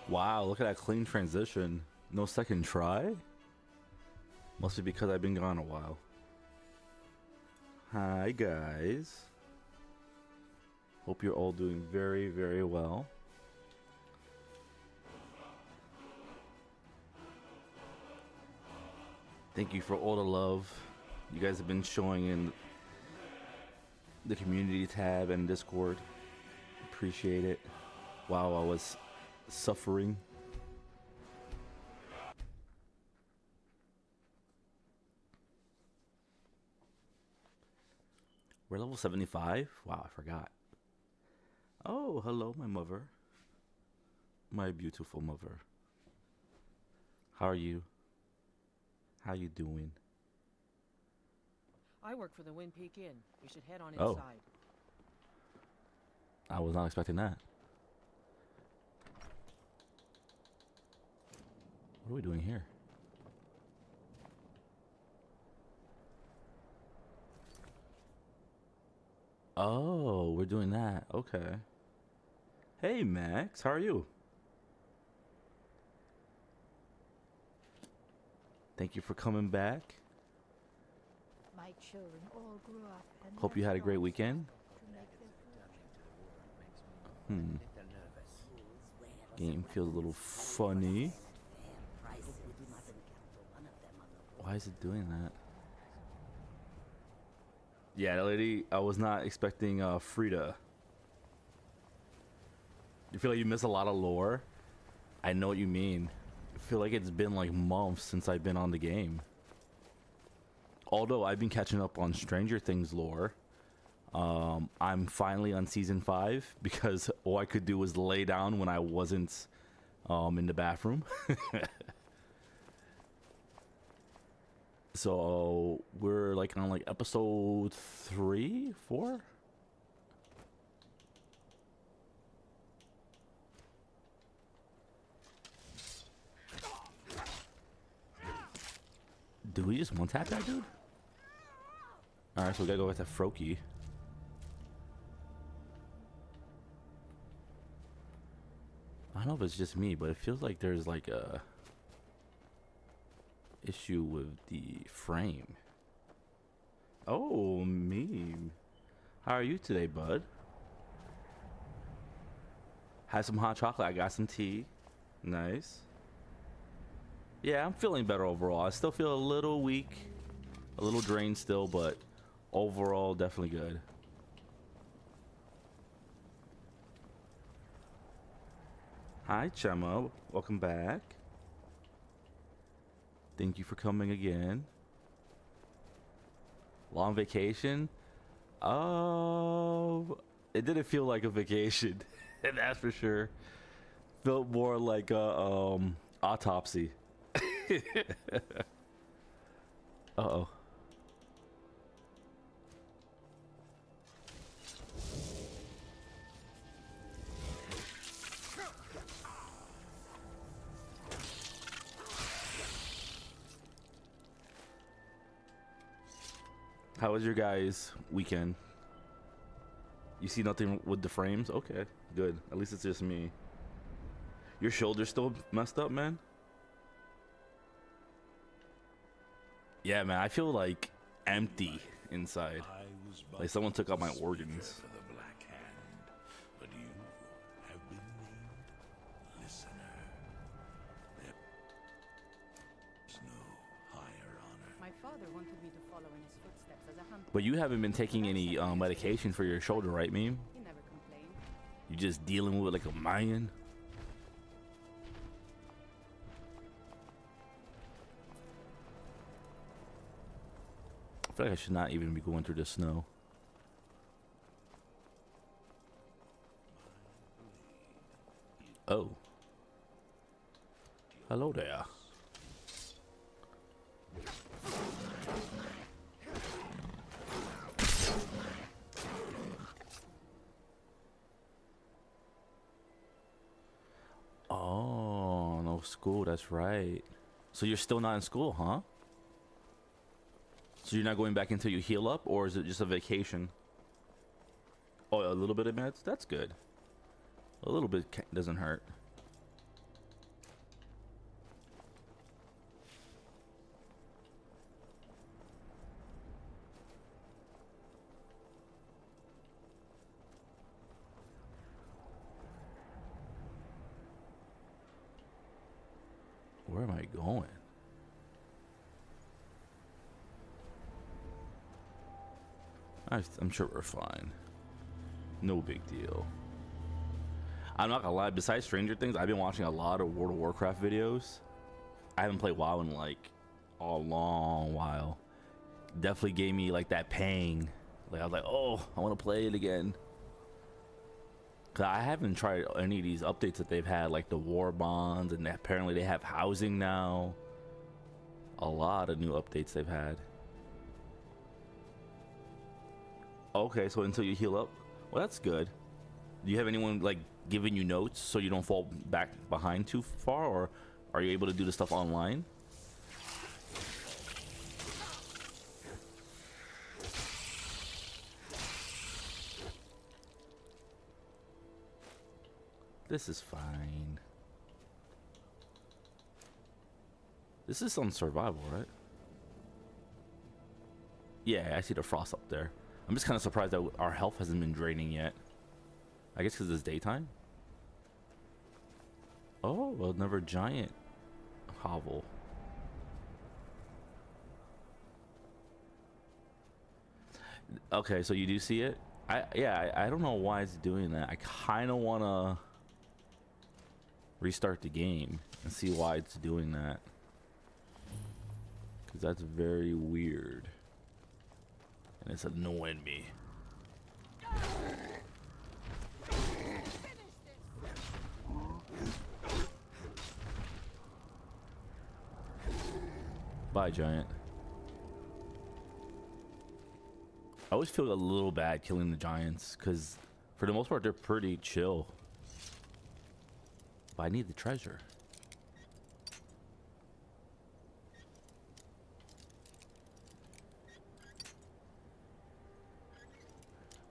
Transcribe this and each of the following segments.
Wow, look at that clean transition. No second try? Must be because I've been gone a while. Hi guys. Hope you're all doing very, very well. Thank you for all the love you guys have been showing in the community tab and Discord. Appreciate it. Wow, I was suffering. We're level 75? Wow, I forgot. Oh, hello, my mother. My beautiful mother. How are you? How you doing? I work for the Wind Peak Inn. You should head on Oh. inside. I was not expecting that. What are we doing here? Oh, we're doing that. Okay. Hey, Max. How are you? Thank you for coming back. My children all grew up and Hope you had a great weekend. Game feels a little funny. Why is it doing that? Yeah, lady, I was not expecting Frida. You feel like you miss a lot of lore? I know what you mean. I feel like it's been like months since I've been on the game. Although I've been catching up on Stranger Things lore. I'm finally on season 5 because all I could do was lay down when I wasn't in the bathroom. So we're like on like episode 3, 4. Do we just one tap that dude? Alright, so we gotta go with that Froakie. I don't know if it's just me, but it feels like there's like a issue with the frame. Oh, meme. How are you today, bud? Had some hot chocolate. I got some tea. Nice. Yeah, I'm feeling better overall. I still feel a little weak, a little drained still, but overall definitely good. Hi, Chema. Welcome back. Thank you for coming again. Long vacation? Oh, it didn't feel like a vacation. That's for sure. Felt more like a autopsy. Uh-oh. How was your guys' weekend? You see nothing with the frames? Okay, good. At least it's just me. Your shoulder's still messed up, man? Yeah, man, I feel like empty inside. Like someone took out my organs. My father wanted me to follow in his footsteps as a hunter. But you haven't been taking any medication for your shoulder, right, Meme? He never complained. You just dealing with it like a Mayan? I feel like I should not even be going through the snow. Oh. Hello there. Oh, no school, that's right. So you're still not in school, huh? So you're not going back until you heal up, or is it just a vacation? Oh, a little bit of meds? That's good. A little bit doesn't hurt. going? I'm sure we're fine. No big deal. I'm not gonna lie, besides Stranger Things, I've been watching a lot of World of Warcraft videos. I haven't played WoW in like a long while. Definitely gave me like that pang. Like I was like, oh, I want to play it again. Cause I haven't tried any of these updates that they've had, like the war bonds, and apparently they have housing now. A lot of new updates they've had. Okay, so until you heal up, well, that's good. Do you have anyone like giving you notes so you don't fall back behind too far, or are you able to do the stuff online? This is fine. This is on survival, right? Yeah, I see the frost up there. I'm just kind of surprised that our health hasn't been draining yet. I guess because it's daytime. Oh, another giant hovel. Okay, so you do see it? I don't know why it's doing that. I kind of want to restart the game and see why it's doing that. Because that's very weird. And it's annoying me. Bye, giant. I always feel a little bad killing the giants because for the most part they're pretty chill. But I need the treasure.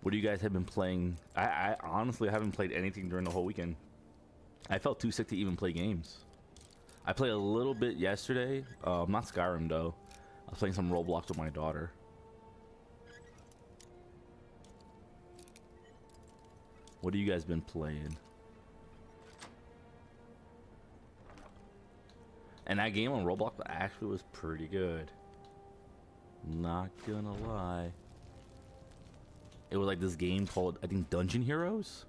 What do you guys have been playing? I honestly haven't played anything during the whole weekend. I felt too sick to even play games. I played a little bit yesterday. Not Skyrim though. I was playing some Roblox with my daughter. What have you guys been playing? And that game on Roblox actually was pretty good. Not gonna lie. It was like this game called, I think, Dungeon Heroes,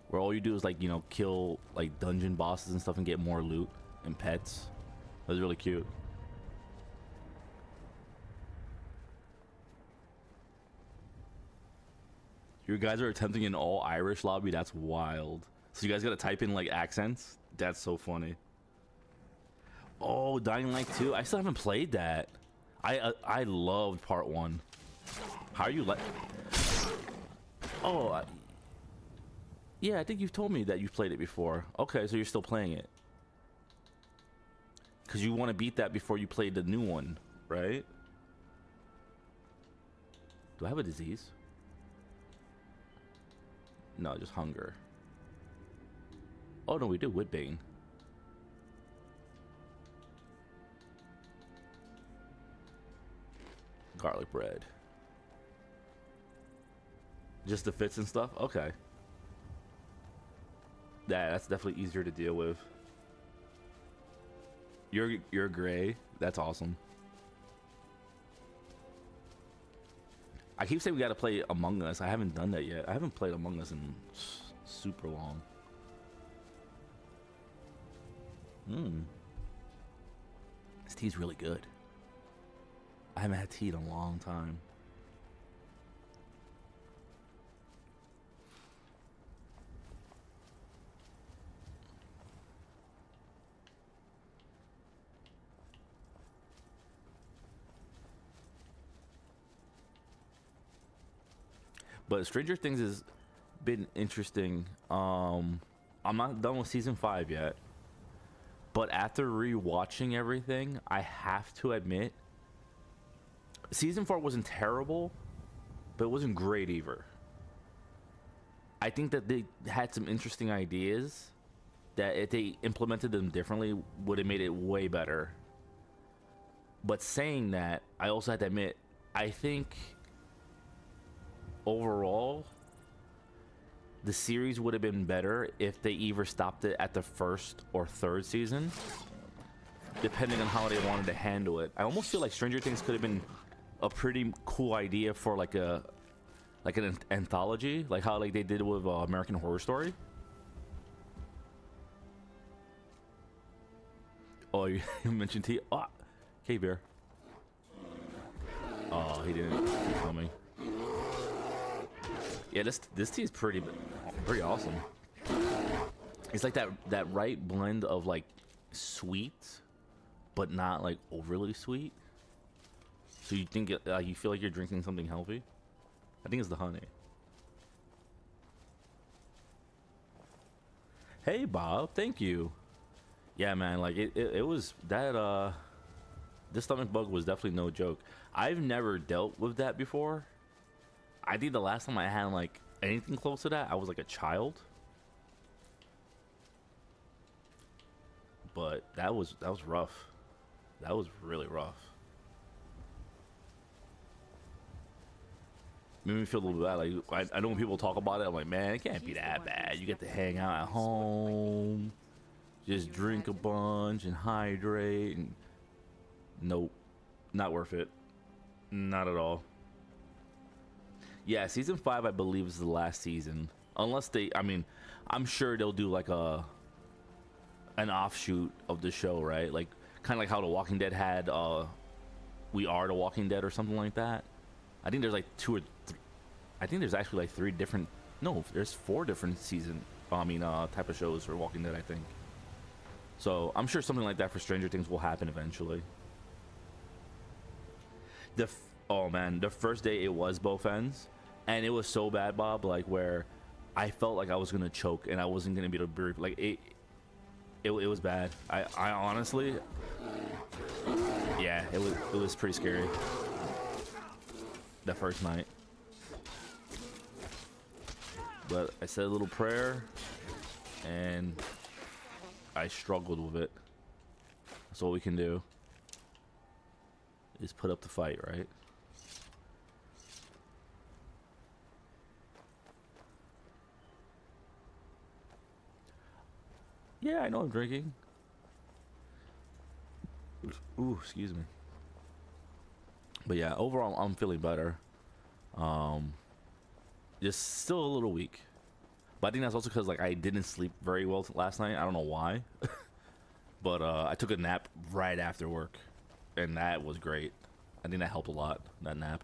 where all you do is like, you know, kill like dungeon bosses and stuff and get more loot and pets. It was really cute. You guys are attempting an all Irish lobby? That's wild. So you guys gotta type in like accents? That's so funny. Oh, Dying Light 2. I still haven't played that. I loved part 1. How are you like? Oh, yeah, I think you've told me that you've played it before. Okay, so you're still playing it. Because you want to beat that before you play the new one, right? Do I have a disease? No, just hunger. Oh, no, we do. Woodbane. Garlic bread. Just the fits and stuff? Okay. That's definitely easier to deal with. You're gray. That's awesome. I keep saying we gotta play Among Us. I haven't done that yet. I haven't played Among Us in super long. This tea's really good. I haven't had tea in a long time. But Stranger Things has been interesting. I'm not done with season 5 yet. But after rewatching everything, I have to admit, season 4 wasn't terrible, but it wasn't great either. I think that they had some interesting ideas that if they implemented them differently would have made it way better. But saying that, I also had to admit, I think overall the series would have been better if they either stopped it at the first or third season. depending on how they wanted to handle it. I almost feel like Stranger Things could have been a pretty cool idea for like an anthology, like how like they did with American Horror Story. Oh, you mentioned tea. Oh, okay, bear. Oh, he didn't keep coming. Yeah, this tea is pretty awesome. It's like that right blend of like sweet, but not like overly sweet. So you think you feel like you're drinking something healthy. I think it's the honey. Hey Bob, thank you. Yeah, man, like it was that this stomach bug was definitely no joke. I've never dealt with that before. I think the last time I had like anything close to that, I was like a child. But that was rough. That was really rough. Made me feel a little bad. Like I know when people talk about it, I'm like, man, it can't be that bad. You get to hang out at home, just drink a bunch and hydrate, and nope, not worth it. Not at all. Yeah, season 5 I believe is the last season, unless they. I mean, I'm sure they'll do like an offshoot of the show, right? Like kind of like how The Walking Dead had We Are the Walking Dead or something like that. I think there's like I think there's actually like 3 different. No, there's 4 different type of shows for Walking Dead, I think. So I'm sure something like that for Stranger Things will happen eventually. Oh man, the first day it was both ends, and it was so bad, Bob, like where I felt like I was gonna choke and I wasn't gonna be able to breathe. Like it was bad. I honestly, yeah, it was pretty scary. The first night, but I said a little prayer, and I struggled with it. That's all we can do. Is put up the fight, right? Yeah, I know I'm drinking. Ooh, excuse me. But yeah, overall I'm feeling better. Just still a little weak. But I think that's also because like I didn't sleep very well last night. I don't know why. But I took a nap right after work, and that was great. I think that helped a lot, that nap.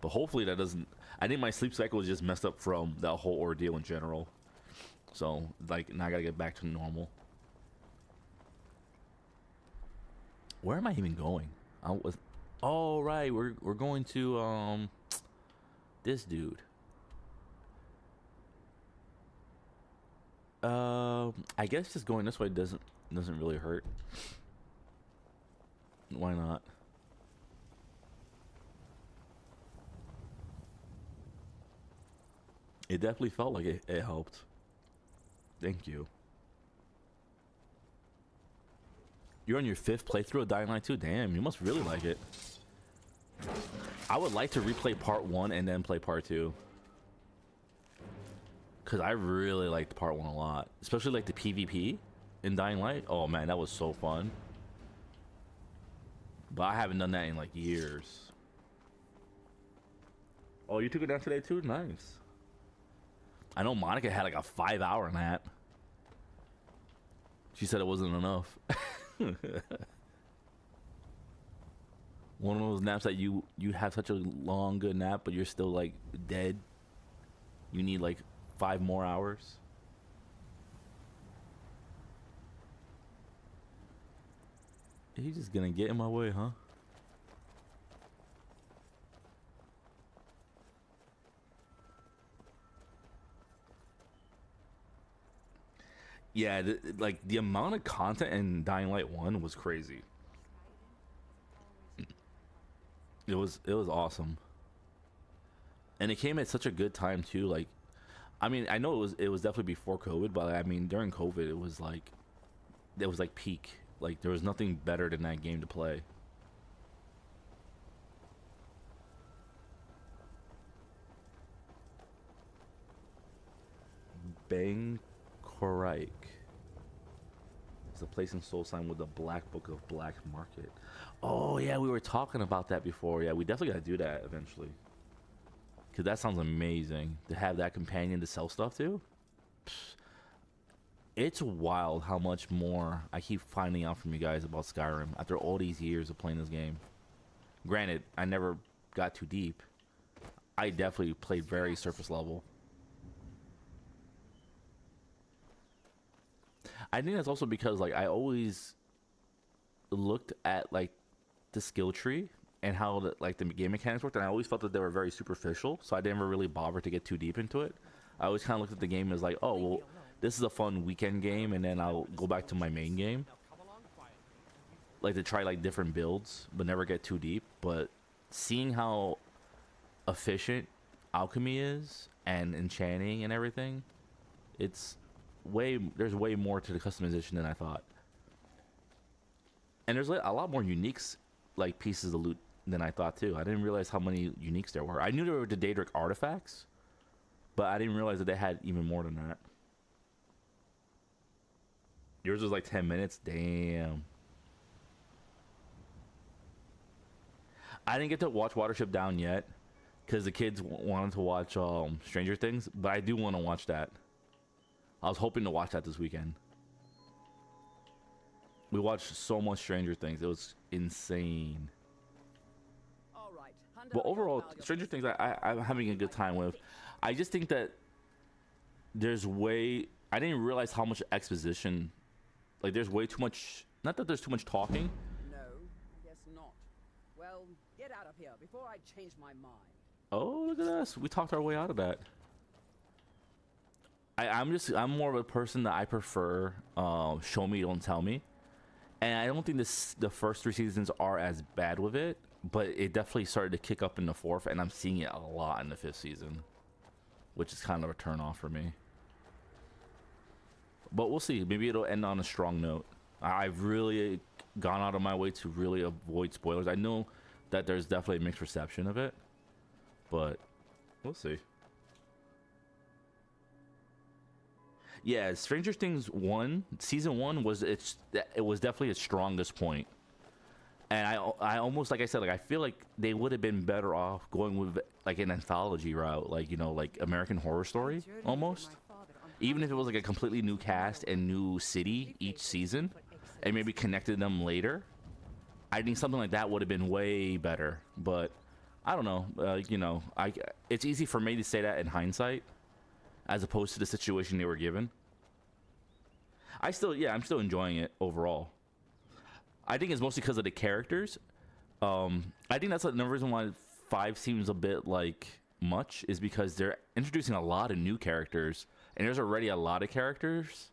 But hopefully that doesn't. I think my sleep cycle was just messed up from that whole ordeal in general. So like now I gotta get back to normal. Where am I even going? Oh right, we're going to this dude. I guess just going this way doesn't really hurt. Why not? It definitely felt like it helped. Thank you. You're on your 5th playthrough of Dying Light 2? Damn, you must really like it. I would like to replay part 1 and then play part 2. Because I really liked part 1 a lot. Especially like the PvP in Dying Light. Oh man, that was so fun. But I haven't done that in like years. Oh, you took it down today too? Nice. I know Monica had like a 5-hour nap. She said it wasn't enough. One of those naps that you have such a long good nap, but you're still like dead. You need like 5 more hours. He's just gonna get in my way, huh? Yeah, like the amount of content in Dying Light 1 was crazy. It was awesome. And it came at such a good time too. Like I mean, I know it was definitely before COVID, but I mean during COVID it was like peak. Like there was nothing better than that game to play. Bang Korike. Is the place and soul sign with the Black Book of Black Market. Oh yeah, we were talking about that before. Yeah, we definitely gotta do that eventually. Cause that sounds amazing to have that companion to sell stuff to. Psst. It's wild how much more I keep finding out from you guys about Skyrim after all these years of playing this game. Granted, I never got too deep. I definitely played very surface level. I think that's also because like I always looked at like the skill tree and how the game mechanics worked, and I always felt that they were very superficial, so I never really bothered to get too deep into it. I always kind of looked at the game as like, oh well, this is a fun weekend game, and then I'll go back to my main game, like to try like different builds, but never get too deep. But seeing how efficient alchemy is and enchanting and everything, there's way more to the customization than I thought. And there's like a lot more uniques, like pieces of loot than I thought too. I didn't realize how many uniques there were. I knew there were the Daedric artifacts, but I didn't realize that they had even more than that. Yours was like 10 minutes? Damn. I didn't get to watch Watership Down yet because the kids wanted to watch Stranger Things, but I do want to watch that. I was hoping to watch that this weekend. We watched so much Stranger Things. It was insane. But overall, Stranger Things I'm having a good time with. I just think that there's I didn't realize how much exposition, like there's way too much, not that there's too much talking. No, guess not. Well, get out of here before I change my mind. Oh, look at us. We talked our way out of that. I'm more of a person that I prefer show me, don't tell me. And I don't think the first 3 seasons are as bad with it, but it definitely started to kick up in the 4th, and I'm seeing it a lot in the 5th season, which is kind of a turn off for me. But we'll see. Maybe it'll end on a strong note. I've really gone out of my way to really avoid spoilers. I know that there's definitely a mixed reception of it, but we'll see. Yeah, Stranger Things 1, season 1 was it was definitely its strongest point. And I almost, like I said, like I feel like they would have been better off going with like an anthology route, like, you know, like American Horror Story almost. Even if it was like a completely new cast and new city each season, and maybe connected them later. I think something like that would have been way better. But I don't know, you know, it's easy for me to say that in hindsight, as opposed to the situation they were given. I'm still enjoying it overall. I think it's mostly because of the characters. I think that's another reason why 5 seems a bit like much, is because they're introducing a lot of new characters, and there's already a lot of characters.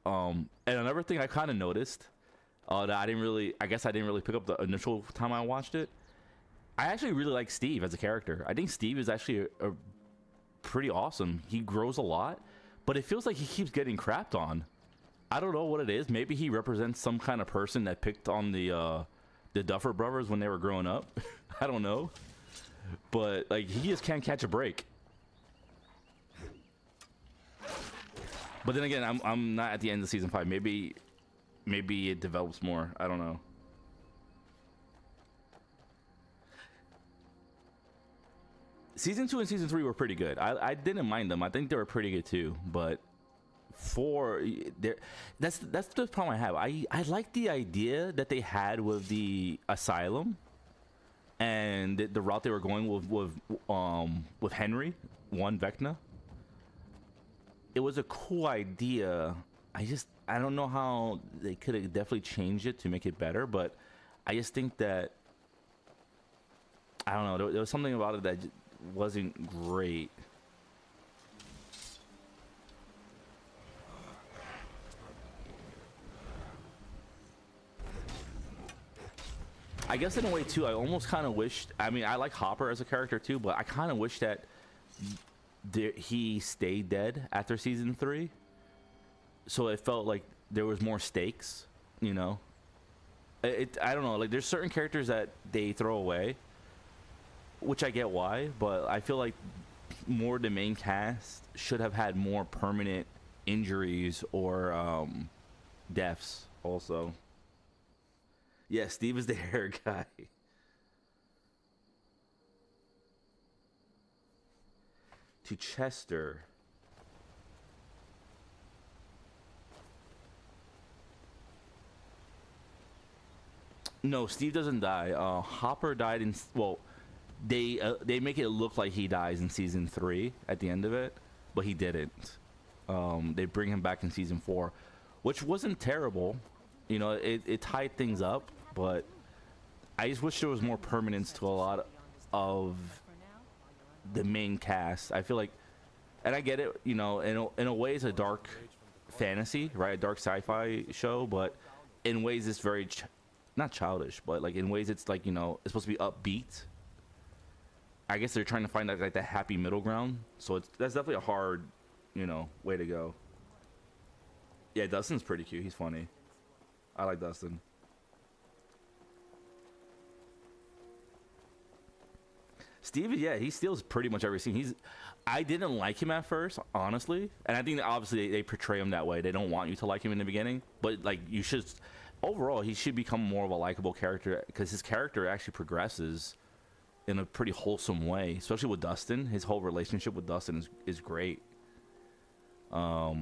And another thing I kind of noticed that I didn't really pick up the initial time I watched it. I actually really like Steve as a character. I think Steve is actually a pretty awesome. He grows a lot, but it feels like he keeps getting crapped on. I don't know what it is. Maybe he represents some kind of person that picked on the Duffer Brothers when they were growing up. I don't know, but like he just can't catch a break. But then again, I'm not at the end of season 5. Maybe it develops more. I don't know. Season 2 and season 3 were pretty good. I didn't mind them. I think they were pretty good too. But 4, that's the problem I have. I like the idea that they had with the asylum and the route they were going with Henry Vecna. It was a cool idea. I don't know how they could have definitely changed it to make it better, but I just think that I don't know. There was something about it that wasn't great. I guess in a way too, I almost kind of wished. I mean, I like Hopper as a character too, but I kind of wish that he stayed dead after season 3, so it felt like there was more stakes. You know, I don't know. Like, there's certain characters that they throw away, which I get why, but I feel like more the main cast should have had more permanent injuries or deaths also. Yeah, Steve is the hair guy. To Chester. No, Steve doesn't die. Hopper died in, well, they make it look like he dies in season 3 at the end of it, but he didn't. They bring him back in season 4, which wasn't terrible. You know, it tied things up, but I just wish there was more permanence to a lot of the main cast. I feel like, and I get it, you know, in a way it's a dark fantasy, right? A dark sci-fi show, but in ways it's very not childish, but like in ways it's like, you know, it's supposed to be upbeat. I guess they're trying to find like that happy middle ground. So that's definitely a hard, you know, way to go. Yeah, Dustin's pretty cute. He's funny. I like Dustin. Steve, yeah, he steals pretty much every scene. I didn't like him at first, honestly, and I think that obviously they portray him that way. They don't want you to like him in the beginning, but like you should. Overall, he should become more of a likable character because his character actually progresses in a pretty wholesome way, especially with Dustin. His whole relationship with Dustin is great. I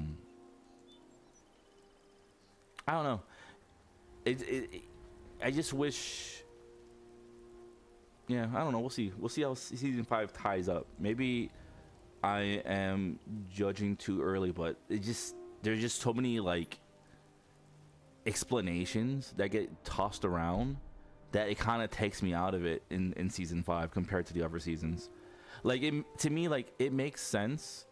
don't know. I just wish. Yeah, I don't know. We'll see. We'll see how season 5 ties up. Maybe I am judging too early, but there's just so many like explanations that get tossed around that it kind of takes me out of it in season 5 compared to the other seasons. Like to me, like it makes sense.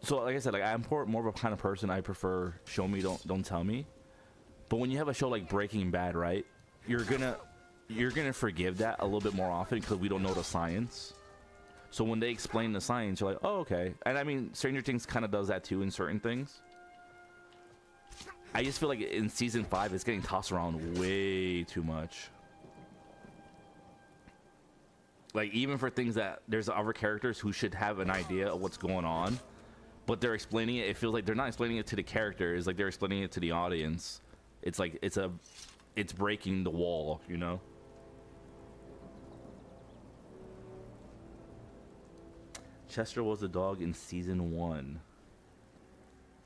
So like I said, like I'm more of a kind of person, I prefer show me, don't tell me. But when you have a show like Breaking Bad, right, you're gonna forgive that a little bit more often because we don't know the science. So when they explain the science, you're like, oh, okay. And I mean, Stranger Things kind of does that too in certain things. I just feel like in season 5, it's getting tossed around way too much. Like even for things that there's other characters who should have an idea of what's going on, but they're explaining it. It feels like they're not explaining it to the characters, like they're explaining it to the audience. It's like it's breaking the wall, you know. Chester was a dog in season 1.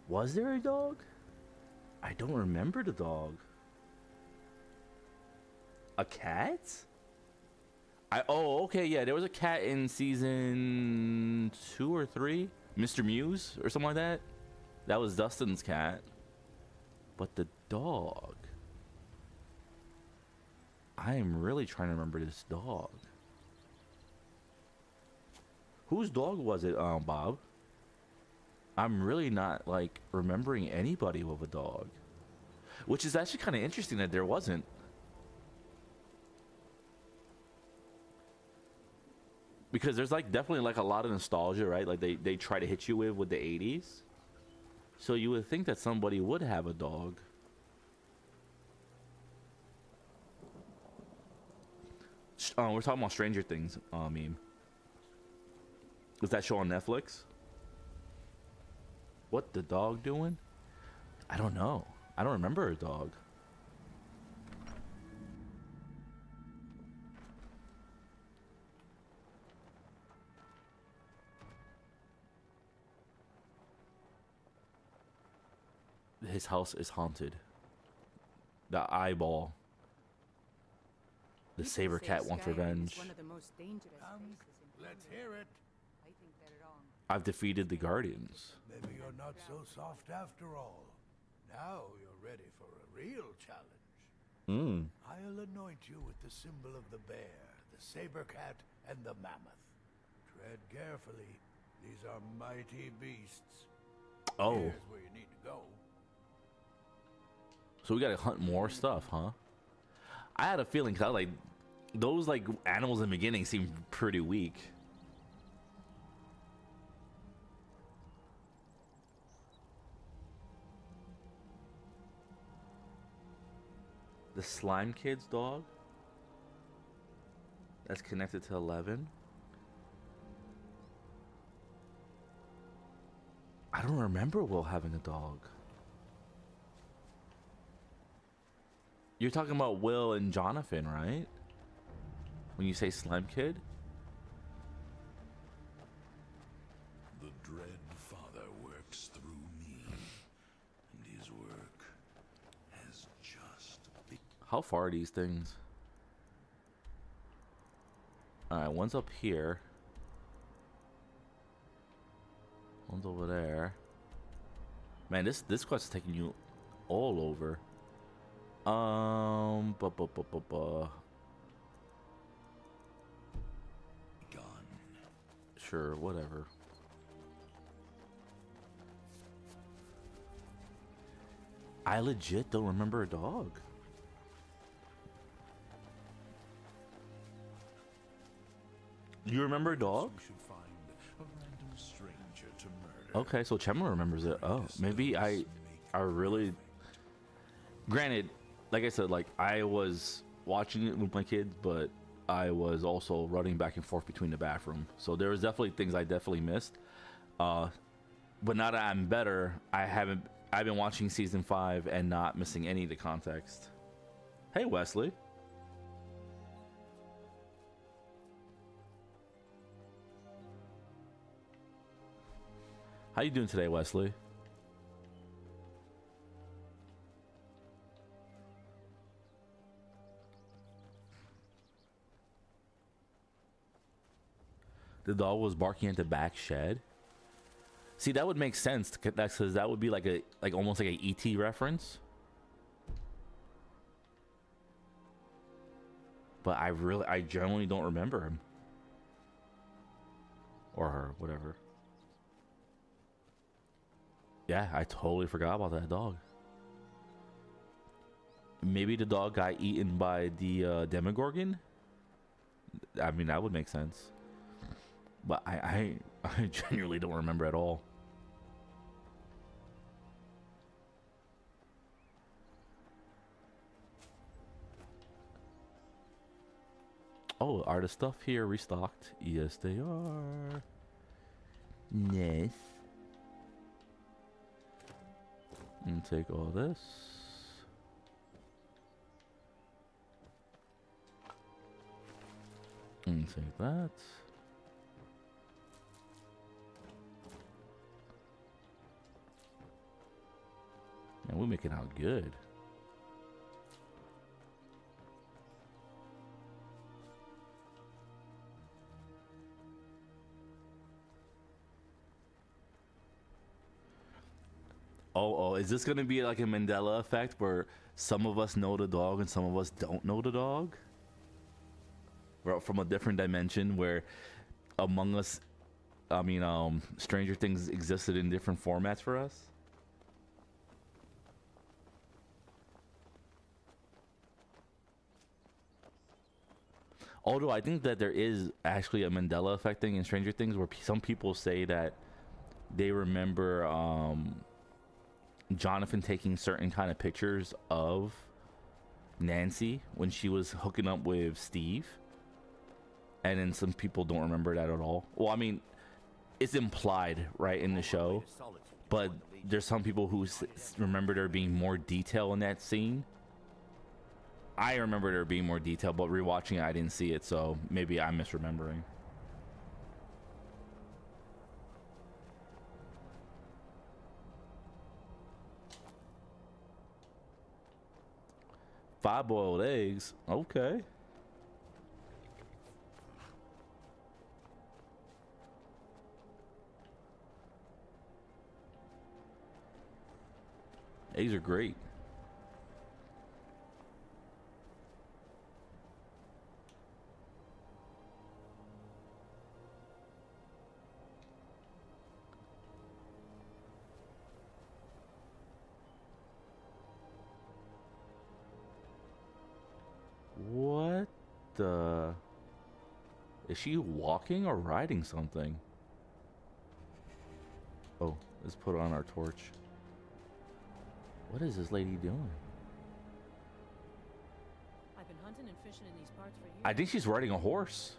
Was there a dog? I don't remember the dog. A cat? Oh, okay, yeah, there was a cat in season 2 or 3. Mr. Muse or something like that. That was Dustin's cat. But the dog. I am really trying to remember this dog. Whose dog was it, Bob? I'm really not like remembering anybody with a dog, which is actually kind of interesting that there wasn't. Because there's like definitely like a lot of nostalgia, right? Like they try to hit you with the 80s. So you would think that somebody would have a dog. We're talking about Stranger Things meme. Was that show on Netflix? What the dog doing? I don't know. I don't remember a dog. His house is haunted. The eyeball. The saber cat wants revenge. One of the most dangerous places in Let's England. hear it. I think they're wrong. I've defeated the Guardians. Maybe you're not so soft after all. Now you're ready for a real challenge. I'll anoint you with the symbol of the bear, the saber cat, and the mammoth. Tread carefully. These are mighty beasts. Oh. Here's where you need to go. So we gotta hunt more stuff, huh? I had a feeling, cause I like those like animals in the beginning seemed pretty weak. The Slime Kid's dog? That's connected to 11? I don't remember Will having a dog. You're talking about Will and Jonathan, right? When you say Slime Kid? The dread Father works through me, and his work has just begun. How far are these things? Alright, one's up here. One's over there. Man, this quest is taking you all over. Gone. Sure, whatever. I legit don't remember a dog. You remember a dog? We should find a random stranger to murder. Okay, so Chema remembers it. Oh, maybe I really. Granted, like I said, like I was watching it with my kids, but I was also running back and forth between the bathroom. So there was definitely things I definitely missed. But now that I'm better, I've been watching season 5 and not missing any of the context. Hey, Wesley. How you doing today, Wesley? The dog was barking at the back shed. See, that would make sense. That's because that would be like almost like a ET reference. But I generally don't remember him or her, whatever. Yeah, I totally forgot about that dog. Maybe the dog got eaten by the Demogorgon. I mean, that would make sense. But I genuinely don't remember at all. Oh, are the stuff here restocked? Yes, they are. Nice. And take all this. And take that. Man, we're making out good. Oh, is this gonna be like a Mandela effect where some of us know the dog and some of us don't know the dog? We're from a different dimension where Among Us, Stranger Things existed in different formats for us? Although I think that there is actually a Mandela effect thing in Stranger Things where some people say that they remember Jonathan taking certain kind of pictures of Nancy when she was hooking up with Steve. And then some people don't remember that at all. Well, I mean, it's implied, right, in the show. But there's some people who remember there being more detail in that scene. I remember there being more detail, but rewatching it, I didn't see it, so maybe I'm misremembering. Five boiled eggs? Okay. Eggs are great. What the? Is she walking or riding something? Oh, let's put on our torch. What is this lady doing? I've been hunting and fishing in these parts for years. I think she's riding a horse.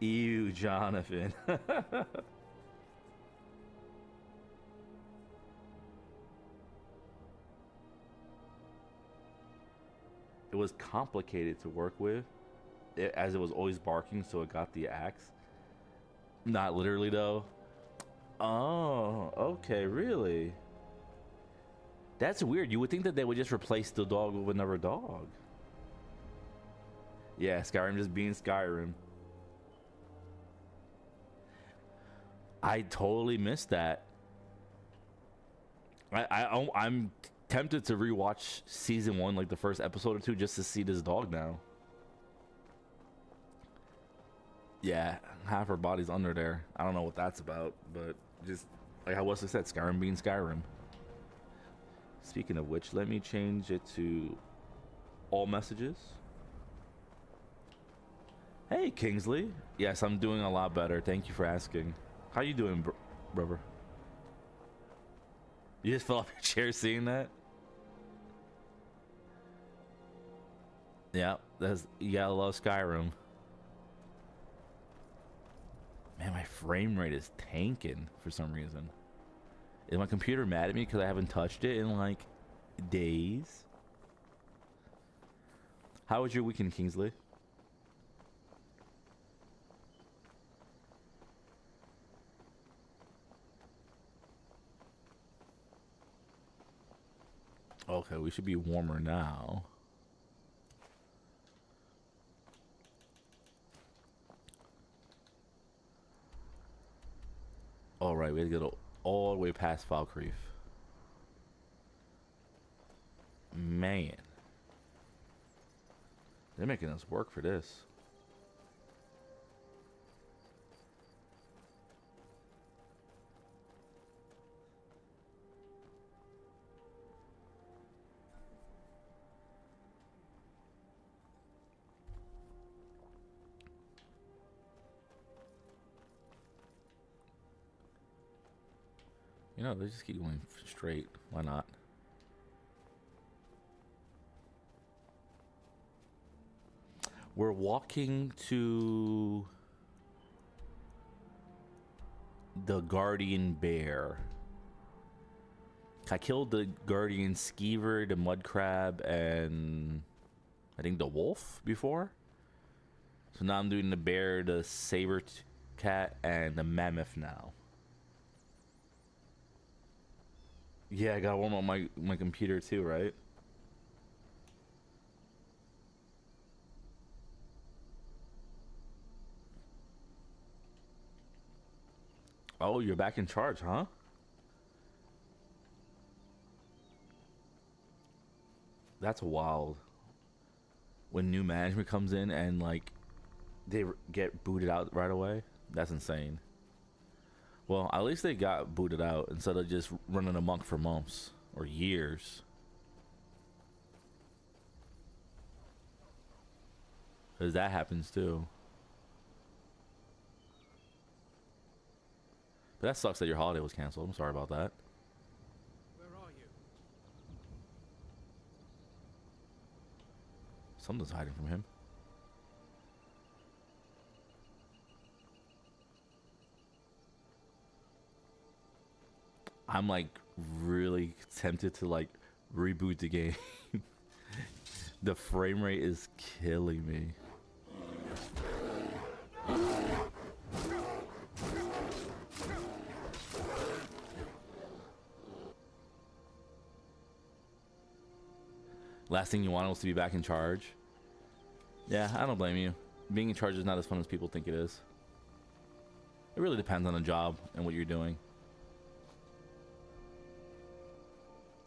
Ew, Jonathan. was complicated to work with, as it was always barking, so it got the axe. Not literally though. Oh, okay, really? That's weird. You would think that they would just replace the dog with another dog. Yeah, Skyrim just being Skyrim. I totally missed that. I'm tempted to rewatch season 1, like the first episode or two, just to see this dog now. Yeah, half her body's under there. I don't know what that's about, but just like how Wesley said, Skyrim being Skyrim. Speaking of which, let me change it to all messages. Hey, Kingsley. Yes, I'm doing a lot better. Thank you for asking. How you doing, brother? You just fell off your chair seeing that? Yeah, you gotta love Skyrim. Man, my frame rate is tanking for some reason. Is my computer mad at me because I haven't touched it in like days? How was your weekend, Kingsley? Okay, we should be warmer now. All right, we had to go all the way past Falkreath. Man, they're making us work for this. You know, they just keep going straight. Why not? We're walking to the guardian bear. I killed the guardian skeever, the mud crab, and I think the wolf before. So now I'm doing the bear, the saber cat, and the mammoth now. Yeah, I gotta warm up my computer too, right? Oh, you're back in charge, huh? That's wild. When new management comes in and like they get booted out right away, that's insane. Well, at least they got booted out instead of just running amok for months or years. Because that happens too. But that sucks that your holiday was canceled. I'm sorry about that. Where are you? Something's hiding from him. I'm like really tempted to like reboot the game. The frame rate is killing me. Last thing you want was to be back in charge. Yeah, I don't blame you. Being in charge is not as fun as people think it is. It really depends on the job and what you're doing.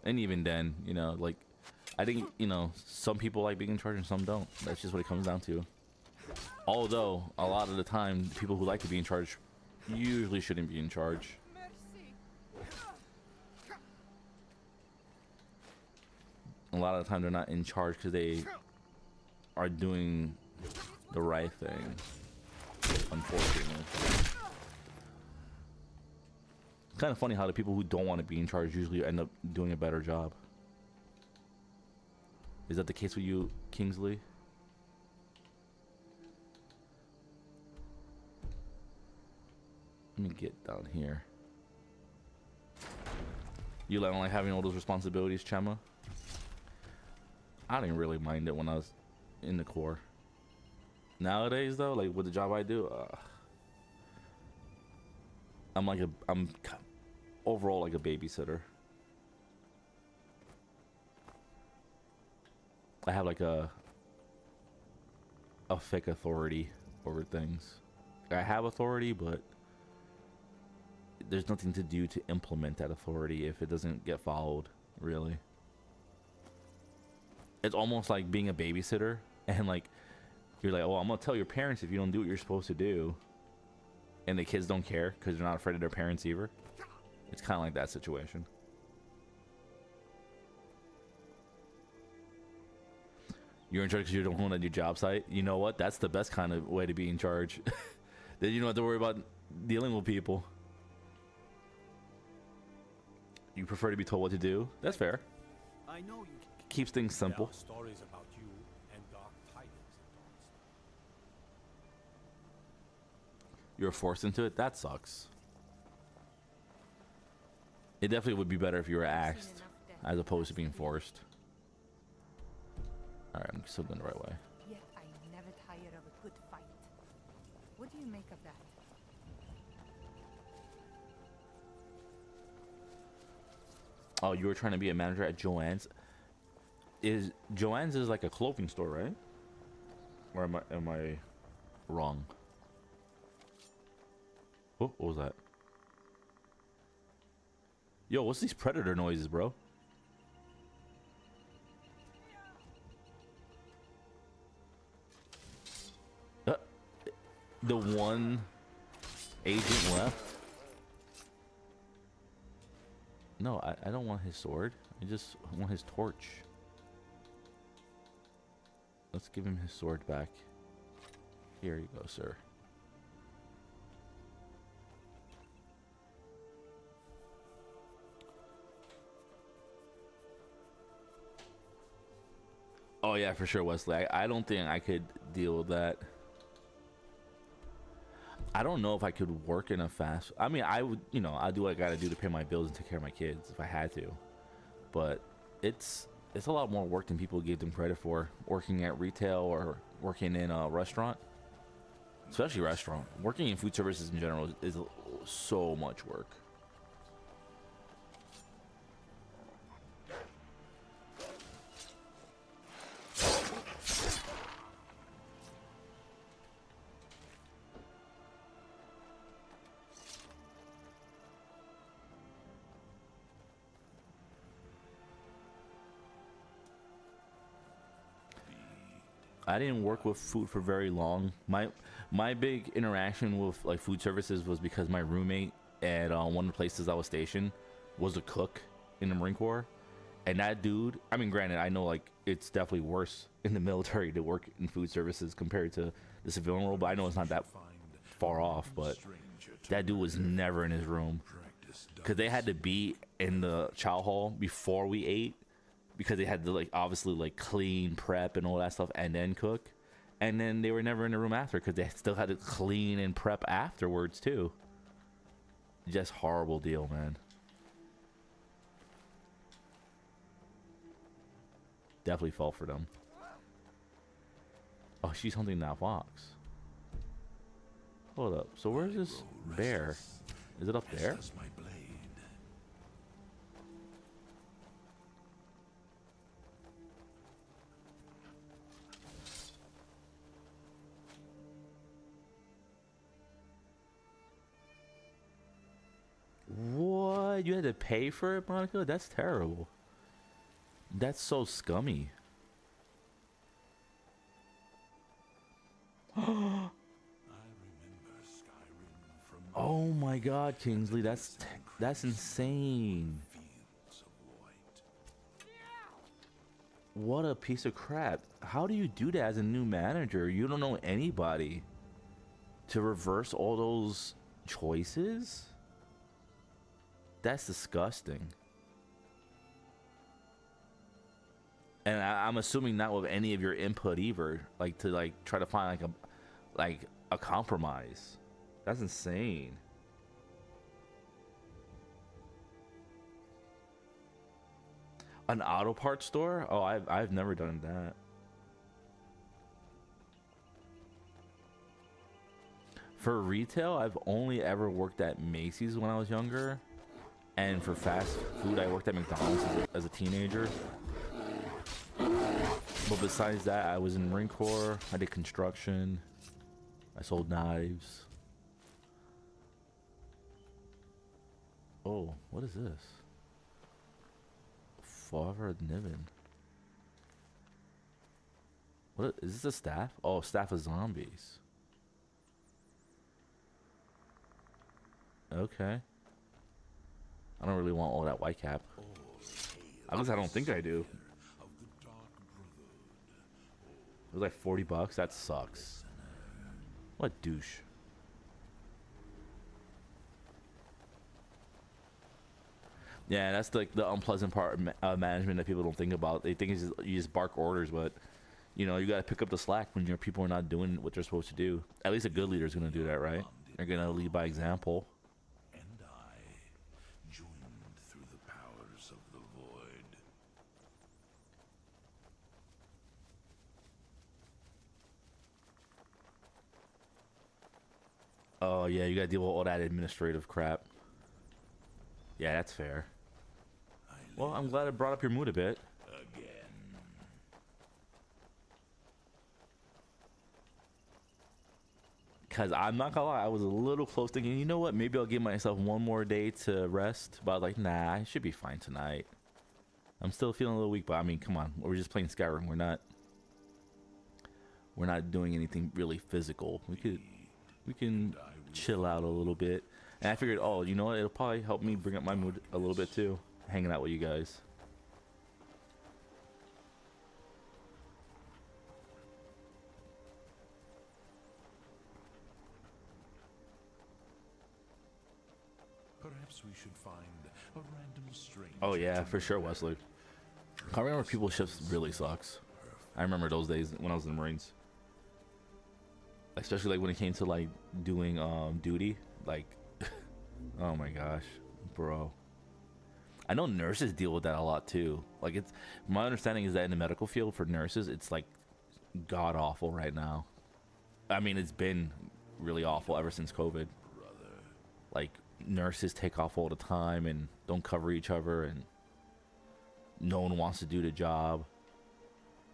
And even then, you know, like, I think, you know, some people like being in charge and some don't. That's just what it comes down to. Although, a lot of the time, people who like to be in charge usually shouldn't be in charge. A lot of the time, they're not in charge because they are doing the right thing, unfortunately. Kind of funny how the people who don't want to be in charge usually end up doing a better job. Is that the case with you, Kingsley? Let me get down here. You don't like having all those responsibilities, Chema? I didn't really mind it when I was in the Corps. Nowadays, though, like with the job I do, I'm overall like a babysitter. I have like a fake authority over things. I have authority, but there's nothing to do to implement that authority if it doesn't get followed, really. It's almost like being a babysitter and like you're like, oh, I'm gonna tell your parents if you don't do what you're supposed to do, and the kids don't care because they're not afraid of their parents either. It's kind of like that situation. You're in charge because you're the one at your job site. You know what? That's the best kind of way to be in charge. Then you don't have to worry about dealing with people. You prefer to be told what to do? That's fair. I know you. Keeps things simple. There are stories about you and dark tidings in Dawnstone. You're forced into it? That sucks. It definitely would be better if you were asked as opposed to being forced. Alright, I'm still going the right way. Yet I never tire of a good fight. What do you make of that? Oh, you were trying to be a manager at Joann's? Joann's is like a clothing store, right? Or am I wrong? Oh, what was that? Yo, what's these predator noises, bro? The one agent left? No, I don't want his sword. I just want his torch. Let's give him his sword back. Here you go, sir. Oh yeah, for sure, Wesley. I don't think I could deal with that. I don't know if I could work in a fast... I mean, I would, you know, I'd do what I gotta do to pay my bills and take care of my kids if I had to. But it's a lot more work than people give them credit for. Working at retail or working in a restaurant. Especially restaurant. Working in food services in general is so much work. I didn't work with food for very long. My big interaction with like food services was because my roommate at one of the places I was stationed was a cook in the Marine Corps, and that dude. I mean, granted, I know like it's definitely worse in the military to work in food services compared to the civilian world, but I know it's not that far off. But that dude was never in his room because they had to be in the chow hall before we ate. Because they had to like obviously like clean, prep, and all that stuff, and then cook, and then they were never in the room after because they still had to clean and prep afterwards too. Just horrible deal, man. Definitely felt for them. Oh, she's hunting that fox. Hold up. So where's this bear? Is it up there? What? You had to pay for it, Monica? That's terrible. That's so scummy. Oh my God, Kingsley, that's insane. What a piece of crap. How do you do that as a new manager? You don't know anybody to reverse all those choices? That's disgusting. And I'm assuming not with any of your input either, like to like try to find like a compromise. That's insane. An auto parts store? Oh, I've never done that. For retail, I've only ever worked at Macy's when I was younger. And for fast food, I worked at McDonald's as a teenager. But besides that, I was in Marine Corps. I did construction. I sold knives. Oh, what is this? Forever Niven. What is this? A staff? Oh, staff of zombies. Okay. I don't really want all that white cap. At least I don't think I do. It was like 40 bucks. That sucks. What douche. Yeah, that's like the unpleasant part of management that people don't think about. They think it's just, you just bark orders, but you know, you gotta pick up the slack when your people are not doing what they're supposed to do. At least a good leader is gonna do that, right? They're gonna lead by example. And I joined through the powers of the void. Oh yeah, you gotta deal with all that administrative crap. Yeah, that's fair. Well, I'm glad it brought up your mood a bit. Again. Cause I'm not gonna lie, I was a little close thinking, you know what, maybe I'll give myself one more day to rest. But I was like, nah, I should be fine tonight. I'm still feeling a little weak, but I mean, come on, we're just playing Skyrim. We're not doing anything really physical. We can chill out a little bit. And I figured, oh, you know what, it'll probably help me bring up my mood a little bit too, hanging out with you guys. Perhaps we should find a random stranger. Oh yeah, for sure, Wesley. I remember people's shifts really sucks. I remember those days when I was in the Marines. Especially like when it came to like doing duty, like oh my gosh, bro. I know nurses deal with that a lot too. Like, it's my understanding is that in the medical field for nurses, it's like god awful right now. I mean, it's been really awful ever since COVID. Like, nurses take off all the time and don't cover each other, and no one wants to do the job.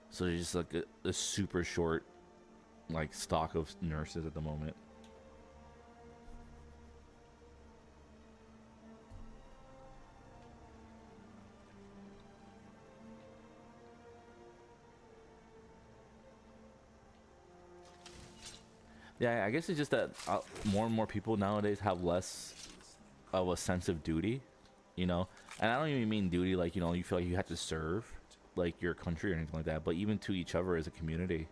So there's just like a super short like stock of nurses at the moment. Yeah, I guess it's just that more and more people nowadays have less of a sense of duty, you know? And I don't even mean duty like, you know, you feel like you have to serve like your country or anything like that, but even to each other as a community.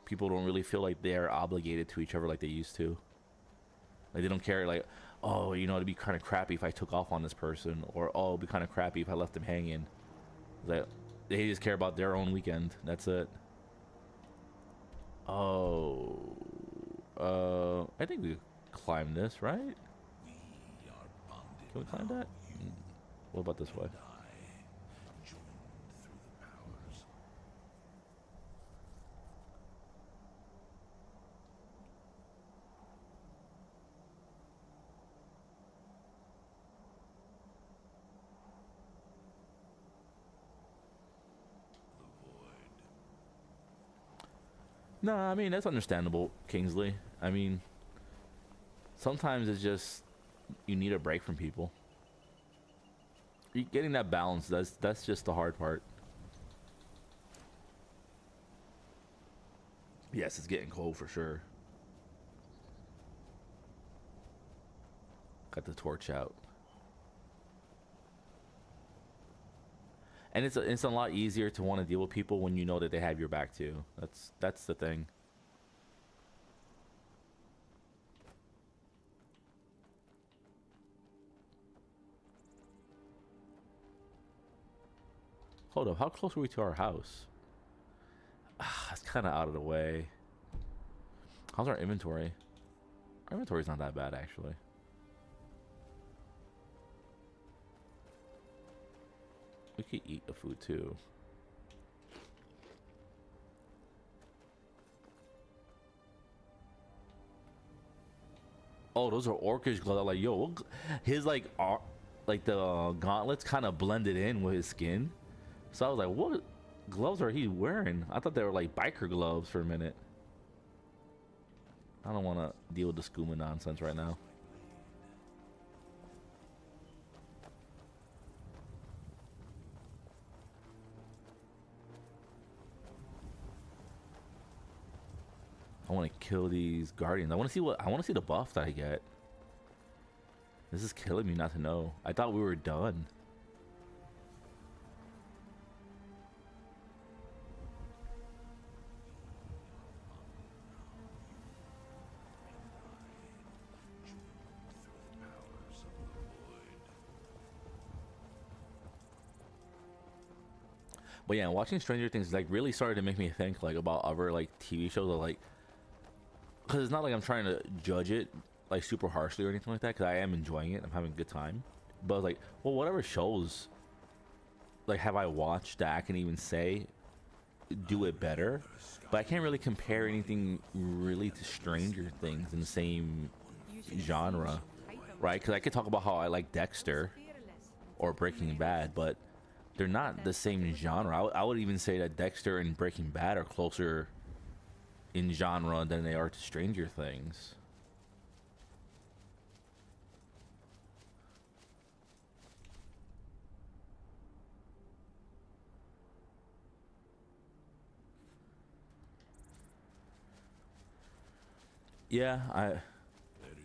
People don't really feel like they're obligated to each other like they used to. Like, they don't care, like, oh, you know, it'd be kind of crappy if I took off on this person, or oh, it'd be kind of crappy if I left them hanging. Like, they just care about their own weekend. That's it. Oh, I think we could climb this, right? Can we climb that? What about this way? No, I mean, that's understandable, Kingsley. I mean, sometimes it's just you need a break from people. Getting that balance, that's just the hard part. Yes, it's getting cold for sure. Got the torch out. And it's a lot easier to want to deal with people when you know that they have your back too. That's the thing. Hold up, how close are we to our house? It's kind of out of the way. How's our inventory? Our inventory's not that bad, actually. We could eat the food too. Oh, those are orcish gloves. I'm like, yo, his like the gauntlets kind of blended in with his skin. So I was like, what gloves are he wearing? I thought they were like biker gloves for a minute. I don't want to deal with the skooma nonsense right now. I want to kill these guardians. I want to see the buff that I get. This is killing me not to know. I thought we were done. But yeah, watching Stranger Things like really started to make me think like about other like TV shows that like, because it's not like I'm trying to judge it like super harshly or anything like that, because I am enjoying it. I'm having a good time. But I was like, well, whatever shows like have I watched that I can even say do it better, but I can't really compare anything really to Stranger Things in the same genre, right? Because I could talk about how I like Dexter or Breaking Bad, but they're not the same genre. I would even say that Dexter and Breaking Bad are closer in genre than they are to Stranger Things. Yeah,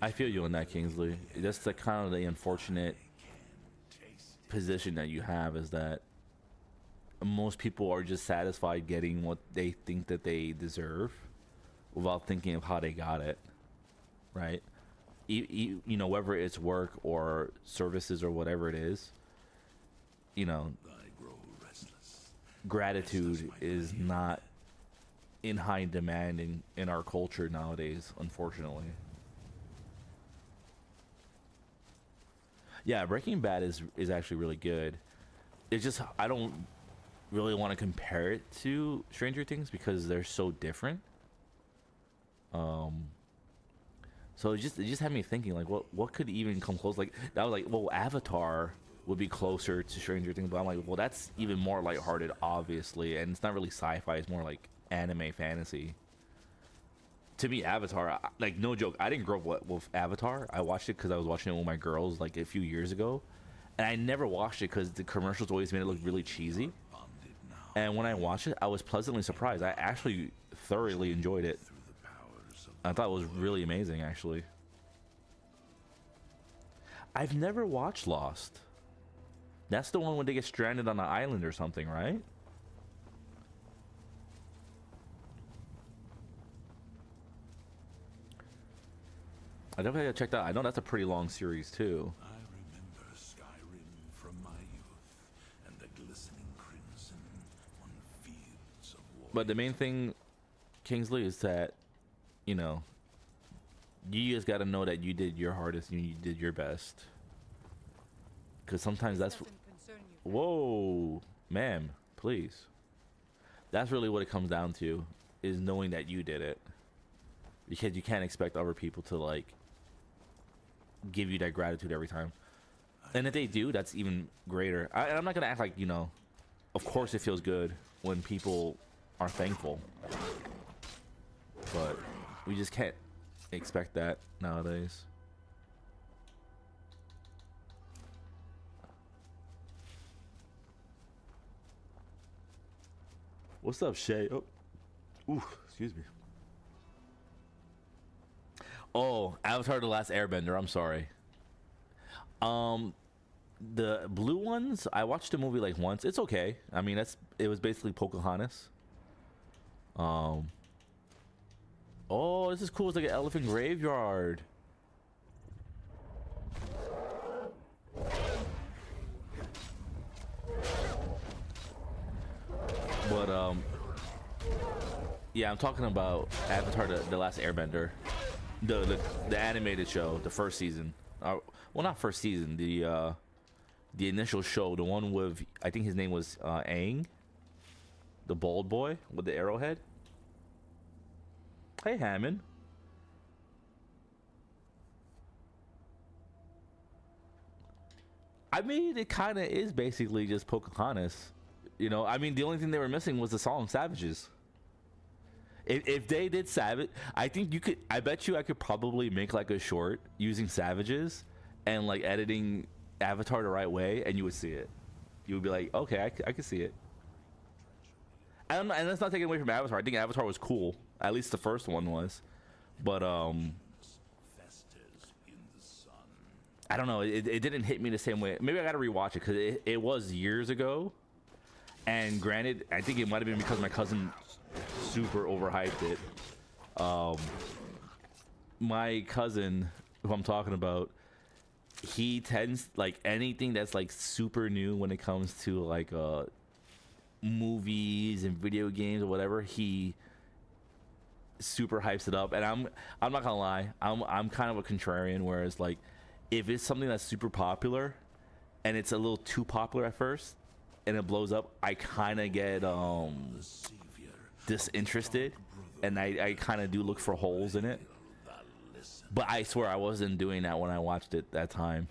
I feel you on that, Kingsley. That's the kind of the unfortunate position that you have, is that most people are just satisfied getting what they think that they deserve without thinking of how they got it, right? You know, whether it's work or services or whatever it is, you know, gratitude is not in high demand in our culture nowadays, unfortunately. Yeah, Breaking Bad is actually really good. It's just I don't really want to compare it to Stranger Things because they're so different. So it just had me thinking like what could even come close. Like that was like, well, Avatar would be closer to Stranger Things, but I'm like, well, that's even more lighthearted, obviously, and it's not really sci-fi. It's more like anime fantasy. To me, Avatar, like no joke, I didn't grow up with Avatar. I watched it because I was watching it with my girls like a few years ago, and I never watched it because the commercials always made it look really cheesy. And when I watched it, I was pleasantly surprised. I actually thoroughly enjoyed it. I thought it was really amazing, actually. I've never watched Lost. That's the one when they get stranded on an island or something, right? I definitely gotta check that out. I know that's a pretty long series too. I remember Skyrim from my youth and the glistening crimson on fields of war. But the main thing, Kingsley, is that, you know, you just gotta know that you did your hardest and you did your best. Because sometimes that's... Whoa, ma'am, please. That's really what it comes down to, is knowing that you did it. Because you can't expect other people to, like, give you that gratitude every time. And if they do, that's even greater. I'm not gonna act like, you know, of course it feels good when people are thankful, but we just can't expect that nowadays. What's up, Shay? Oh, ooh, excuse me. Oh, Avatar: The Last Airbender. I'm sorry. The blue ones, I watched the movie like once. It's okay. I mean, it was basically Pocahontas. Oh, this is cool. It's like an elephant graveyard. But yeah, I'm talking about Avatar: The Last Airbender. The animated show, the first season. Well, not first season. The The initial show, the one with, I think his name was Aang, the bald boy with the arrowhead. Hey, Hammond. I mean, it kind of is basically just Pocahontas. You know, I mean, the only thing they were missing was the song Savages. If they did Savage, I think you could, I bet you I could probably make like a short using Savages and like editing Avatar the right way, and you would see it. You would be like, okay, I can see it. And that's not taking away from Avatar. I think Avatar was cool. At least the first one was. But, I don't know. It didn't hit me the same way. Maybe I got to rewatch it because it was years ago. And granted, I think it might have been because my cousin super overhyped it. My cousin, who I'm talking about, he tends, like, anything that's like super new when it comes to like movies and video games or whatever, he super hypes it up. And I'm not gonna lie, I'm kind of a contrarian, whereas like if it's something that's super popular and it's a little too popular at first and it blows up, I kind of get disinterested, and I kind of do look for holes in it. But I swear I wasn't doing that when I watched it that time.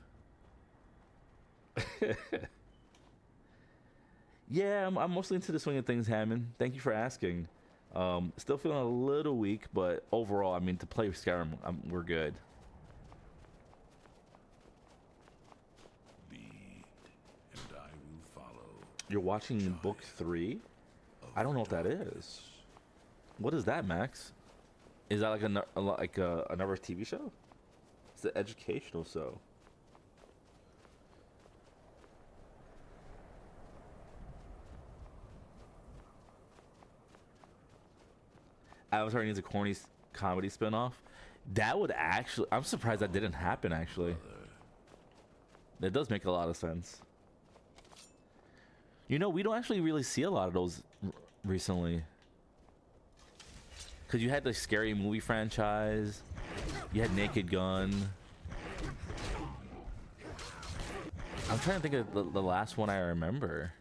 Yeah, I'm mostly into the swing of things, Hammond. Thank you for asking. Still feeling a little weak, but overall, I mean, to play Skyrim, we're good. Lead, and I will follow. You're watching book 3? I don't know what that is. What is that, Max? Is that like another TV show? It's an educational show. Avatar needs a corny comedy spinoff. That would actually... I'm surprised that didn't happen, actually. That does make a lot of sense. You know, we don't actually really see a lot of those recently. Because you had the Scary Movie franchise. You had Naked Gun. I'm trying to think of the last one I remember.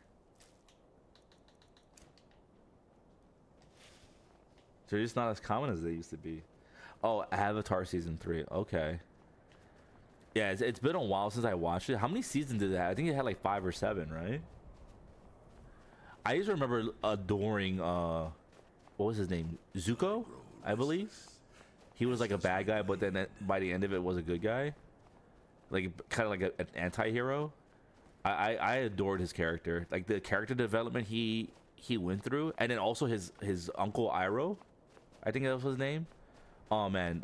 They're just not as common as they used to be. Oh, Avatar Season 3. Okay. Yeah, it's been a while since I watched it. How many seasons did it have? I think it had like 5 or 7, right? I just remember adoring, what was his name? Zuko, I believe? He was like a bad guy, but then by the end of it was a good guy. Like, kind of like an anti-hero. I adored his character. Like, the character development he went through. And then also his uncle Iroh. I think that was his name. Oh man,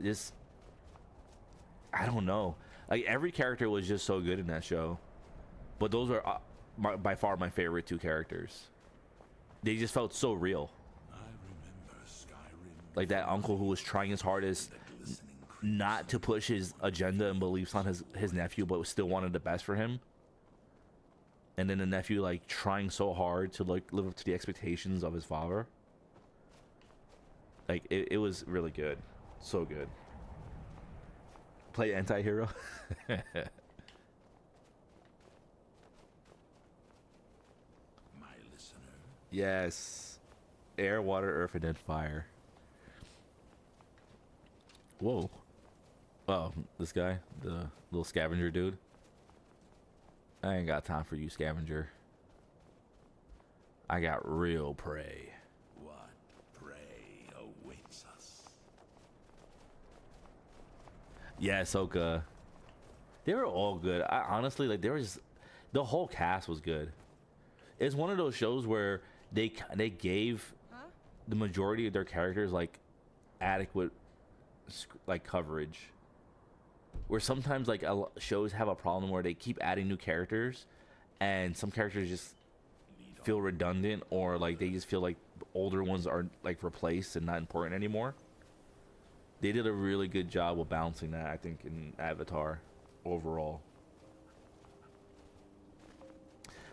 I don't know. Like, every character was just so good in that show. But those are by far my favorite 2 characters. They just felt so real. I remember Skyrim. Like that uncle who was trying his hardest not to push his agenda and beliefs on his nephew, but still wanted the best for him. And then the nephew like trying so hard to like live up to the expectations of his father. Like it was really good. So good. Play anti-hero. My listener. Yes. Air, water, earth, and then fire. Whoa. Oh, this guy, the little scavenger dude. I ain't got time for you, scavenger. I got real prey. What prey awaits us? Yeah, Ahsoka. They were all good. I honestly, like, the whole cast was good. It's one of those shows where they gave the majority of their characters like adequate like coverage. Where sometimes like shows have a problem where they keep adding new characters, and some characters just feel redundant, or like they just feel like older ones are like replaced and not important anymore. They did a really good job of balancing that, I think, in Avatar overall.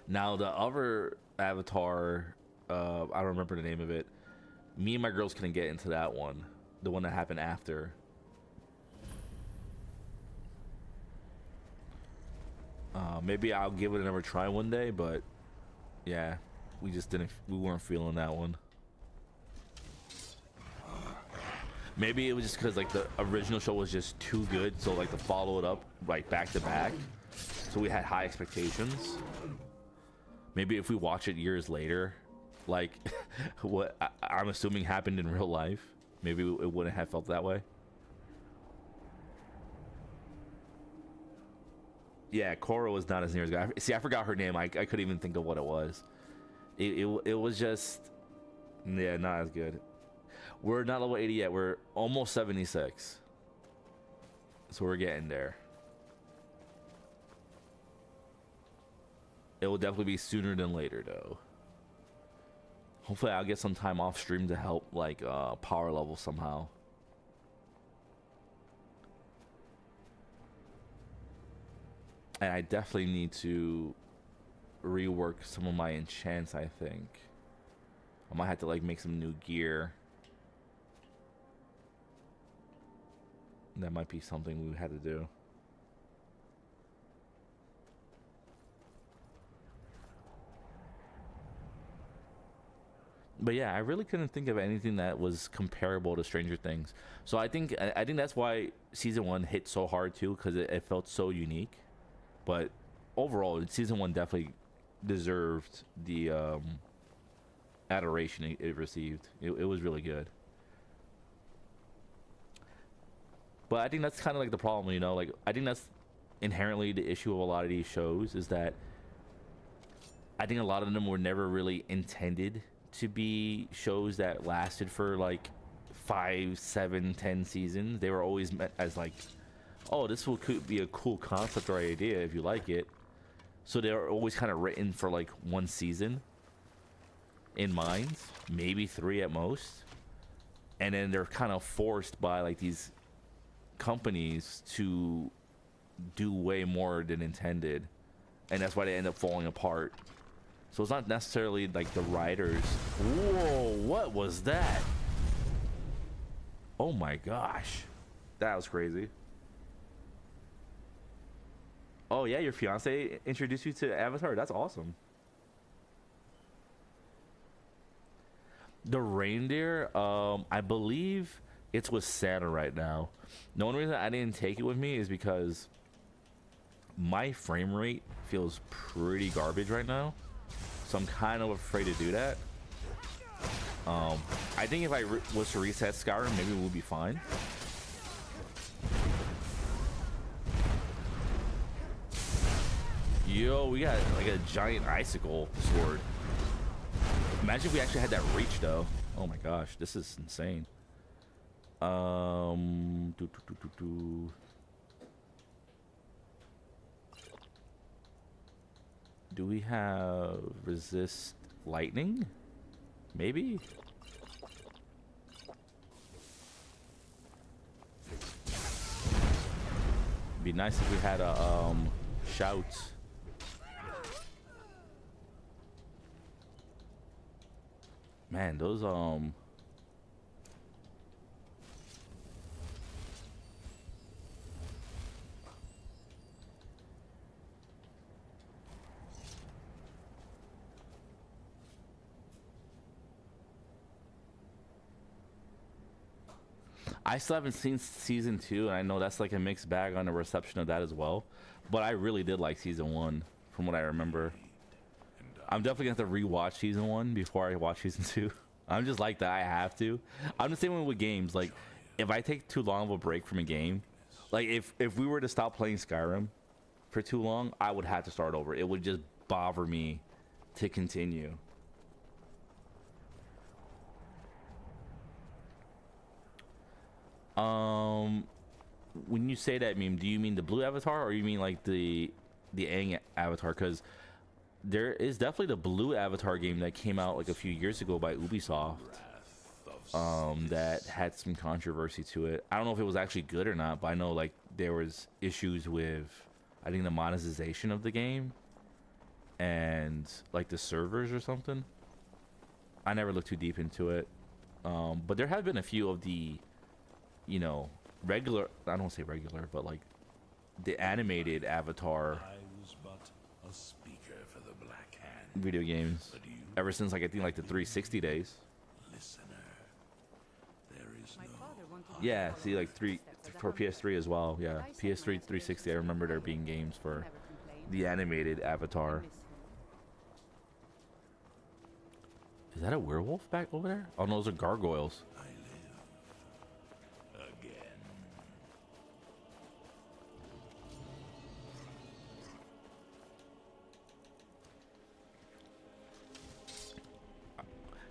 Now the other Avatar, I don't remember the name of it. Me and my girls couldn't get into that one, the one that happened after. Maybe I'll give it another try one day, but yeah, we weren't feeling that one. Maybe it was just because like the original show was just too good, so like to follow it up like back to back, so we had high expectations. Maybe if we watch it years later, like what I'm assuming happened in real life, maybe it wouldn't have felt that way. Yeah, Cora was not as near as good. See, I forgot her name. I couldn't even think of what it was. It was just, yeah, not as good. We're not level 80 yet. We're almost 76. So we're getting there. It will definitely be sooner than later, though. Hopefully, I'll get some time off stream to help, like, power level somehow. And I definitely need to rework some of my enchants, I think. I might have to, like, make some new gear. That might be something we had to do. But yeah, I really couldn't think of anything that was comparable to Stranger Things. So I think that's why season 1 hit so hard too, because it felt so unique. But overall, season 1 definitely deserved the adoration it received. It was really good. But I think that's kind of like the problem, you know? Like, I think that's inherently the issue of a lot of these shows, is that I think a lot of them were never really intended to be shows that lasted for like 5, 7, 10 seasons. They were always meant as like, oh, could be a cool concept or idea if you like it. So they were always kind of written for like 1 season in mind, maybe 3 at most. And then they're kind of forced by like these companies to do way more than intended, and that's why they end up falling apart. So it's not necessarily like the writers. Whoa, what was that? Oh my gosh, that was crazy. Oh yeah, your fiance introduced you to Avatar. That's awesome. The reindeer, I believe it's with Santa right now. The only reason I didn't take it with me is because my frame rate feels pretty garbage right now, so I'm kind of afraid to do that. I think if I was to reset Skyrim, maybe we'll be fine. Yo, we got like a giant icicle sword. Imagine if we actually had that reach though. Oh my gosh, this is insane. Do we have resist lightning? Maybe. Be nice if we had a shout. Man, those I still haven't seen season 2, and I know that's like a mixed bag on the reception of that as well. But I really did like season 1, from what I remember. I'm definitely gonna have to rewatch season 1 before I watch season 2. I'm just like that. I have to. I'm the same way with games. Like, if I take too long of a break from a game, like if we were to stop playing Skyrim for too long, I would have to start over. It would just bother me to continue. When you say that meme, do you mean the blue avatar, or you mean like the Aang avatar? Because there is definitely the blue avatar game that came out like a few years ago by Ubisoft, that had some controversy to it. I don't know if it was actually good or not, but I know like there was issues with, I think, the monetization of the game and like the servers or something. I never looked too deep into it, but there have been a few of the, you know, regular, I don't say regular, but like the animated Avatar speaker for the Black Hand. video games. But you, Ever since like I think like the 360 days. listener, there is My no father wanted me to Yeah, follow see in like his 3 footsteps as a for hunter. PS3 as well. Yeah, But I set PS3 my aspirations 360. I remember there being games for Never complained. the animated I Avatar. miss him. Is that a werewolf back over there? Oh no, those are gargoyles. I live again.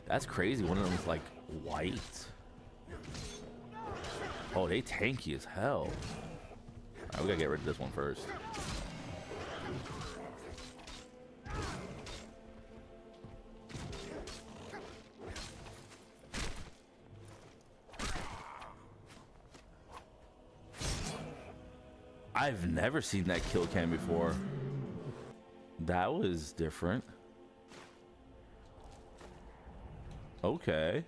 That's crazy. One of them's like white. Oh, they tanky as hell. Alright, we gotta get rid of this one first. I've never seen that kill cam before. That was different. Okay.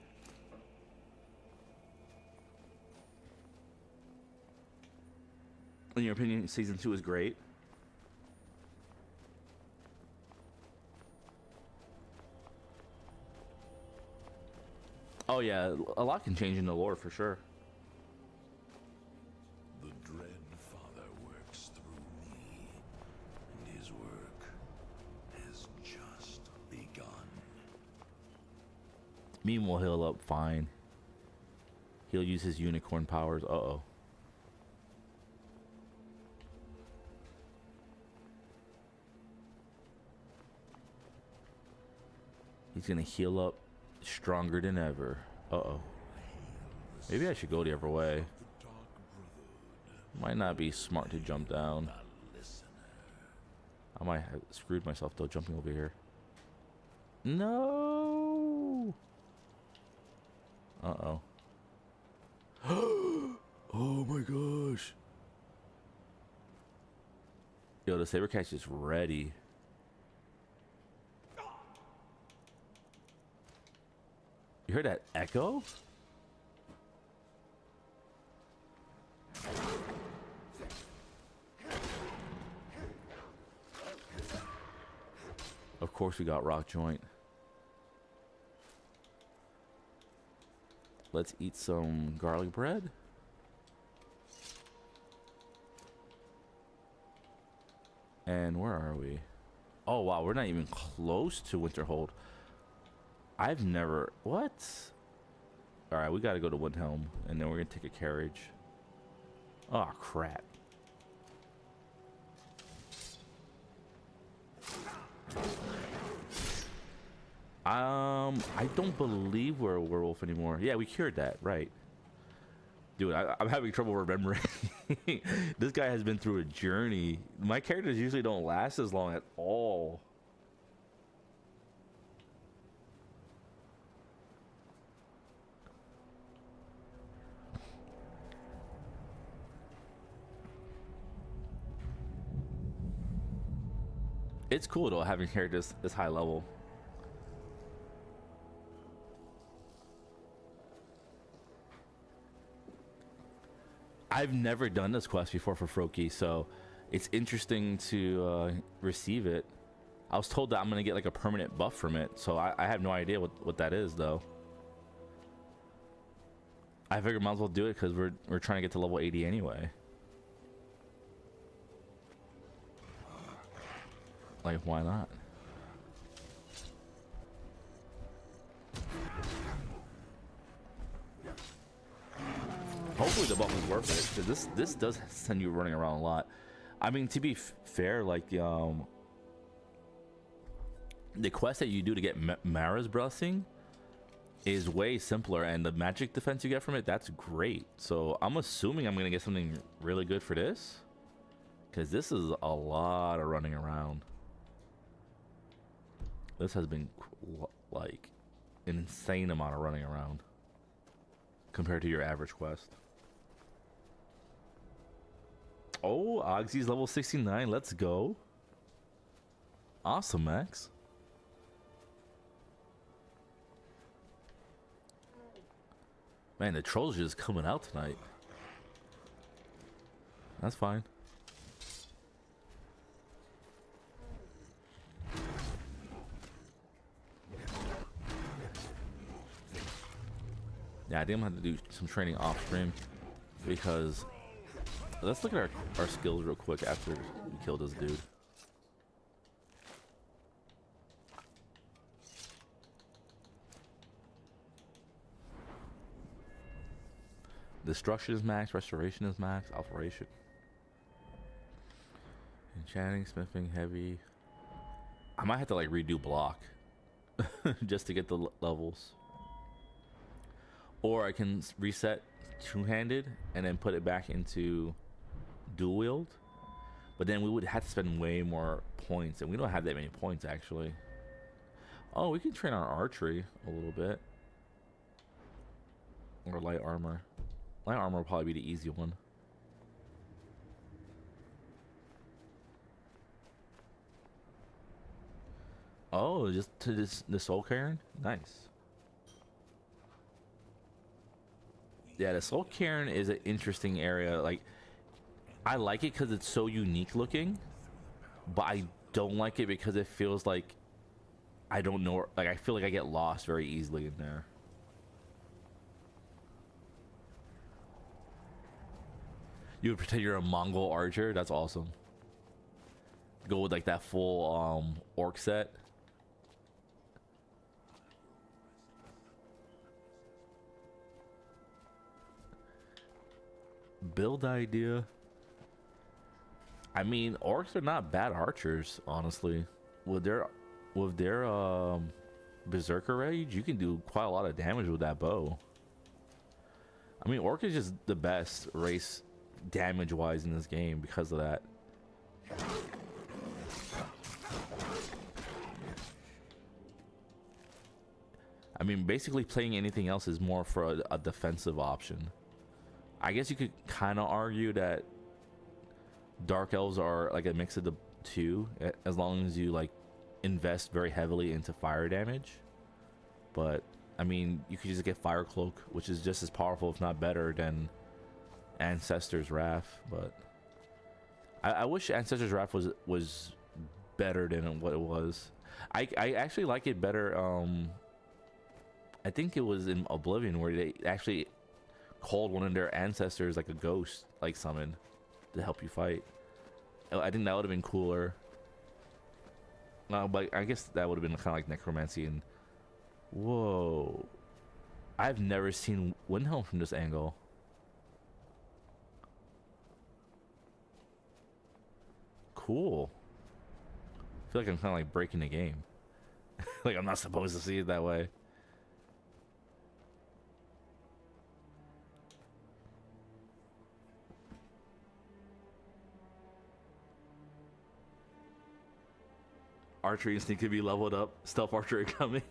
In your opinion, season 2 is great? Oh yeah, a lot can change in the lore for sure. The Dread Father works through me, and his work has just begun. Meme will heal up fine. He'll use his unicorn powers. Uh-oh. He's gonna heal up stronger than ever. Uh-oh. Maybe I should go the other way. The Dark Brotherhood, Might not be smart to jump down. the listener. I might have screwed myself though jumping over here. No. Uh-oh. Oh my gosh. Yo, the saber catch is ready. You heard that echo? Of course we got rock joint. Let's eat some garlic bread. And where are we? Oh wow, we're not even close to Winterhold. I've never... What? Alright, we gotta go to Windhelm, and then we're gonna take a carriage. Oh crap. I don't believe we're a werewolf anymore. Yeah, we cured that, right. Dude, I'm having trouble remembering. This guy has been through a journey. My characters usually don't last as long at all. It's cool though having characters this high level. I've never done this quest before for Froki, so it's interesting to receive it. I was told that I'm gonna get like a permanent buff from it, so I have no idea what that is though. I figured might as well do it because we're trying to get to level 80 anyway. Like, why not? Hopefully the buff is worth it, because this does send you running around a lot. I mean, to be fair, like the quest that you do to get Mara's blessing is way simpler, and the magic defense you get from it, that's great. So I'm assuming I'm gonna get something really good for this, because this is a lot of running around. This has been like an insane amount of running around compared to your average quest. Oh, Ogsy's level 69. Let's go. Awesome, Max. Man, the trolls are just coming out tonight. That's fine. I think I'm gonna have to do some training off stream because let's look at our skills real quick after we kill this dude. Destruction is max, restoration is max, alteration. Enchanting, smithing, heavy. I might have to like redo block just to get the levels. Or I can reset two-handed and then put it back into dual wield. But then we would have to spend way more points, and we don't have that many points actually. Oh, we can train our archery a little bit. Or light armor. Light armor will probably be the easy one. Oh, just to the soul cairn? Nice. Yeah, the soul cairn is an interesting area. Like, I like it because it's so unique looking, but I don't like it because it feels like I don't know. Like, I feel like I get lost very easily in there. You would pretend you're a Mongol archer? That's awesome. Go with like that full orc set. Build idea. I mean, orcs are not bad archers, honestly. With their berserker rage, you can do quite a lot of damage with that bow. I mean, orc is just the best race damage wise in this game because of that. I mean, basically playing anything else is more for a defensive option. I guess you could kind of argue that dark elves are like a mix of the two, as long as you like invest very heavily into fire damage. But I mean, you could just get fire cloak, which is just as powerful if not better than Ancestor's Wrath. But I wish Ancestor's Wrath was better than what it was. I actually like it better. I think it was in Oblivion where they actually called one of their ancestors like a ghost, like summon, to help you fight. I think that would have been cooler. But I guess that would have been kind of like necromancy. And whoa, I've never seen Windhelm from this angle. Cool. I feel like I'm kind of like breaking the game. Like I'm not supposed to see it that way. Archery instinct could be leveled up. Stealth archery coming.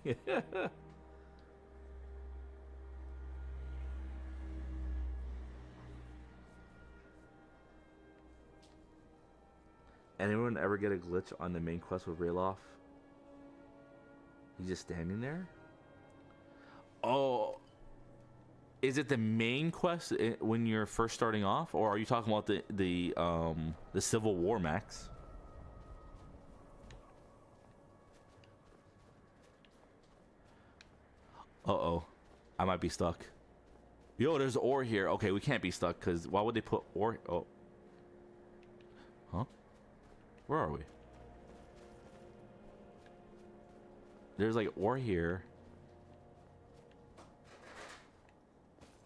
Anyone ever get a glitch on the main quest with Rayloff? He's just standing there? Oh, is it the main quest when you're first starting off, or are you talking about the Civil War max? Uh-oh. I might be stuck. Yo, there's ore here. Okay, we can't be stuck, because why would they put ore? Oh. Huh? Where are we? There's like ore here.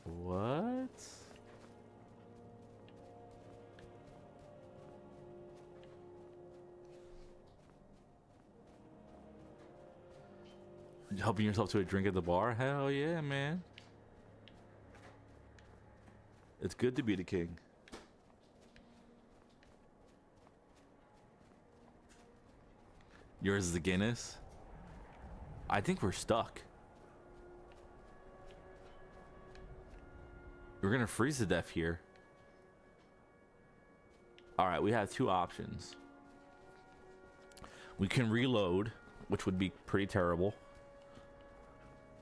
What? Helping yourself to a drink at the bar? Hell yeah, man. It's good to be the king. Yours is the Guinness? I think we're stuck. We're gonna freeze to death here. Alright, we have two options. We can reload, which would be pretty terrible,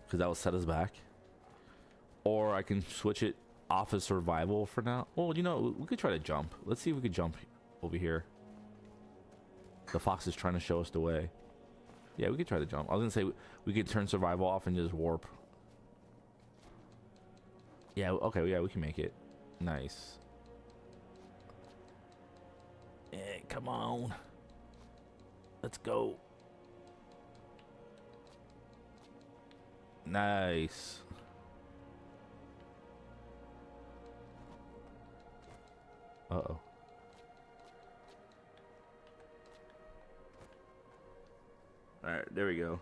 because that will set us back. Or I can switch it off of survival for now. Well, you know, we could try to jump. Let's see if we could jump over here. The fox is trying to show us the way. Yeah, we could try to jump. I was gonna say we could turn survival off and just warp. Yeah, okay, yeah, we can make it. Nice. Yeah, come on. Let's go. Nice. Uh-oh. Alright, there we go.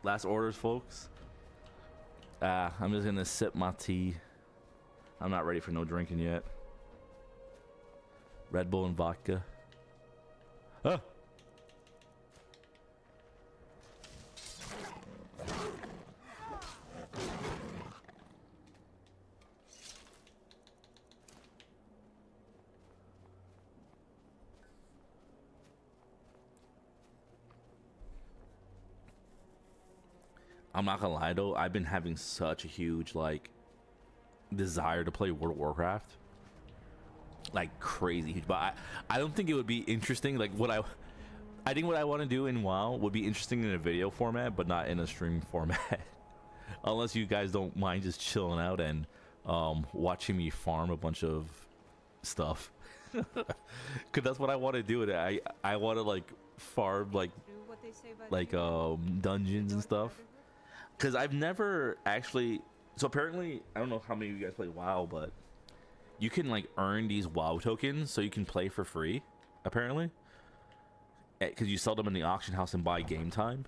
Last orders, folks. I'm just gonna sip my tea. I'm not ready for no drinking yet. Red Bull and vodka. Oh! I'm not gonna lie though, I've been having such a huge like desire to play World of Warcraft, like crazy huge. But I don't think it would be interesting. Like I think what I want to do in WoW would be interesting in a video format, but not in a stream format. Unless you guys don't mind just chilling out and watching me farm a bunch of stuff, because that's what I want to do. I want to like farm like dungeons and stuff. Because I've never actually... So apparently, I don't know how many of you guys play WoW, but you can like earn these WoW tokens so you can play for free, apparently. Because you sell them in the auction house and buy game time.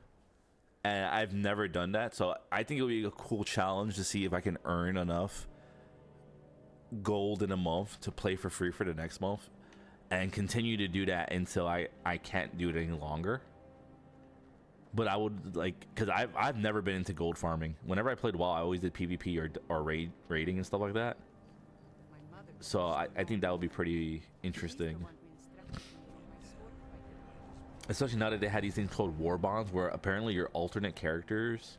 And I've never done that, so I think it would be a cool challenge to see if I can earn enough gold in a month to play for free for the next month. And continue to do that until I can't do it any longer. But I would like, because I've never been into gold farming. Whenever I played WoW, I always did PvP or raiding and stuff like that. So I think that would be pretty interesting. Especially now that they had these things called war bonds, where apparently your alternate characters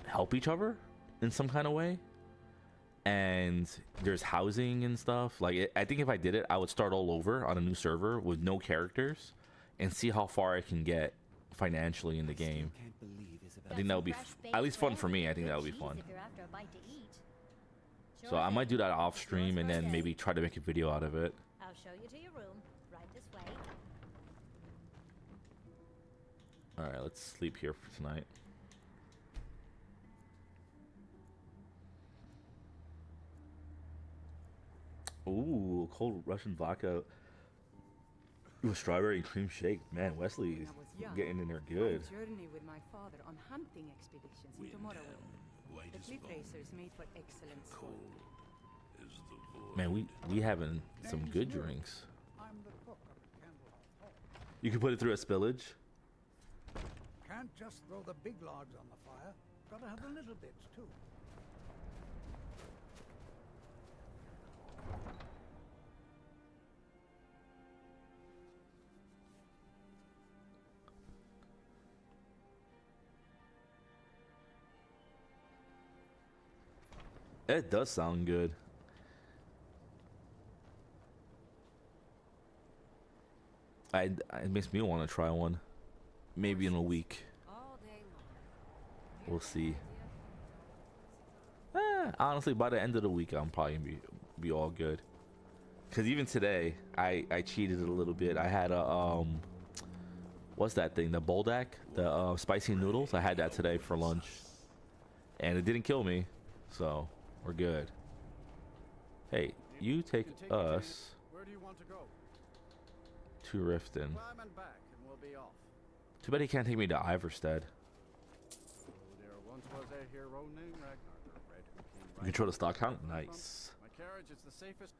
help each other in some kind of way. And there's housing and stuff. Like, I think if I did it, I would start all over on a new server with no characters and see how far I can get financially in the game. I think that would be at least fun for me. I think that would be fun. So I might do that off stream and then maybe try to make a video out of it. I'll show you to your room. Right this way. All right, let's sleep here for tonight. Ooh, cold Russian vodka with strawberry and cream shake. Man, Wesley's getting in there good. Journey with my father on hunting expeditions into Morrowind. The cliff racers made for excellent sport. Man, we having some good drinks. You can put it through a spillage. Can't just throw the big logs on the fire. Gotta have the little bits too. It does sound good. It makes me want to try one. Maybe in a week. We'll see. Honestly, by the end of the week, I'm probably gonna be all good. Cause even today, I cheated a little bit. I had a what's that thing? The Boldak, the spicy noodles. I had that today for lunch, and it didn't kill me, so we're good. Hey, you take us. Where do you want to go? To Riften. Climb and back, and we'll be off. Too bad he can't take me to Iverstead. There once was a hero named Ragnar the Red who came You control the stock count? Nice. My carriage is the safest.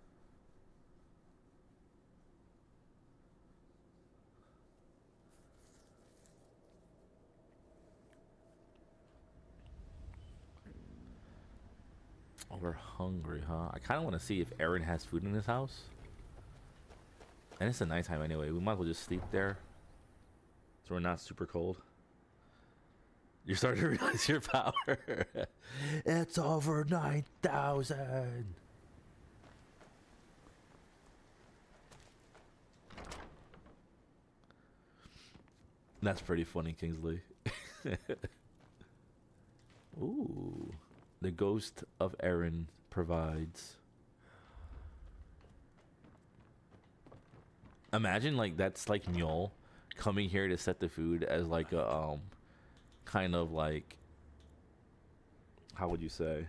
Oh, we're hungry, huh? I kind of want to see if Aaron has food in his house. And it's the nighttime anyway. We might as well just sleep there, so we're not super cold. You're starting to realize your power. It's over 9,000. That's pretty funny, Kingsley. Ooh. The ghost of Erin provides. Imagine like that's like Mjol coming here to set the food as like a kind of like, how would you say?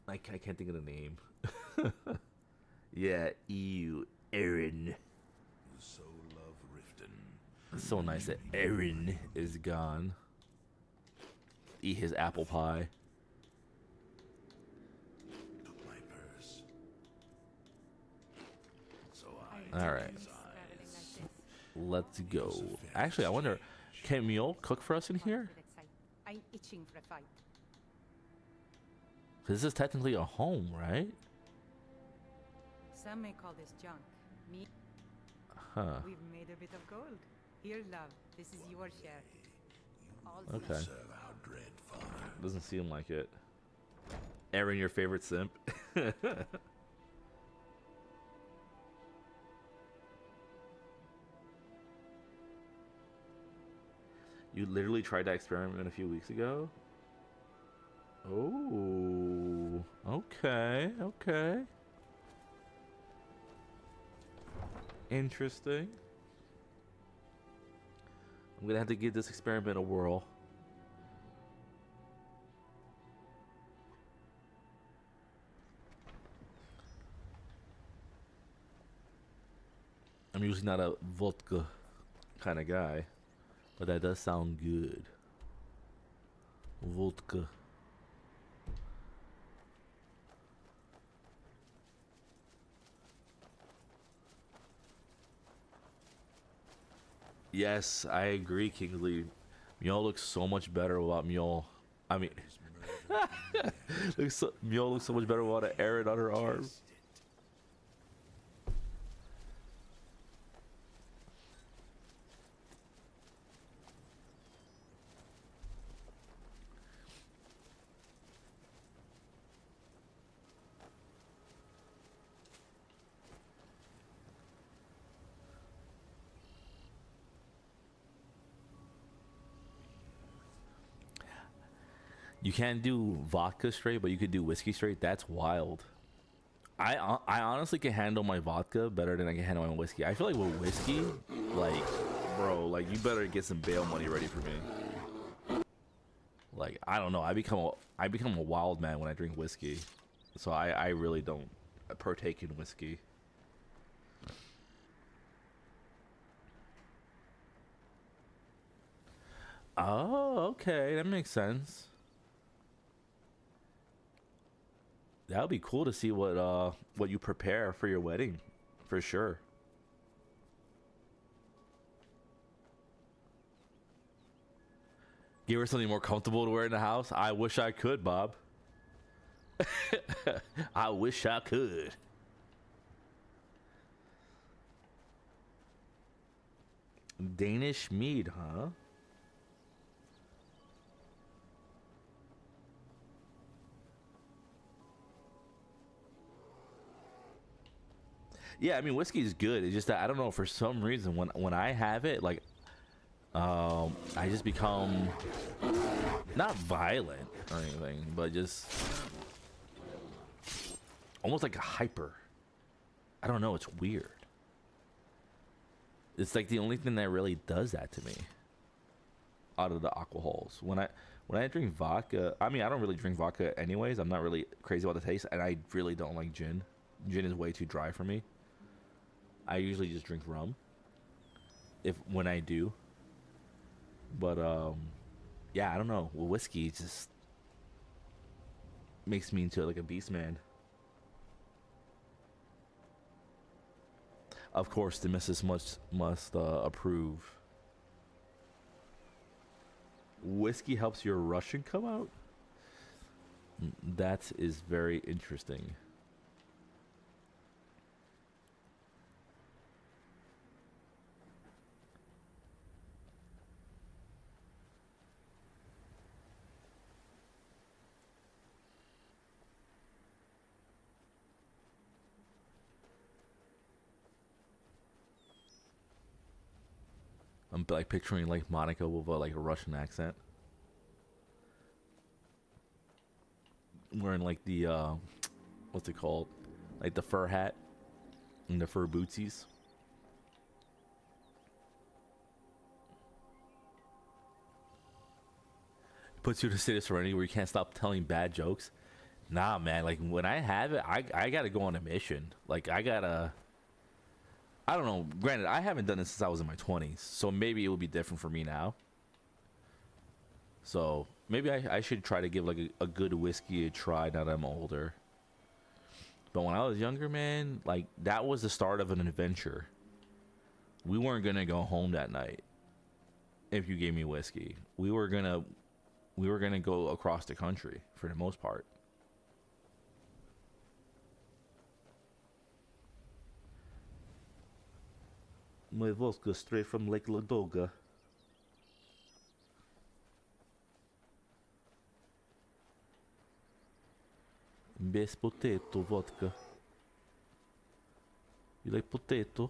I can't think of the name. Yeah, ew, Erin. You so love Riften. It's so nice that Erin is gone. Eat his apple pie. Took my purse. So All right. Let's go. Actually, I wonder, can Mjol cook for us in here? I'm itching for a fight. This is technically a home, right? Some may call this junk. Me, Huh. we've made a bit of gold. Here, love. This is your share. All Okay. serve our dread father. Doesn't seem like it. Erin, your favorite simp? You literally tried that experiment a few weeks ago? Oh, okay, okay. Interesting. I'm gonna have to give this experiment a whirl. I'm usually not a vodka kind of guy, but that does sound good. Vodka. Yes, I agree, Kingsley. Mjol looks so much better without Mjol. I mean, Mjol looks so much better without an Erin on her arm. You can't do vodka straight, but you could do whiskey straight. That's wild. I honestly can handle my vodka better than I can handle my whiskey. I feel like with whiskey, like, bro, like you better get some bail money ready for me. Like, I don't know. I become a wild man when I drink whiskey. So I really don't partake in whiskey. Oh, okay. That makes sense. That would be cool to see what you prepare for your wedding, for sure. Give her something more comfortable to wear in the house. I wish I could, Bob. I wish I could. Danish mead, huh? Yeah, I mean whiskey is good. It's just that I don't know, for some reason when I have it, like, I just become not violent or anything, but just almost like a hyper. I don't know. It's weird. It's like the only thing that really does that to me out of the alcohols. When I drink vodka, I mean I don't really drink vodka anyways. I'm not really crazy about the taste, and I really don't like gin. Gin is way too dry for me. I usually just drink rum when I do. But yeah, I don't know. Well, whiskey just makes me into like a beast man. Of course, the missus must approve. Whiskey helps your Russian come out? That is very interesting. I'm like picturing like Monica with like a Russian accent, wearing like the what's it called, like the fur hat and the fur bootsies. Puts you in a state of serenity where you can't stop telling bad jokes. Nah, man. Like when I have it, I gotta go on a mission. Like I don't know. Granted, I haven't done this since I was in my 20s, so maybe it would be different for me now. So maybe I should try to give like a good whiskey a try now that I'm older. But when I was younger, man, like that was the start of an adventure. We weren't gonna go home that night if you gave me whiskey. We were gonna go across the country for the most part. My vodka straight from Lake Ladoga. Best potato vodka. You like potato?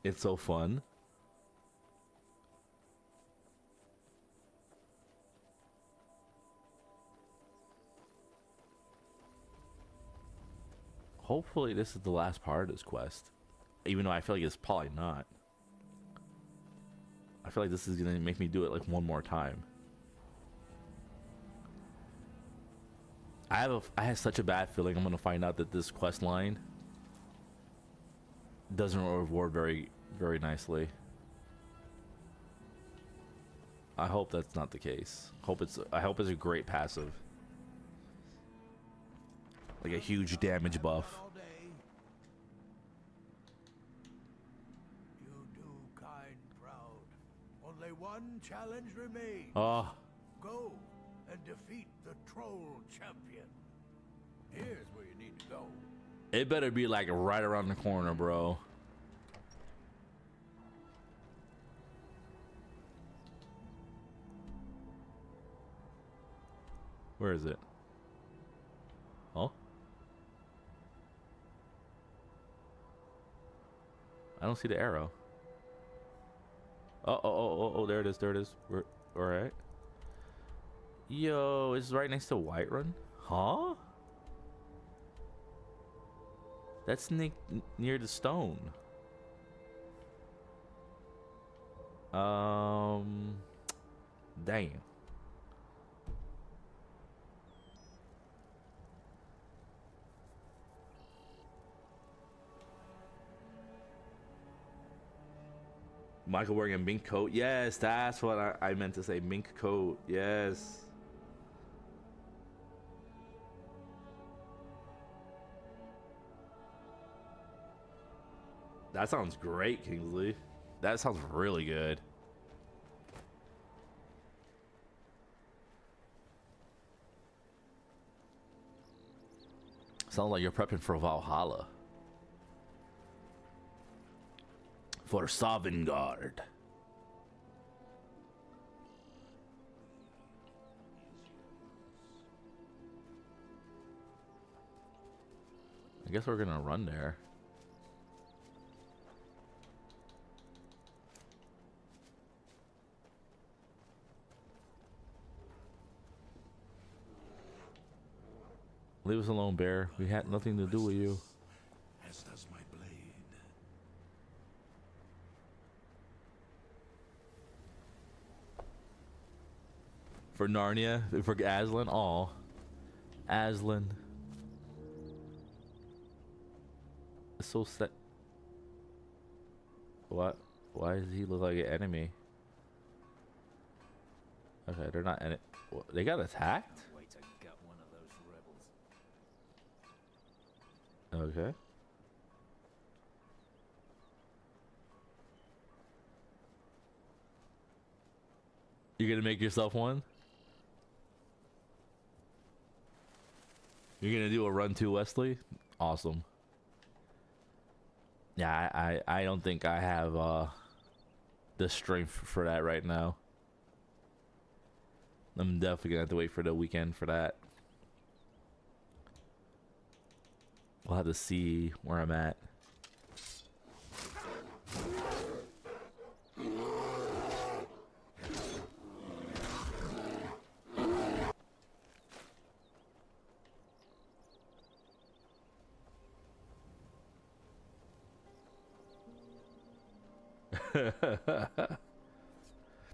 It's so fun. Hopefully this is the last part of this quest. Even though I feel like it's probably not. I feel like this is gonna make me do it like one more time. I have such a bad feeling I'm gonna find out that this quest line doesn't reward very, very nicely. I hope that's not the case. I hope it's a great passive. Like a huge damage buff. You do kind proud. Only one challenge remains. Oh. Go and defeat the troll champion. Here's where you need to go. It better be like right around the corner, bro. Where is it? Oh? I don't see the arrow. Oh, there it is, there it is. We're alright. Yo, it's right next to Whiterun? Huh? That's near the stone. Damn. Michael wearing a mink coat. Yes, that's what I meant to say. Mink coat. Yes. That sounds great, Kingsley. That sounds really good. Sounds like you're prepping for Valhalla. For Sovngarde. I guess we're gonna run there. Leave us alone, bear. We had nothing to do with you. As does my blade. For Narnia, for Aslan, aw. Aslan. It's so sad. What? Why does he look like an enemy? Okay, they're not in it. They got attacked? Wait to gut one of those rebels. Okay. You're gonna make yourself one? You're gonna do a run to Wesley? Awesome. Yeah, I don't think I have the strength for that right now. I'm definitely gonna have to wait for the weekend for that. We'll have to see where I'm at.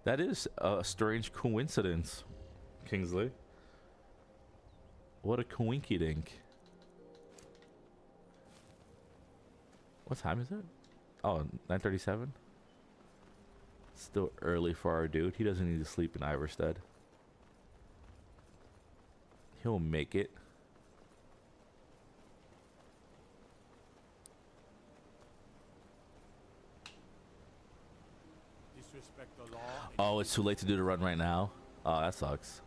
That is a strange coincidence, Kingsley. What a coinky dink. What time is it? Oh, 9:37? Still early for our dude. He doesn't need to sleep in Iverstead. He'll make it. Disrespect the law. Oh, it's too late to do the run right now? Oh, that sucks.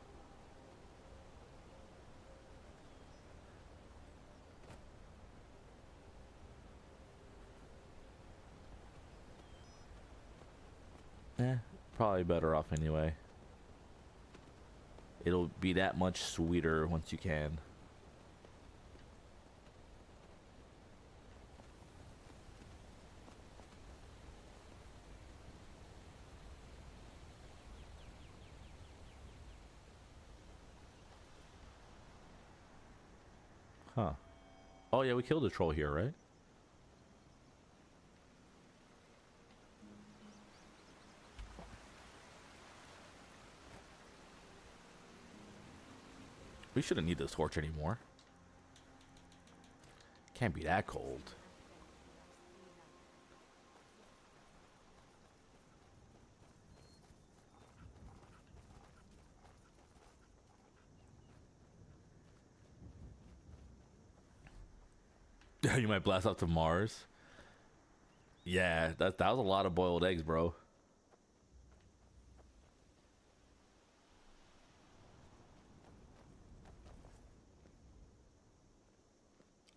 Probably better off anyway. It'll be that much sweeter once you can. Huh. Oh yeah, we killed a troll here, right? We shouldn't need this torch anymore. Can't be that cold. You might blast off to Mars. Yeah, that was a lot of boiled eggs, bro.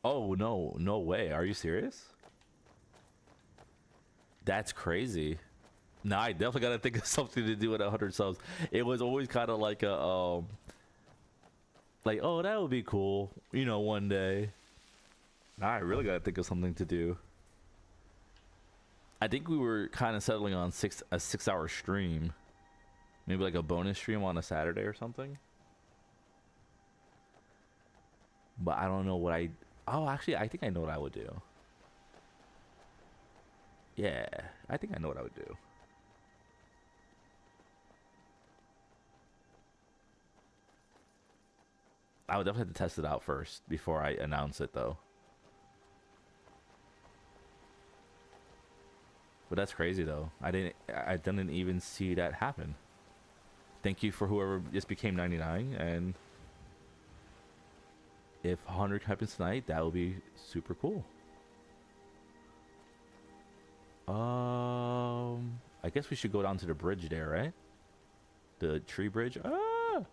Oh, no way. Are you serious? That's crazy. No, I definitely gotta think of something to do with 100 subs. It was always kind of like a, like, oh, that would be cool, you know, one day. Now I really gotta think of something to do. I think we were kind of settling on a 6-hour stream. Maybe like a bonus stream on a Saturday or something. But I don't know what oh, actually, I think I know what I would do. Yeah, I think I know what I would do. I would definitely have to test it out first before I announce it, though. But that's crazy, though. I didn't even see that happen. Thank you for whoever just became 99, and if 100 happens tonight, that would be super cool. I guess we should go down to the bridge there, right? The tree bridge. Ah!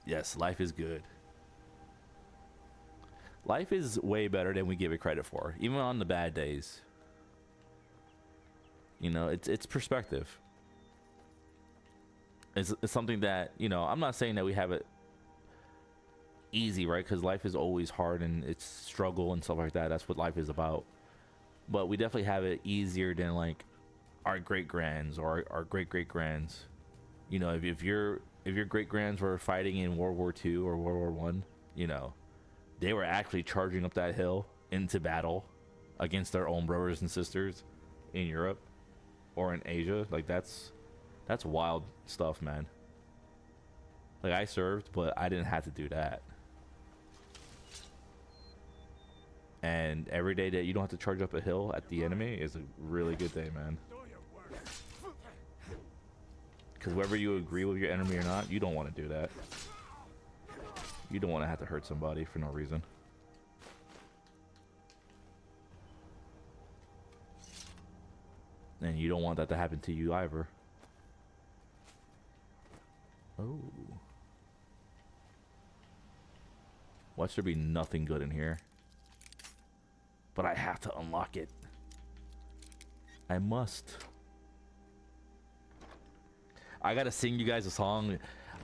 Yes, life is good. Life is way better than we give it credit for, even on the bad days. You know, it's perspective. It's something that, you know, I'm not saying that we have it easy, right? Because life is always hard and it's struggle and stuff like that. That's what life is about. But we definitely have it easier than like our great grands or our great great grands. You know, if your great grands were fighting in World War II or World War One, you know, they were actually charging up that hill into battle against their own brothers and sisters in Europe or in Asia. Like that's wild stuff, man. Like I served, but I didn't have to do that. And every day that you don't have to charge up a hill at the enemy is a really good day, man. Because whether you agree with your enemy or not, you don't want to do that. You don't want to have to hurt somebody for no reason. And you don't want that to happen to you either. Oh. Watch there be nothing good in here. But I have to unlock it. I must. I gotta sing you guys a song.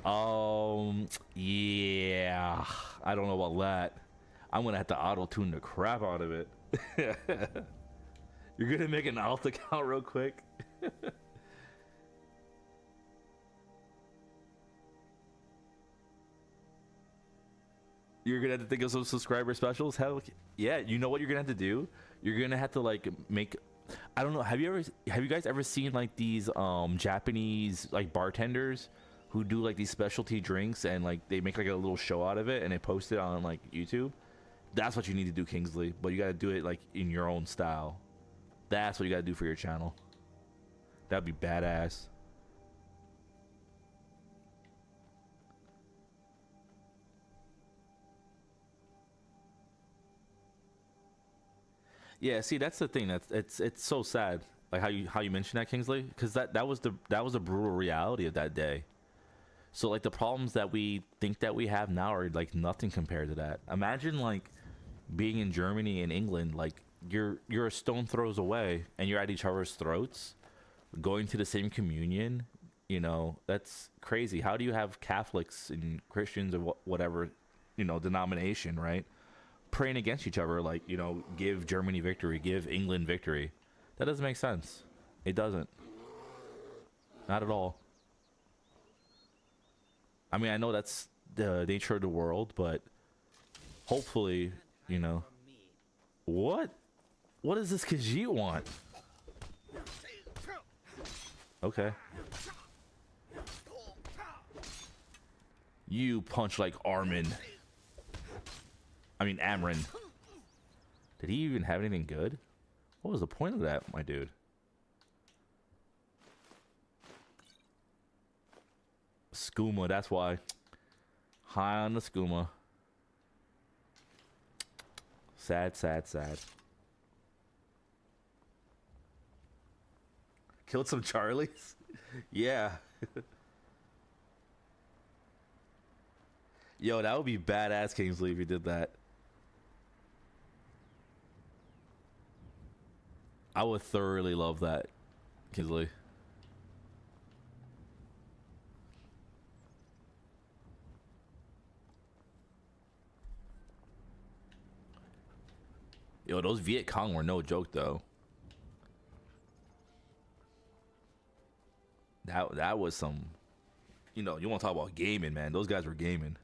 Yeah, I don't know about that. I'm gonna have to auto-tune the crap out of it. You're gonna make an alt account real quick. You're gonna have to think of some subscriber specials. Hell yeah, you know what you're gonna have to do? You're gonna have to like make, I don't know, have you guys ever seen like these Japanese like bartenders who do like these specialty drinks and like they make like a little show out of it and they post it on like YouTube? That's what you need to do, Kingsley, but you gotta do it like in your own style. That's what you gotta do for your channel. That'd be badass. Yeah, see, that's the thing. It's so sad, like how you mentioned that, Kingsley, because that was the brutal reality of that day. So like the problems that we think that we have now are like nothing compared to that. Imagine like being in Germany and England, like you're a stone throws away and you're at each other's throats, going to the same communion. You know, that's crazy. How do you have Catholics and Christians of whatever, you know, denomination, right, praying against each other, like, you know, give Germany victory, give England victory? That doesn't make sense. It doesn't. Not at all. I mean, I know that's the nature of the world, but hopefully, you know. What does this Khajiit want? Okay. You punch like Armin. I mean, Amrin. Did he even have anything good? What was the point of that, my dude? Skooma, that's why. High on the skooma. Sad, sad, sad. Killed some Charlies? Yeah. Yo, that would be badass, Kingsley, if you did that. I would thoroughly love that, Kingsley. Yo, those Viet Cong were no joke, though. That was some, you know, you want to talk about gaming, man. Those guys were gaming.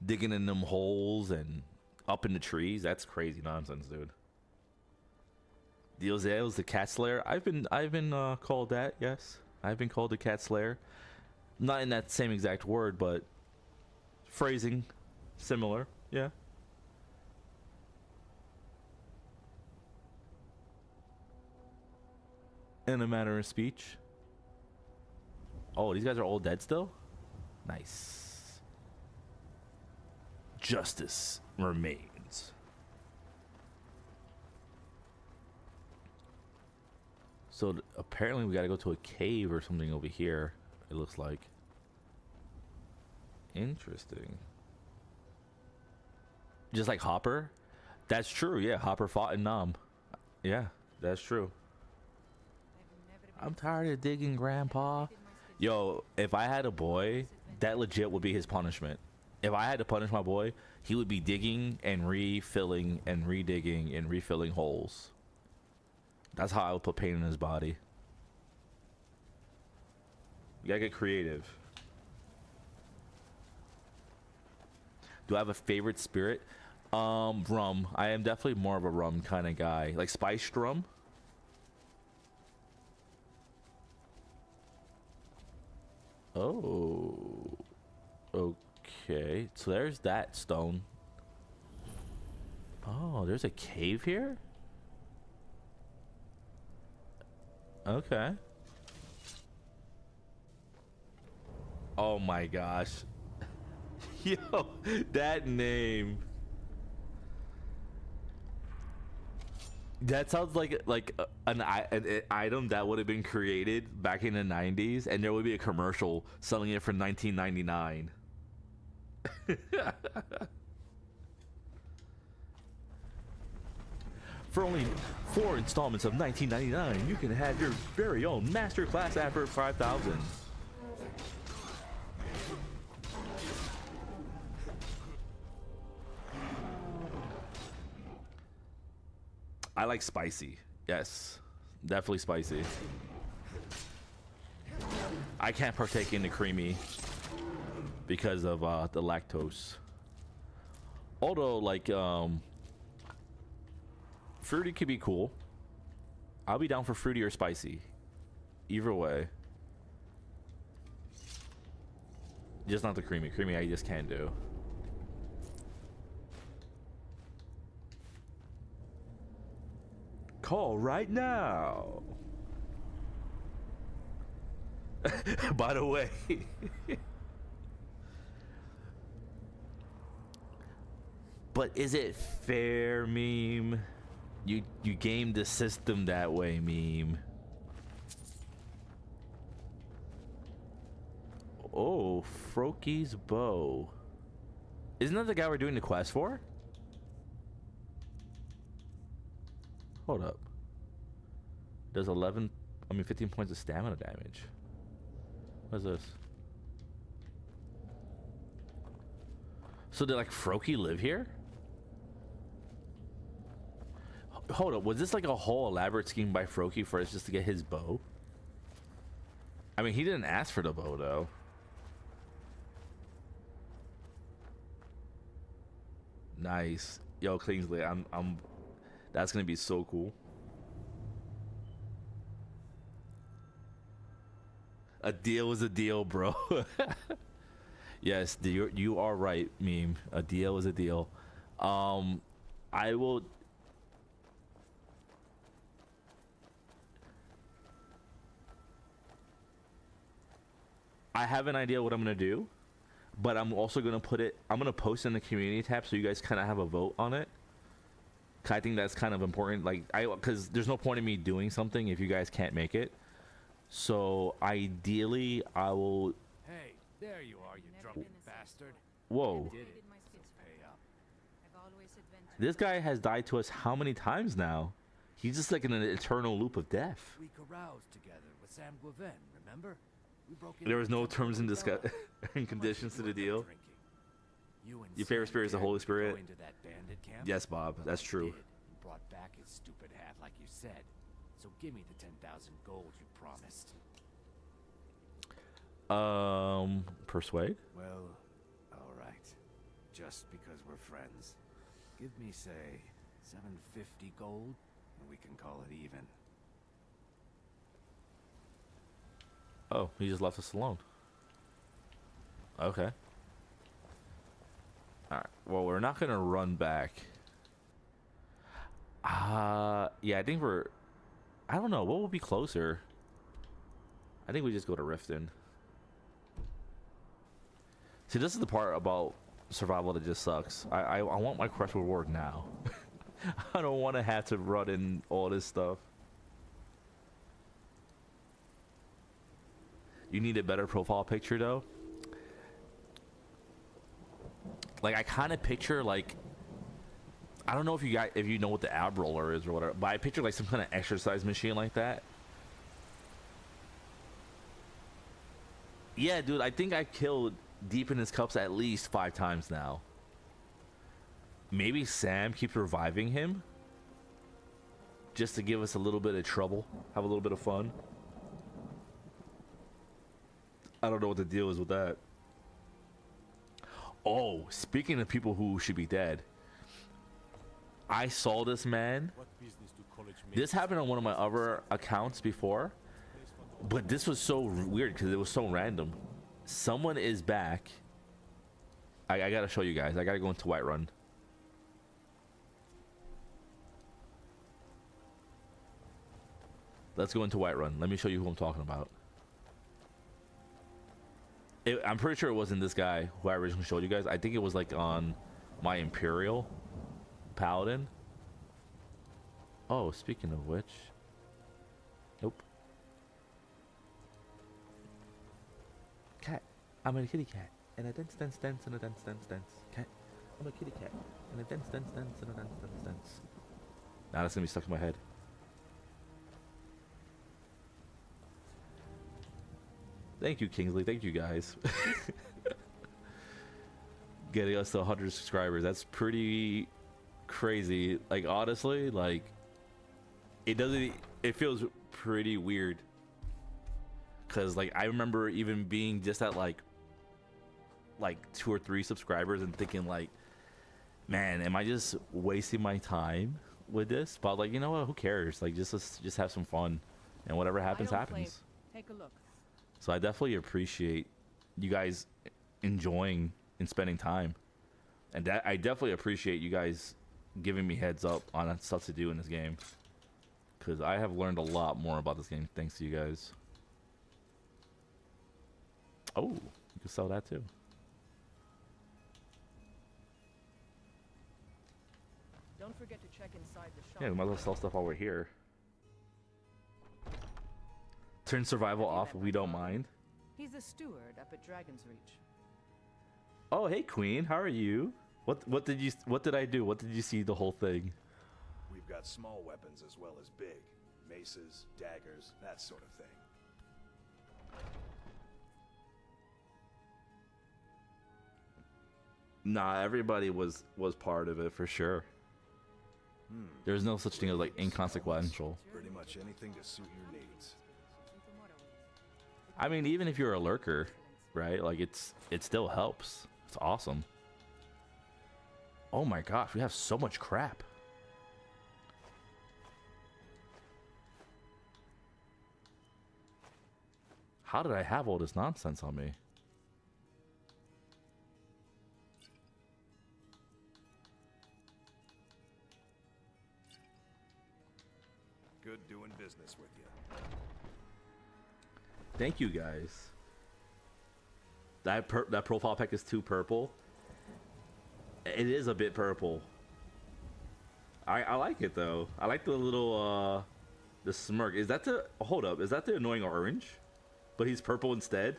Digging in them holes and up in the trees. That's crazy nonsense, dude. Diozale's the cat slayer. I've been called that, yes. I've been called the cat slayer. Not in that same exact word, but phrasing similar, yeah. In a manner of speech. Oh, these guys are all dead still? Nice. Justice remains. So apparently we gotta go to a cave or something over here, it looks like. Interesting. Just like Hopper? That's true, yeah. Hopper fought in Nam. Yeah, that's true. I'm tired of digging, Grandpa. Yo, if I had a boy, that legit would be his punishment. If I had to punish my boy, he would be digging and refilling and redigging and refilling holes. That's how I would put pain in his body. You gotta get creative. Do I have a favorite spirit? Rum. I am definitely more of a rum kind of guy. Like spiced rum. Oh. Okay. So there's that stone. Oh, there's a cave here? Okay. Oh my gosh. Yo, that name. That sounds like an item that would have been created back in the 90s, and there would be a commercial selling it for $19.99. For only 4 installments of $19.99, you can have your very own masterclass after 5,000. I like spicy. Yes, definitely spicy. I can't partake in the creamy because of the lactose. Although, like, fruity could be cool. I'll be down for fruity or spicy. Either way. Just not the creamy. Creamy I just can't do. Call right now. By the way. But is it fair, meme? You gamed the system that way, meme. Oh, Froki's bow. Isn't that the guy we're doing the quest for? Hold up. Does 15 points of stamina damage. What is this? So did like Froki live here? Hold up, was this like a whole elaborate scheme by Froki for us just to get his bow? I mean, he didn't ask for the bow though. Nice. Yo, Kingsley, I'm that's gonna be so cool. A deal is a deal, bro. Yes, you are right, meme. A deal is a deal. I will. I have an idea what I'm gonna do, but I'm also gonna put it. I'm gonna post in the community tab so you guys kind of have a vote on it. I think that's kind of important. Like because there's no point in me doing something if you guys can't make it. So ideally, I will. Hey, there you are, you drunken bastard. Whoa. Did it. Pay up. This guy has died to us how many times now? He's just like in an eternal loop of death. We caroused together with Sam Guevin, remember? We broke There was no terms and and conditions to the deal. Your favorite spirit is the Holy Spirit. Yes, Bob, that's true. He brought back his stupid hat like you said. So give me the 10,000 gold you promised. Persuade? Well, all right. Just because we're friends. Give me, say, 750 gold, and we can call it even. Oh, he just left us alone. Okay. Alright, well, we're not gonna run back. Yeah, I think we're... I don't know, what will be closer? I think we just go to Riften. See, this is the part about survival that just sucks. I want my quest reward now. I don't want to have to run in all this stuff. You need a better profile picture though. Like I kind of picture like, I don't know if you know what the ab roller is or whatever, but I picture like some kind of exercise machine like that. Yeah, dude, I think I killed Deep in his cups at least 5 times now. Maybe Sam keeps reviving him just to give us a little bit of trouble, have a little bit of fun. I don't know what the deal is with that. Oh, speaking of people who should be dead, I saw this man. This happened on one of my other accounts before, but this was so weird because it was so random. Someone is back. I gotta show you guys. I gotta go into Whiterun. Let's go into Whiterun. Let me show you who I'm talking about. I'm pretty sure it wasn't this guy who I originally showed you guys. I think it was like on my Imperial Paladin. Oh, speaking of which. Nope. Cat. I'm a kitty cat. And a dance, dance, dance, and a dance, dance, dance. Cat. I'm a kitty cat. And a dance, dance, dance, and a dance, dance, dance. Now that's gonna be stuck in my head. Thank you, Kingsley. Thank you, guys. Getting us to 100 subscribers. That's pretty crazy. Like, honestly, like, it doesn't. It feels pretty weird. Cause like I remember even being just at like 2 or 3 subscribers and thinking like, man, am I just wasting my time with this? But like, you know what? Who cares? Like, let's just have some fun, and whatever happens, happens. Take a look. So I definitely appreciate you guys enjoying and spending time, and that I definitely appreciate you guys giving me heads up on stuff to do in this game, because I have learned a lot more about this game thanks to you guys. Oh, you can sell that too. Don't forget to check inside the shop. Yeah, we might as well sell stuff while we're here. Turn survival off if we don't mind. He's a steward up at Dragon's Reach. Oh, hey Queen, how are you? What did I do? What did you see the whole thing? We've got small weapons as well as big. Maces, daggers, that sort of thing. Nah, everybody was part of it for sure. There's no such thing as like inconsequential. Pretty much anything to suit your needs. I mean, even if you're a lurker, right? Like it still helps. It's awesome. Oh my gosh, we have so much crap. How did I have all this nonsense on me? Good doing business with you. Thank you guys. That profile pic is too purple. It is a bit purple. I like it though. I like the little the smirk. Is that the hold up? Is that the annoying orange? But he's purple instead.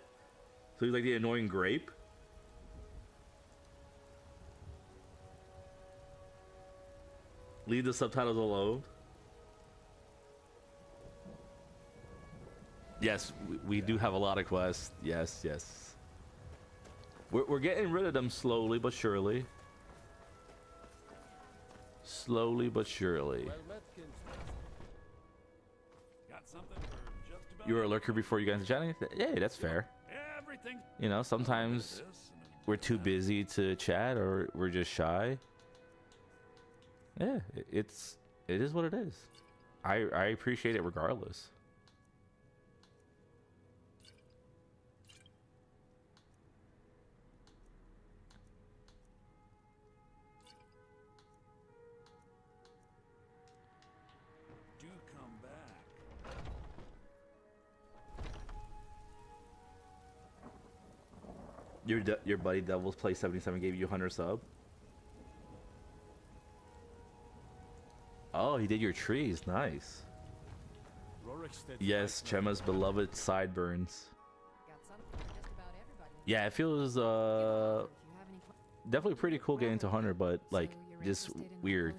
So he's like the annoying grape. Leave the subtitles alone. Yes, we do have a lot of quests. Yes, yes. We're getting rid of them slowly but surely. Slowly but surely. Got something for just about You were a lurker before you got into chatting? Yeah, that's fair. everything. You know, sometimes we're too busy to chat or we're just shy. Yeah, it is what it is. I appreciate it regardless. Do come back. Your buddy Devils Play 77 gave you 100 sub. Oh, he did your trees. Nice. Yes, Chema's beloved sideburns. Yeah, it feels definitely pretty cool getting to 100, but like just weird.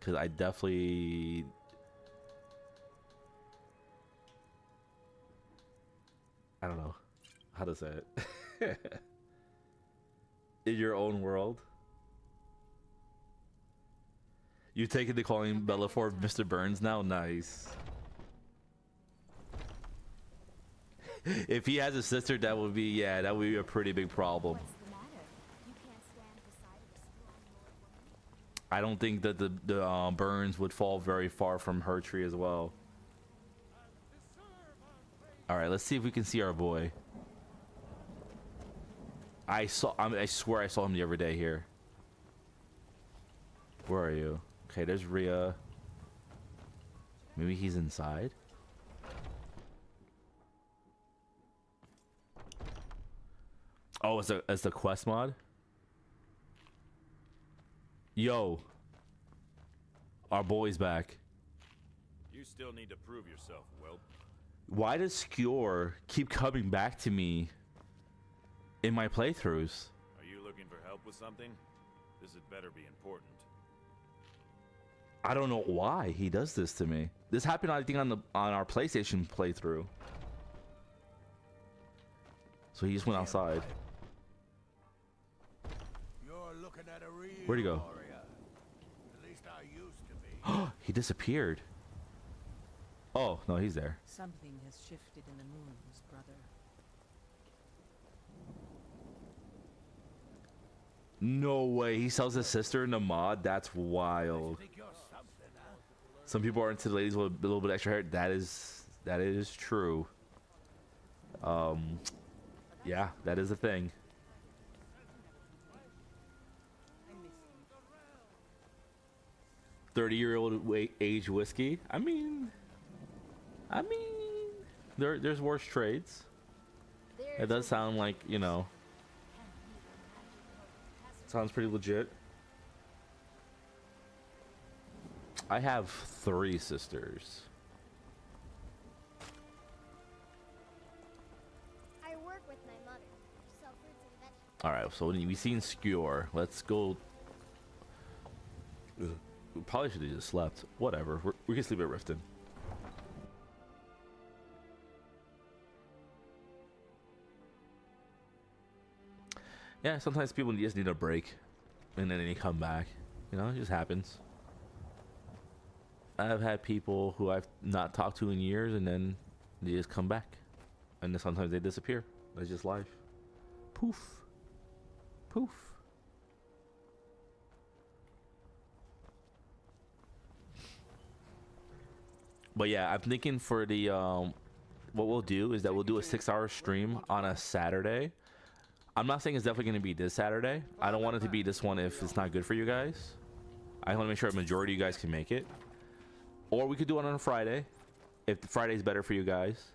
Cause I definitely I don't know how to say it. In your own world. You've taken to calling Bellafor Mr. Burns now? Nice. If he has a sister, that would be, yeah, that would be a pretty big problem. I don't think that the Burns would fall very far from her tree as well. Alright, let's see if we can see our boy. I swear I saw him the other day here. Where are you? Okay, there's Rhea. Maybe he's inside? Oh, it's the quest mod? Yo. Our boy's back. You still need to prove yourself, Will. Why does Skjor keep coming back to me in my playthroughs? Are you looking for help with something? This had better be important. I don't know why he does this to me. This happened, I think, on our PlayStation playthrough. So he just went outside. You're you're looking at a real Where'd he go? warrior. At least I used to be. He disappeared. Oh, no, he's there. Something has shifted in the moons, brother. No way. He sells his sister in the mod? That's wild. Some people are into the ladies with a little bit extra hair. That is true. Yeah, that is a thing. 30-year-old age whiskey. I mean, there's worse trades. It does sound like, you know, sounds pretty legit. I have 3 sisters. I work with my mother. We sell fruits and vegetables. All right, so we've seen Skewer. Let's go. We probably should have just slept. Whatever. We can sleep at Riften. Yeah, sometimes people just need a break, and then they come back. You know, it just happens. I've had people who I've not talked to in years, and then they just come back, and then sometimes they disappear. That's just life. Poof, poof. But yeah, I'm thinking for the what we'll do is that we'll do a 6-hour stream on a Saturday. I'm not saying it's definitely going to be this Saturday. I don't want it to be this one if it's not good for you guys. I want to make sure a majority of you guys can make it. Or we could do it on a Friday if Friday's better for you guys.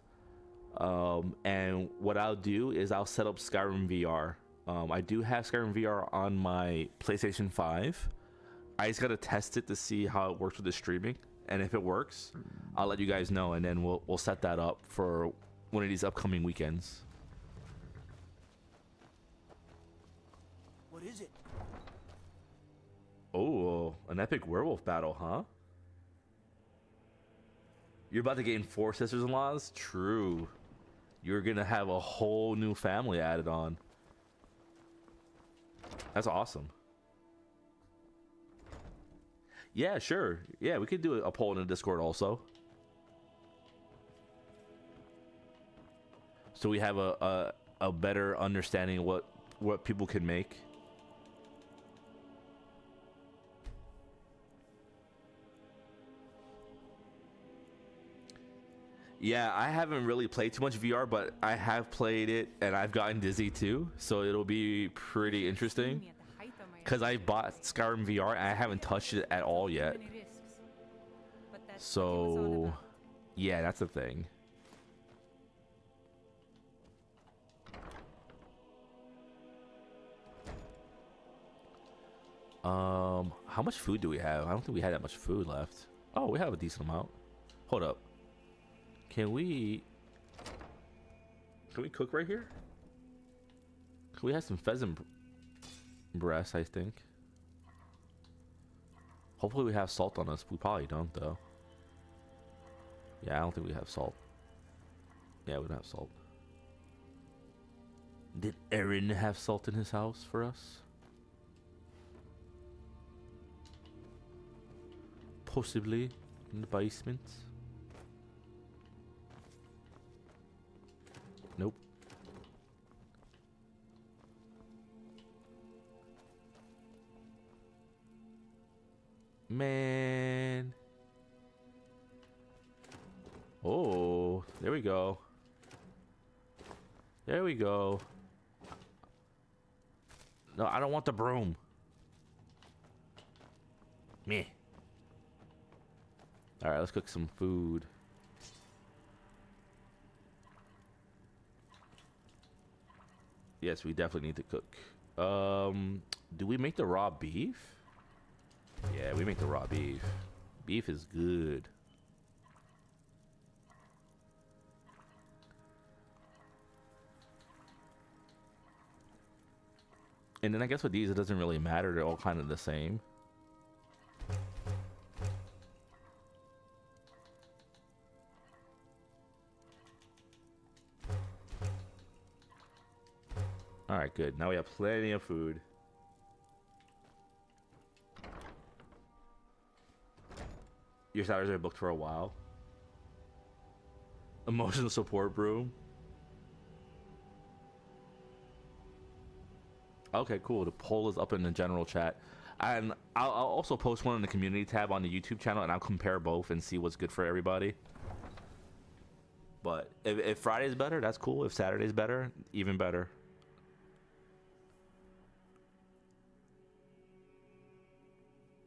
And what I'll do is I'll set up Skyrim VR. I do have Skyrim VR on my PlayStation 5. I just got to test it to see how it works with the streaming. And if it works, I'll let you guys know, and then we'll set that up for one of these upcoming weekends. What is it? Oh, an epic werewolf battle, huh? You're about to gain 4 sisters-in-laws? True. You're gonna have a whole new family added on. That's awesome. Yeah, sure. Yeah, we could do a poll in the Discord also. So we have a better understanding of what people can make. Yeah, I haven't really played too much VR, but I have played it and I've gotten dizzy too, so it'll be pretty interesting. Because I bought Skyrim VR and I haven't touched it at all yet. So, yeah, that's the thing. How much food do we have? I don't think we had that much food left. Oh, we have a decent amount. Hold up. Can we cook right here? Can we have some pheasant breast, I think. Hopefully we have salt on us. We probably don't, though. Yeah, I don't think we have salt. Yeah, we don't have salt. Did Aaron have salt in his house for us? Possibly in the basement. Nope. Man. Oh, there we go. There we go. No, I don't want the broom. Meh. All right, let's cook some food. Yes, we definitely need to cook. Do we make the raw beef? Yeah, we make the raw beef. Beef is good. And then I guess with these, it doesn't really matter. They're all kind of the same. All right, good. Now we have plenty of food. Your Saturdays are booked for a while. Emotional support broom. Okay, cool. The poll is up in the general chat. And I'll also post one in the community tab on the YouTube channel, and I'll compare both and see what's good for everybody. But if Friday's better, that's cool. If Saturday's better, even better.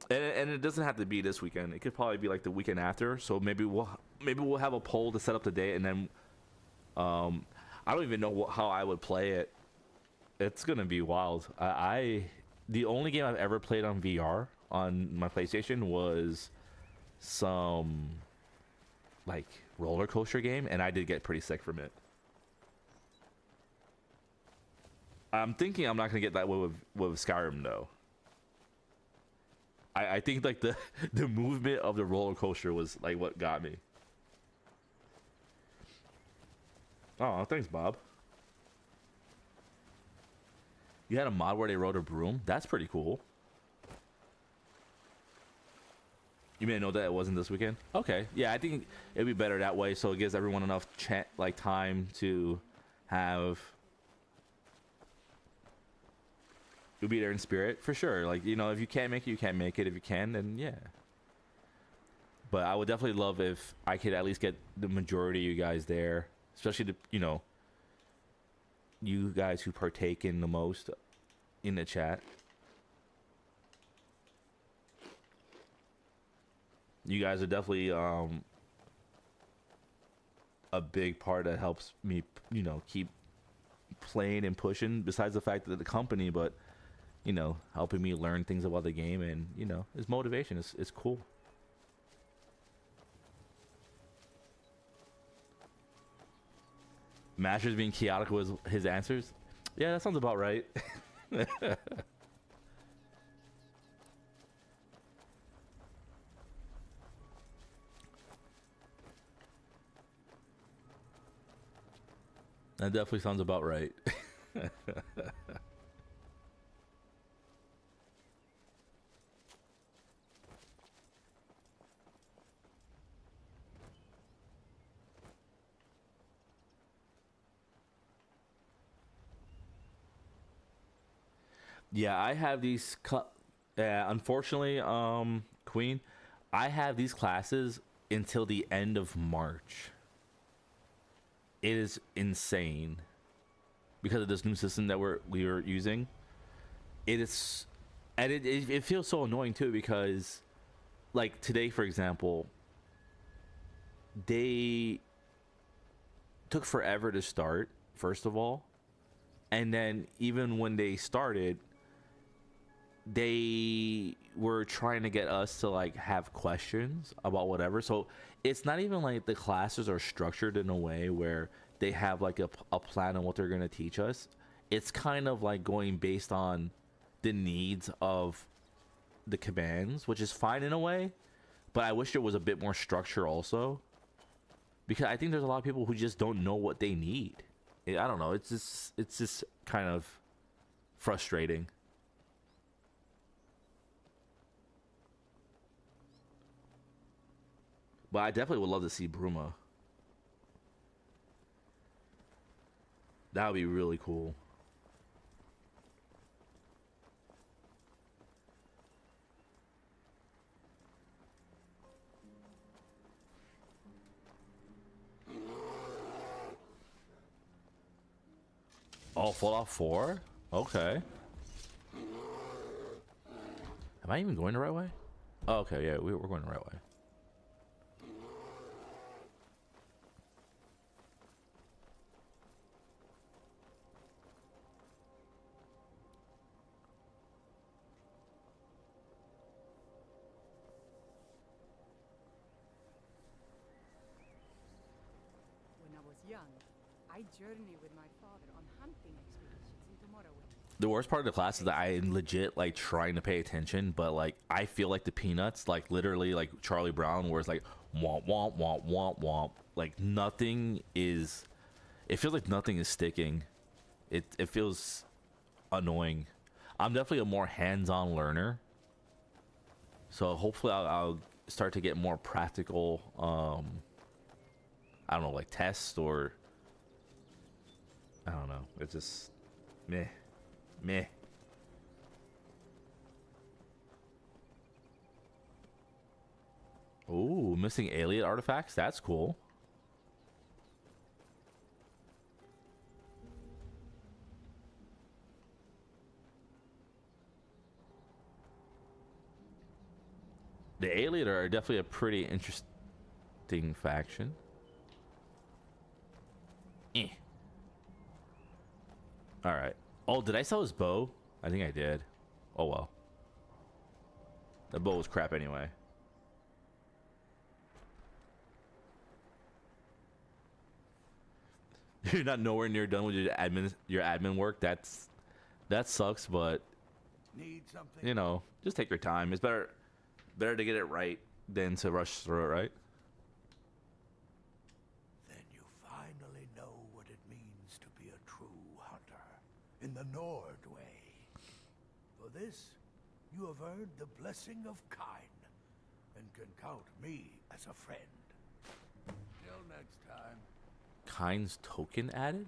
And it doesn't have to be this weekend. It could probably be like the weekend after. So maybe we'll have a poll to set up the date, and then I don't even know how I would play it. It's gonna be wild. The only game I've ever played on VR on my PlayStation was some like roller coaster game, and I did get pretty sick from it. I'm thinking I'm not gonna get that way with Skyrim though. I think like the movement of the roller coaster was like what got me. Oh, thanks, Bob. You had a mod where they rode a broom? That's pretty cool. You may know that it wasn't this weekend? Okay. Yeah, I think it'd be better that way, so it gives everyone enough time to have... You'll be there in spirit, for sure. Like, you know, if you can't make it, you can't make it. If you can, then yeah. But I would definitely love if I could at least get the majority of you guys there. Especially the, you know, you guys who partake in the most in the chat. You guys are definitely a big part that helps me, you know, keep playing and pushing, besides the fact that the company, but, you know, helping me learn things about the game, and, you know, it's motivation. It's cool. Masters being chaotic was his answers? Yeah, that sounds about right. That definitely sounds about right. Yeah, I have these. Unfortunately, Queen, I have these classes until the end of March. It is insane because of this new system that we are using. It is, and it feels so annoying too, because, like today, for example, they took forever to start. First of all, and then even when they started, they were trying to get us to like have questions about whatever. So it's not even like the classes are structured in a way where they have like a plan on what they're going to teach us. It's kind of like going based on the needs of the commands, which is fine in a way, but I wish there was a bit more structure also, because I think there's a lot of people who just don't know what they need. I don't know, it's just kind of frustrating. But I definitely would love to see Bruma. That would be really cool. Oh, Fallout 4? Okay. Am I even going the right way? Oh, okay, yeah, we're going the right way. I journeyed with my father on hunting expeditions into Morrowind. The worst part of the class is that I am legit like trying to pay attention, but like I feel like the Peanuts, like literally like Charlie Brown, where it's like womp womp womp womp womp. Like nothing is. It feels like nothing is sticking. It feels annoying. I'm definitely a more hands-on learner, so hopefully I'll start to get more practical, I don't know, like tests or I don't know. It's just meh. Ooh, missing alien artifacts. That's cool. The alien are definitely a pretty interesting faction. All right. Oh, did I sell his bow? I think I did. Oh well. The bow was crap anyway. You're not nowhere near done with your admin work. That sucks, but Need something? you know, just take your time. It's better to get it right than to rush through it, right? Then you finally know what it means to be a true hunter in the Nord way. For this, you have earned the blessing of Kine and can count me as a friend. Till next time. Kine's token added?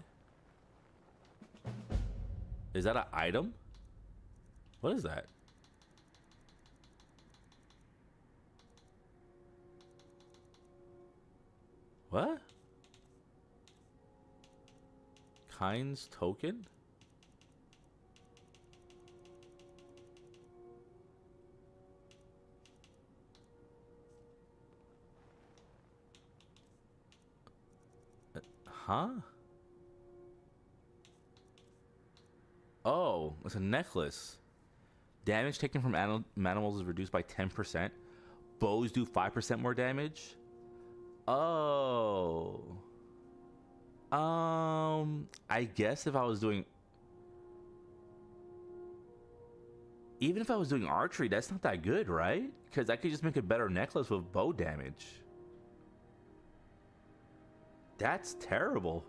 Is that an item? What is that? What? Kine's token? Huh? Oh, it's a necklace. Damage taken from animals is reduced by 10%. Bows do 5% more damage. Oh. I guess if I was doing... Even if I was doing archery, that's not that good, right? Because I could just make a better necklace with bow damage. That's terrible.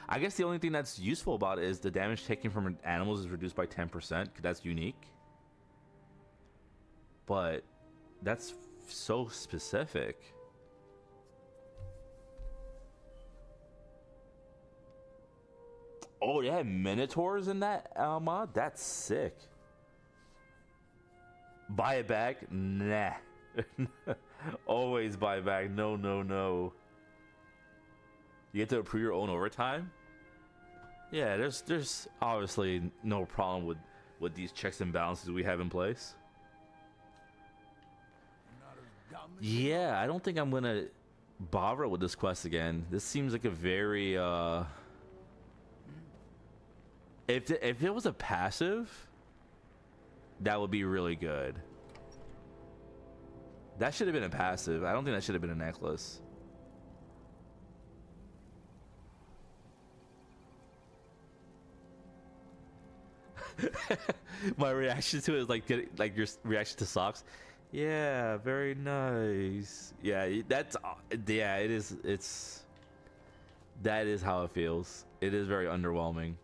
I guess the only thing that's useful about it is the damage taken from animals is reduced by 10%, because that's unique. But that's so specific. Oh, they have minotaurs in that mod? That's sick. Buy it back? Nah. Always buy back. No, no, no. You get to approve your own overtime? Yeah, there's obviously no problem with these checks and balances we have in place. Yeah, I don't think I'm gonna bother with this quest again. This seems like a very if it was a passive, that would be really good. That should have been a passive. I don't think that should have been a necklace. My reaction to it is like your reaction to socks. Yeah, very nice. Yeah, that's yeah. It is. That is how it feels. It is very underwhelming.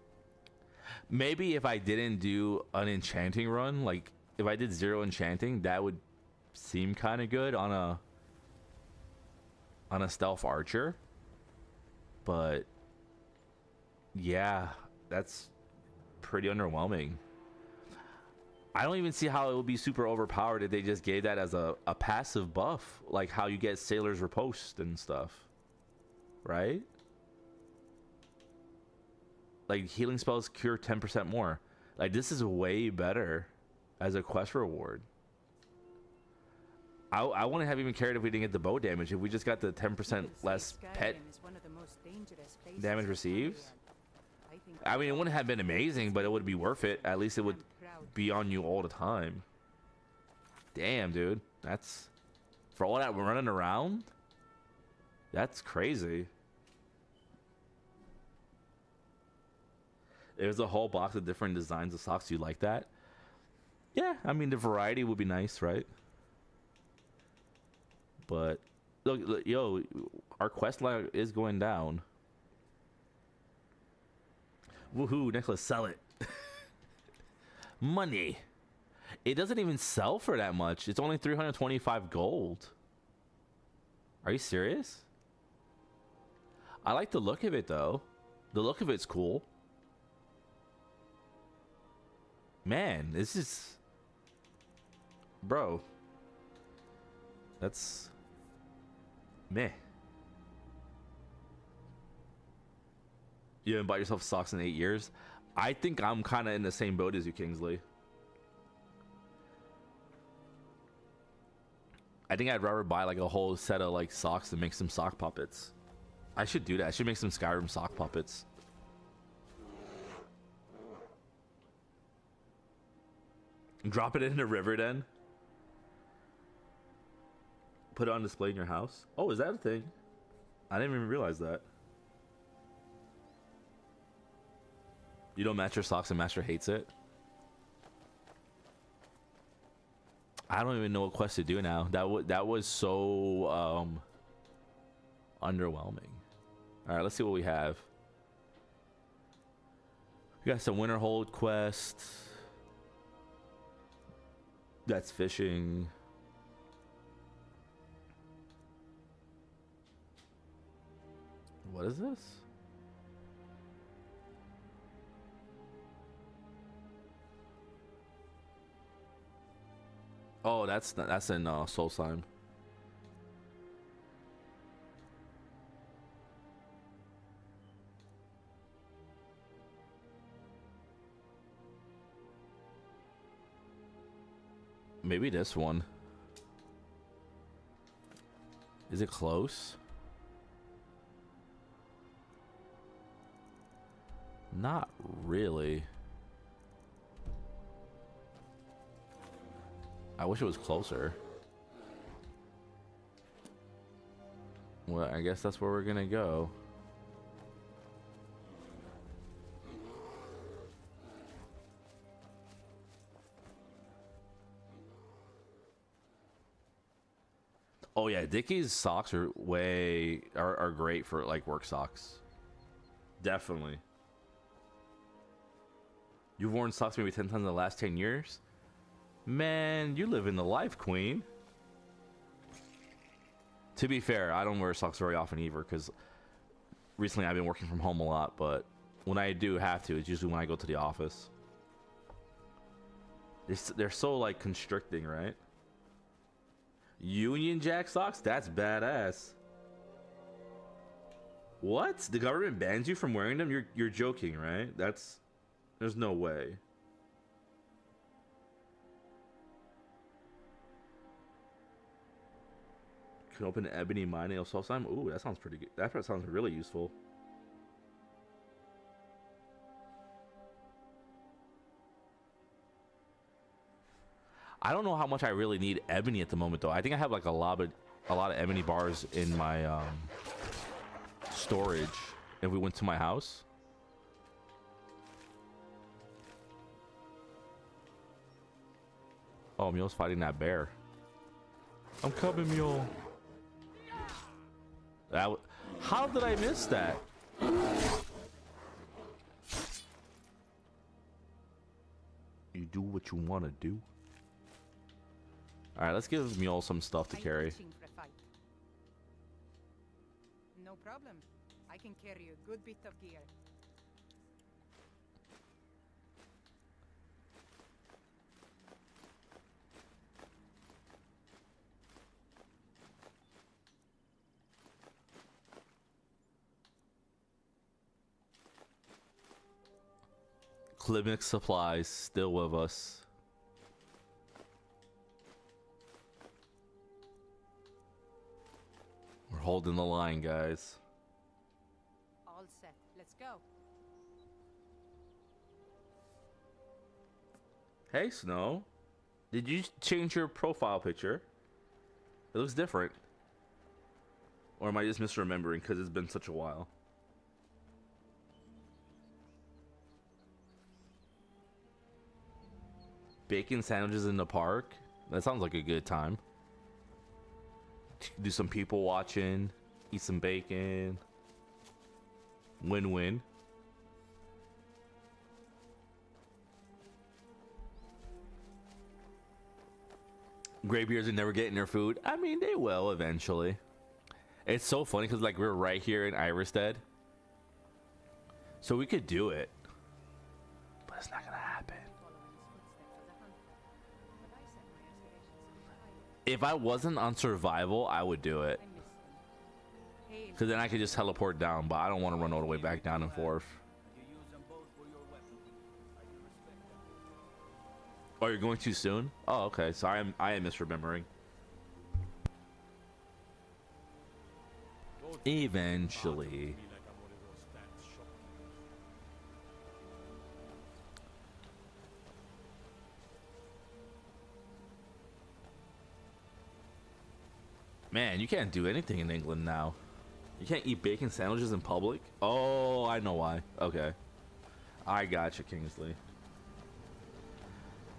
Maybe if I didn't do an enchanting run, like if I did 0 enchanting, that would seem kind of good on a stealth archer. But yeah, that's pretty underwhelming. I don't even see how it would be super overpowered if they just gave that as a passive buff, like how you get Sailor's Riposte and stuff, right? Like healing spells cure 10% more. Like this is way better as a quest reward. I wouldn't have even cared if we didn't get the bow damage. If we just got the 10% less pet damage received, I mean, it wouldn't have been amazing, but it would be worth it. At least it would be on you all the time. Damn, dude. That's... For all that running around? That's crazy. There's a whole box of different designs of socks. You like that? Yeah, I mean, the variety would be nice, right? But, look, yo, our quest line is going down. Woohoo, necklace, sell it. Money. It doesn't even sell for that much. It's only 325 gold. Are you serious? I like the look of it though. The look of it's cool. Man, this is... Bro. That's... meh. You haven't bought yourself socks in 8 years? I think I'm kind of in the same boat as you, Kingsley. I think I'd rather buy like a whole set of like socks and make some sock puppets. I should do that. I should make some Skyrim sock puppets. Drop it in the river then. Put it on display in your house. Oh, is that a thing? I didn't even realize that. You don't match your socks and Master hates it? I don't even know what quest to do now. That was so underwhelming. All right, let's see what we have. We got some Winterhold quest. That's fishing. What is this? Oh, that's in Soul Slime. Maybe this one. Is it close? Not really. I wish it was closer. Well, I guess that's where we're gonna go. Oh yeah, Dickie's socks are are great for like work socks. Definitely. You've worn socks maybe 10 times in the last 10 years? Man, you live in the life, queen. To be fair, I don't wear socks very often either because recently I've been working from home a lot, but when I do have to, it's usually when I go to the office. They're so like constricting, right? Union Jack socks? That's badass. What? The government bans you from wearing them? You're joking, right? There's no way. Can open an ebony mining of soul slime. Ooh, that sounds pretty good. That sounds really useful. I don't know how much I really need ebony at the moment though. I think I have like a lot of ebony bars in my storage if we went to my house. Oh, Mule's fighting that bear. I'm coming, Mule. How did I miss that? You do what you want to do. All right, let's give Mule some stuff to carry. No problem. I can carry a good bit of gear. Clinic supplies still with us. We're holding the line, guys. All set. Let's go. Hey, Snow. Did you change your profile picture? It looks different. Or am I just misremembering because it's been such a while? Bacon sandwiches in the park? That sounds like a good time. Do some people watching, eat some bacon. Win-win. Graybeards are never getting their food. I mean, they will eventually. It's so funny because like we're right here in Iverstead, so we could do it, but it's not gonna happen. If I wasn't on survival, I would do it, because then I could just teleport down. But I don't want to run all the way back down and forth. Oh, you're going too soon? Oh, okay. So I am misremembering. Eventually. Man, you can't do anything in England now. You can't eat bacon sandwiches in public? Oh, I know why. Okay. I gotcha, Kingsley.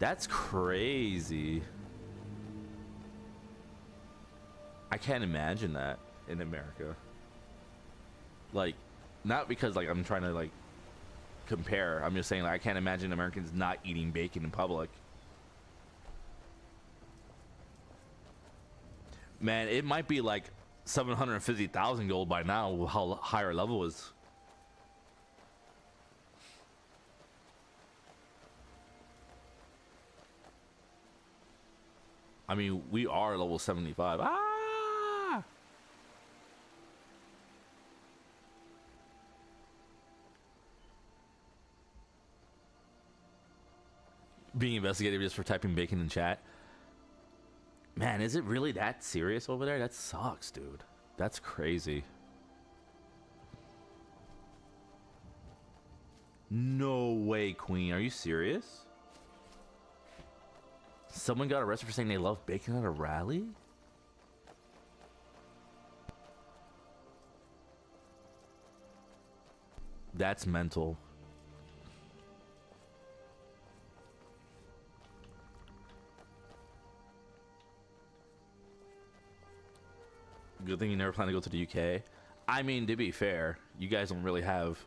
That's crazy. I can't imagine that in America. Like, not because like I'm trying to like compare. I'm just saying like I can't imagine Americans not eating bacon in public. Man, it might be like 750,000 gold by now, how higher level is. I mean, we are level 75. Ah! Being investigated just for typing bacon in chat. Man, is it really that serious over there? That sucks, dude. That's crazy. No way, Queen. Are you serious? Someone got arrested for saying they love bacon at a rally? That's mental. Good thing you never plan to go to the UK. I mean, to be fair, you guys don't really have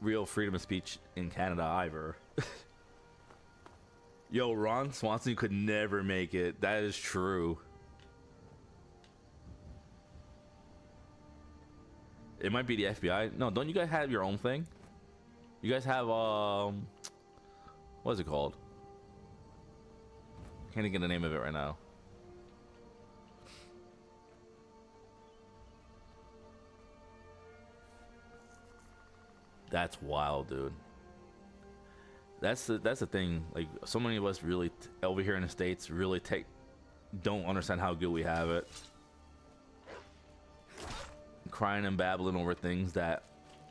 real freedom of speech in Canada either. Yo, Ron Swanson could never make it. That is true. It might be the FBI. No, don't you guys have your own thing? You guys have what is it called? Can't even get the name of it right now. That's wild, dude. That's the thing. Like, so many of us really over here in the States really don't understand how good we have it. Crying and babbling over things that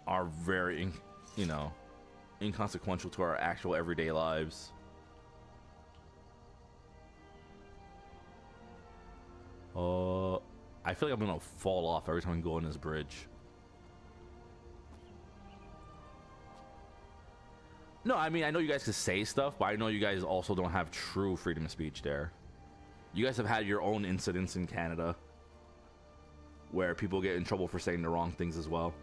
are very, you know, inconsequential to our actual everyday lives. I feel like I'm gonna fall off every time I go on this bridge. No, I mean, I know you guys can say stuff, but I know you guys also don't have true freedom of speech there. You guys have had your own incidents in Canada where people get in trouble for saying the wrong things as well.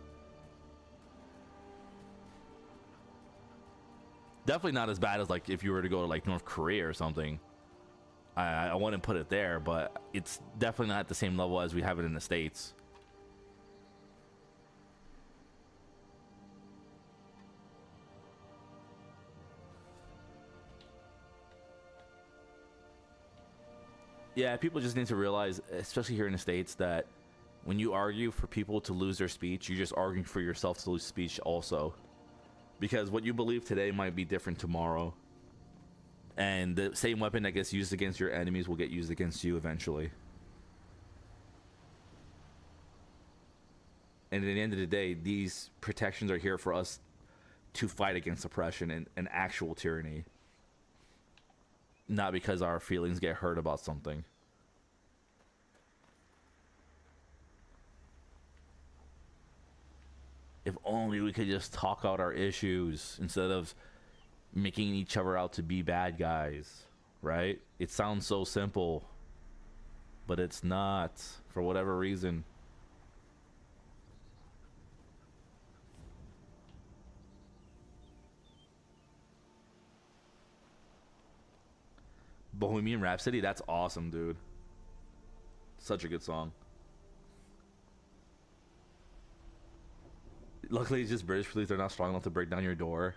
Definitely not as bad as like if you were to go to like North Korea or something. I wouldn't put it there, but it's definitely not at the same level as we have it in the States. Yeah, people just need to realize, especially here in the States, that when you argue for people to lose their speech, you're just arguing for yourself to lose speech also. Because what you believe today might be different tomorrow. And the same weapon that gets used against your enemies will get used against you eventually. And at the end of the day, these protections are here for us to fight against oppression and actual tyranny. Not because our feelings get hurt about something. If only we could just talk out our issues instead of making each other out to be bad guys, right? It sounds so simple, but it's not, for whatever reason. Bohemian Rhapsody, that's awesome, dude. Such a good song. Luckily, it's just British police. They're not strong enough to break down your door.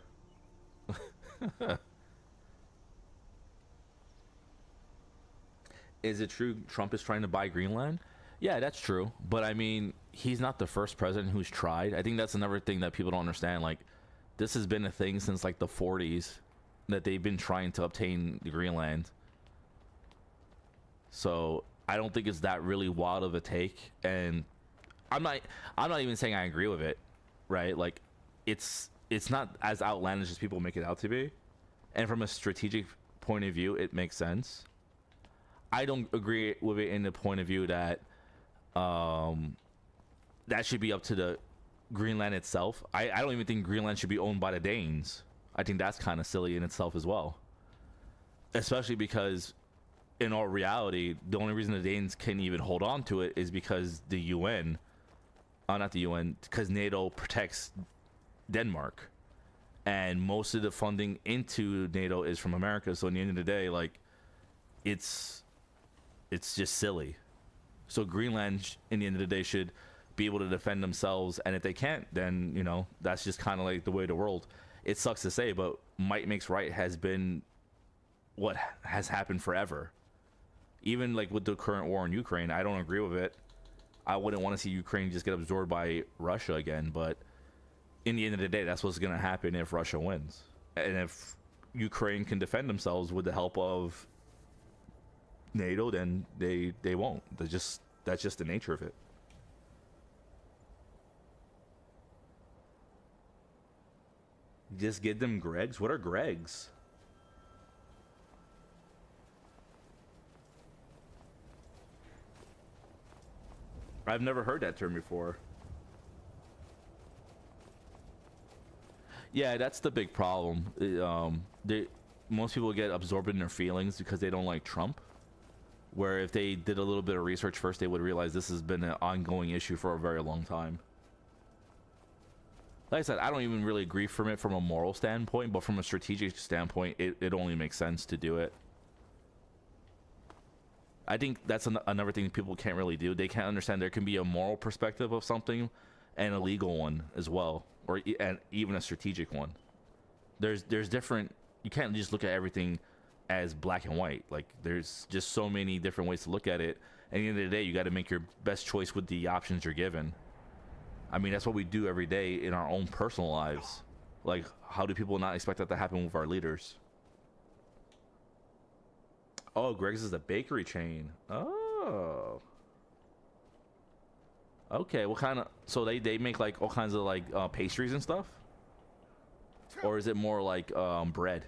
Is it true Trump is trying to buy Greenland? Yeah, that's true. But I mean, he's not the first president who's tried. I think that's another thing that people don't understand. Like, this has been a thing since like the 40s that they've been trying to obtain Greenland. So I don't think it's that really wild of a take. And I'm not even saying I agree with it, right? Like, it's not as outlandish as people make it out to be. And from a strategic point of view, it makes sense. I don't agree with it in the point of view that that should be up to the Greenland itself. I don't even think Greenland should be owned by the Danes. I think that's kind of silly in itself as well. Especially because, in all reality, the only reason the Danes can even hold on to it is because the UN, not the UN, because NATO protects Denmark. And most of the funding into NATO is from America. So in the end of the day, like, it's just silly. So Greenland, in the end of the day, should be able to defend themselves. And if they can't, then, you know, that's just kind of like the way of the world. It sucks to say, but might makes right has been what has happened forever. Even like with the current war in Ukraine, I don't agree with it. I wouldn't want to see Ukraine just get absorbed by Russia again. But in the end of the day, that's what's going to happen if Russia wins. And if Ukraine can defend themselves with the help of NATO, then they won't. That's just the nature of it. Just get them Gregs. What are Gregs? I've never heard that term before. Yeah, that's the big problem. Most people get absorbed in their feelings because they don't like Trump. Where if they did a little bit of research first, they would realize this has been an ongoing issue for a very long time. Like I said, I don't even really agree from it from a moral standpoint, but from a strategic standpoint, it only makes sense to do it. I think that's another thing people can't really do. They can't understand there can be a moral perspective of something and a legal one as well, and even a strategic one. There's different. You can't just look at everything as black and white. Like, there's just so many different ways to look at it. At the end of the day, you got to make your best choice with the options you're given. I mean, that's what we do every day in our own personal lives. Like, how do people not expect that to happen with our leaders? Oh, Greg's is a bakery chain. Oh. Okay, what kind of... So they make, like, all kinds of, like, pastries and stuff? Or is it more like bread?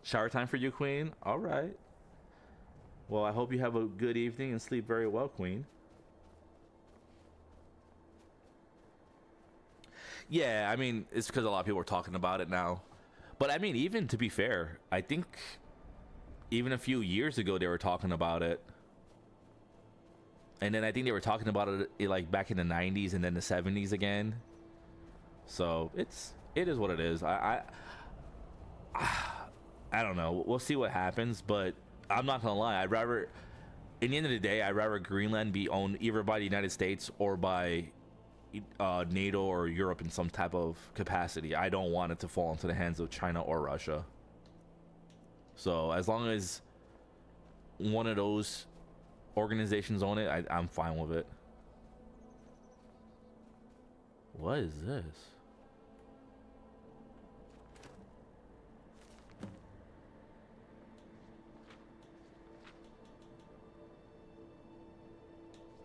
Shower time for you, Queen? All right. Well, I hope you have a good evening and sleep very well, Queen. Yeah, I mean, it's because a lot of people are talking about it now. But I mean, even to be fair, I think even a few years ago they were talking about it. And then I think they were talking about it like back in the 90s and then the 70s again. So it is what it is. I don't know. We'll see what happens, but I'm not gonna lie. I'd rather, in the end of the day, I'd rather Greenland be owned either by the United States or by NATO or Europe in some type of capacity. I don't want it to fall into the hands of China or Russia. So as long as one of those organizations own it, I'm fine with it. What is this?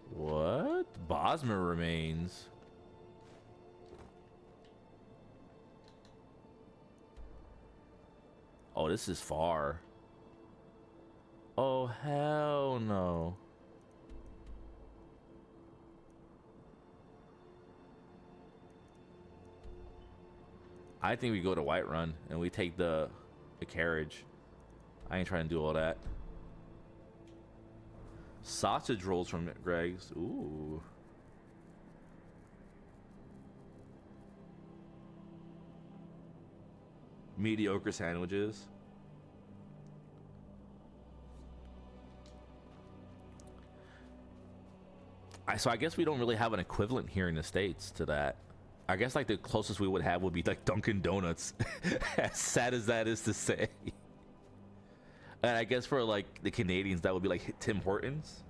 What? Bosmer remains. Oh, this is far. Oh, hell no. I think we go to Whiterun and we take the carriage. I ain't trying to do all that. Sausage rolls from Greg's. Ooh. Mediocre sandwiches. So I guess we don't really have an equivalent here in the States to that. I guess like the closest we would have would be like Dunkin' Donuts. As sad as that is to say. And I guess for like the Canadians, that would be like Tim Hortons.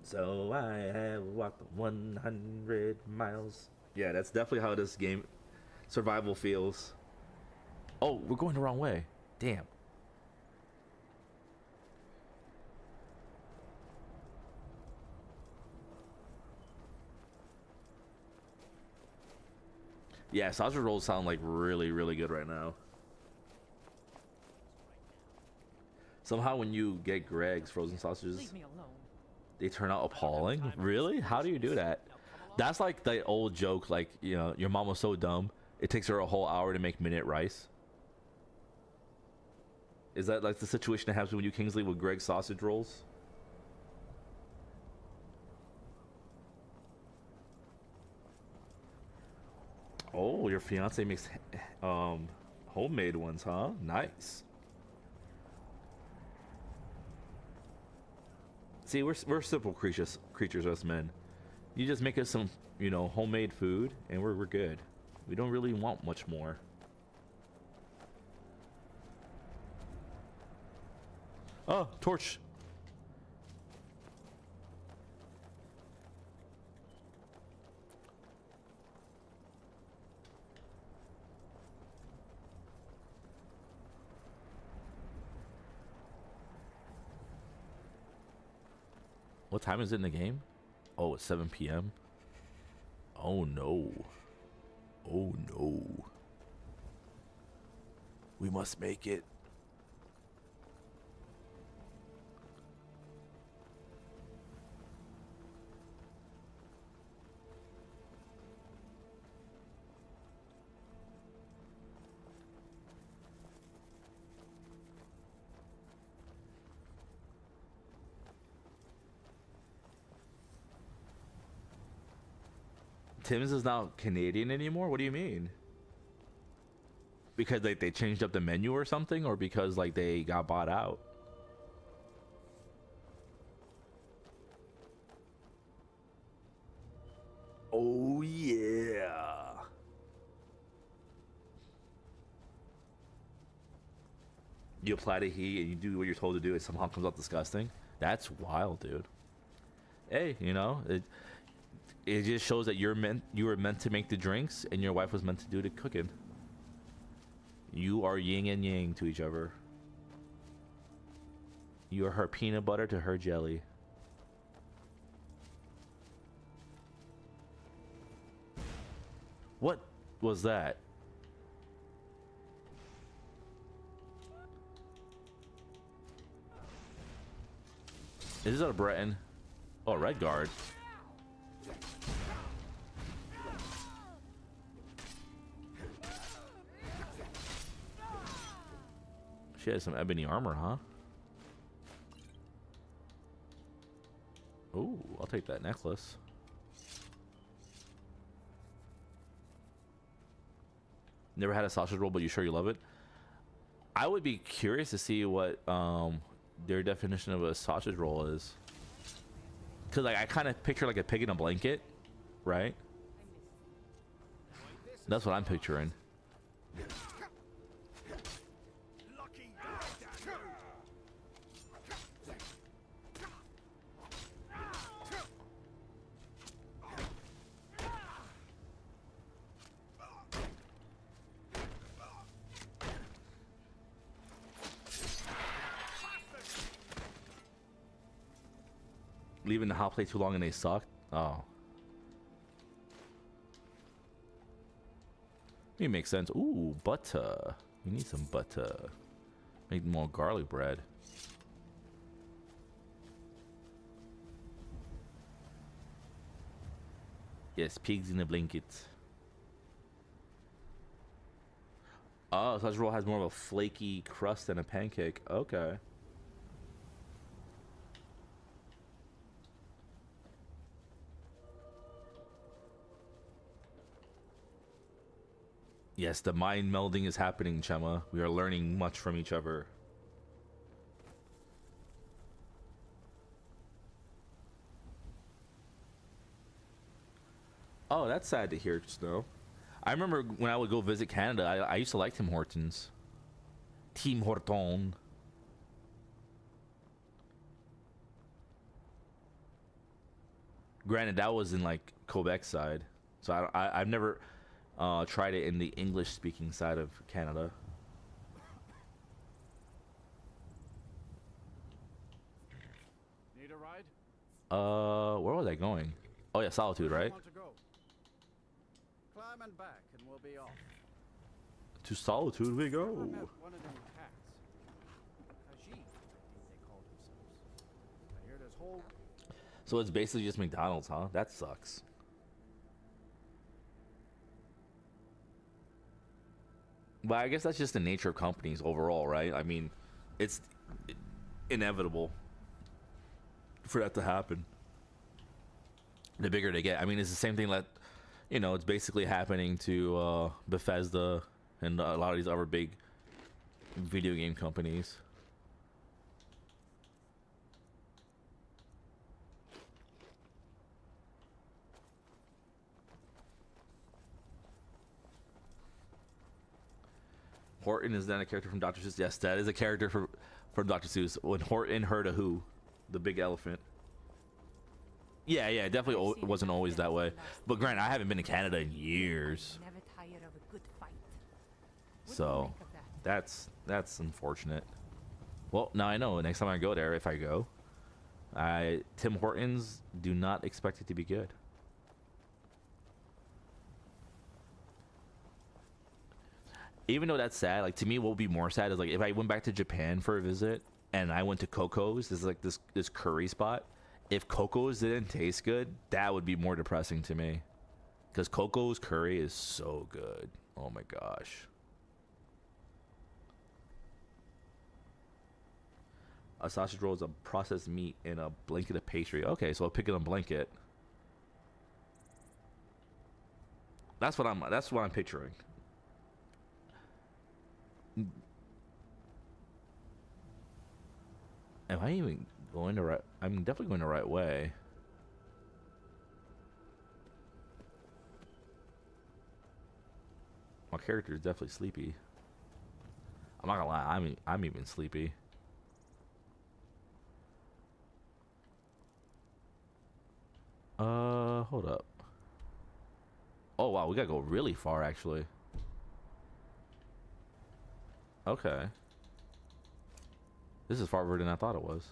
So I have walked 100 miles. Yeah, that's definitely how this game survival feels. Oh, we're going the wrong way. Damn. Yeah, sausage rolls sound like really, really good right now. Somehow when you get Greg's frozen sausages, Leave me alone. they turn out appalling. Really? How do you do that? That's like the old joke, like, you know, your mom was so dumb, it takes her a whole hour to make minute rice. Is that like the situation that happens when you Kingsley with Greg's sausage rolls? Oh, your fiance makes homemade ones, huh? Nice. See, we're simple creatures us men. You just make us some, you know, homemade food and we're good. We don't really want much more. Oh, torch. What time is it in the game? Oh, it's 7 p.m. Oh no. Oh no. We must make it. Tim's is not Canadian anymore? What do you mean? Because like they changed up the menu or something, or because like they got bought out? Oh yeah. You apply the heat and you do what you're told to do, it somehow comes out disgusting. That's wild, dude. Hey, you know, it just shows that you were meant to make the drinks and your wife was meant to do the cooking. You are yin and yang to each other. You are her peanut butter to her jelly. What was that? Is this a Breton? Oh, Red Guard. She has some ebony armor, huh? Ooh, I'll take that necklace. Never had a sausage roll, but you sure you love it? I would be curious to see what their definition of a sausage roll is. Cause like I kind of picture like a pig in a blanket, right? That's what I'm picturing. Leaving the hot plate too long and they suck. Oh, it makes sense. Ooh, butter. We need some butter. Make more garlic bread. Yes, pigs in a blanket. Oh, sausage roll has more of a flaky crust than a pancake. Okay. Yes, the mind melding is happening, Chema. We are learning much from each other. that's sad to hear, Snow. I remember when I would go visit Canada, I used to like Tim Hortons. Tim Horton. Granted, that was in like Quebec side, so I've never tried it in the English-speaking side of Canada. Need a ride? Where was I going? Oh yeah, Solitude, right? Want to go? Climb and back, and we'll be off. To Solitude we go. I met one of them cats. Khajiit, I think they called themselves. I hear this whole. So it's basically just McDonald's, huh? That sucks. But I guess that's just the nature of companies overall, right? I mean, it's inevitable for that to happen. The bigger they get. I mean, it's the same thing that, you know, it's basically happening to Bethesda and a lot of these other big video game companies. Horton is then a character from Dr. Seuss. Yes, that is a character from Dr. Seuss. When Horton heard a who, the big elephant. Yeah, it definitely wasn't always that way. But granted, I haven't been to Canada in years. Never tired of a good fight. So that's unfortunate. Well, now I know. Next time I go there, if I go, Tim Hortons, do not expect it to be good. Even though that's sad, like to me, what would be more sad is like if I went back to Japan for a visit and I went to Coco's. This is like this curry spot. If Coco's didn't taste good, that would be more depressing to me. Because Coco's curry is so good. Oh my gosh. A sausage roll is a processed meat in a blanket of pastry. Okay, so I'll pick it on blanket. That's what I'm picturing. Am I even going the right? I'm definitely going the right way. My character is definitely sleepy. I'm not gonna lie. I'm even sleepy. Hold up. Oh wow, we gotta go really far actually. Okay. This is farther than I thought it was.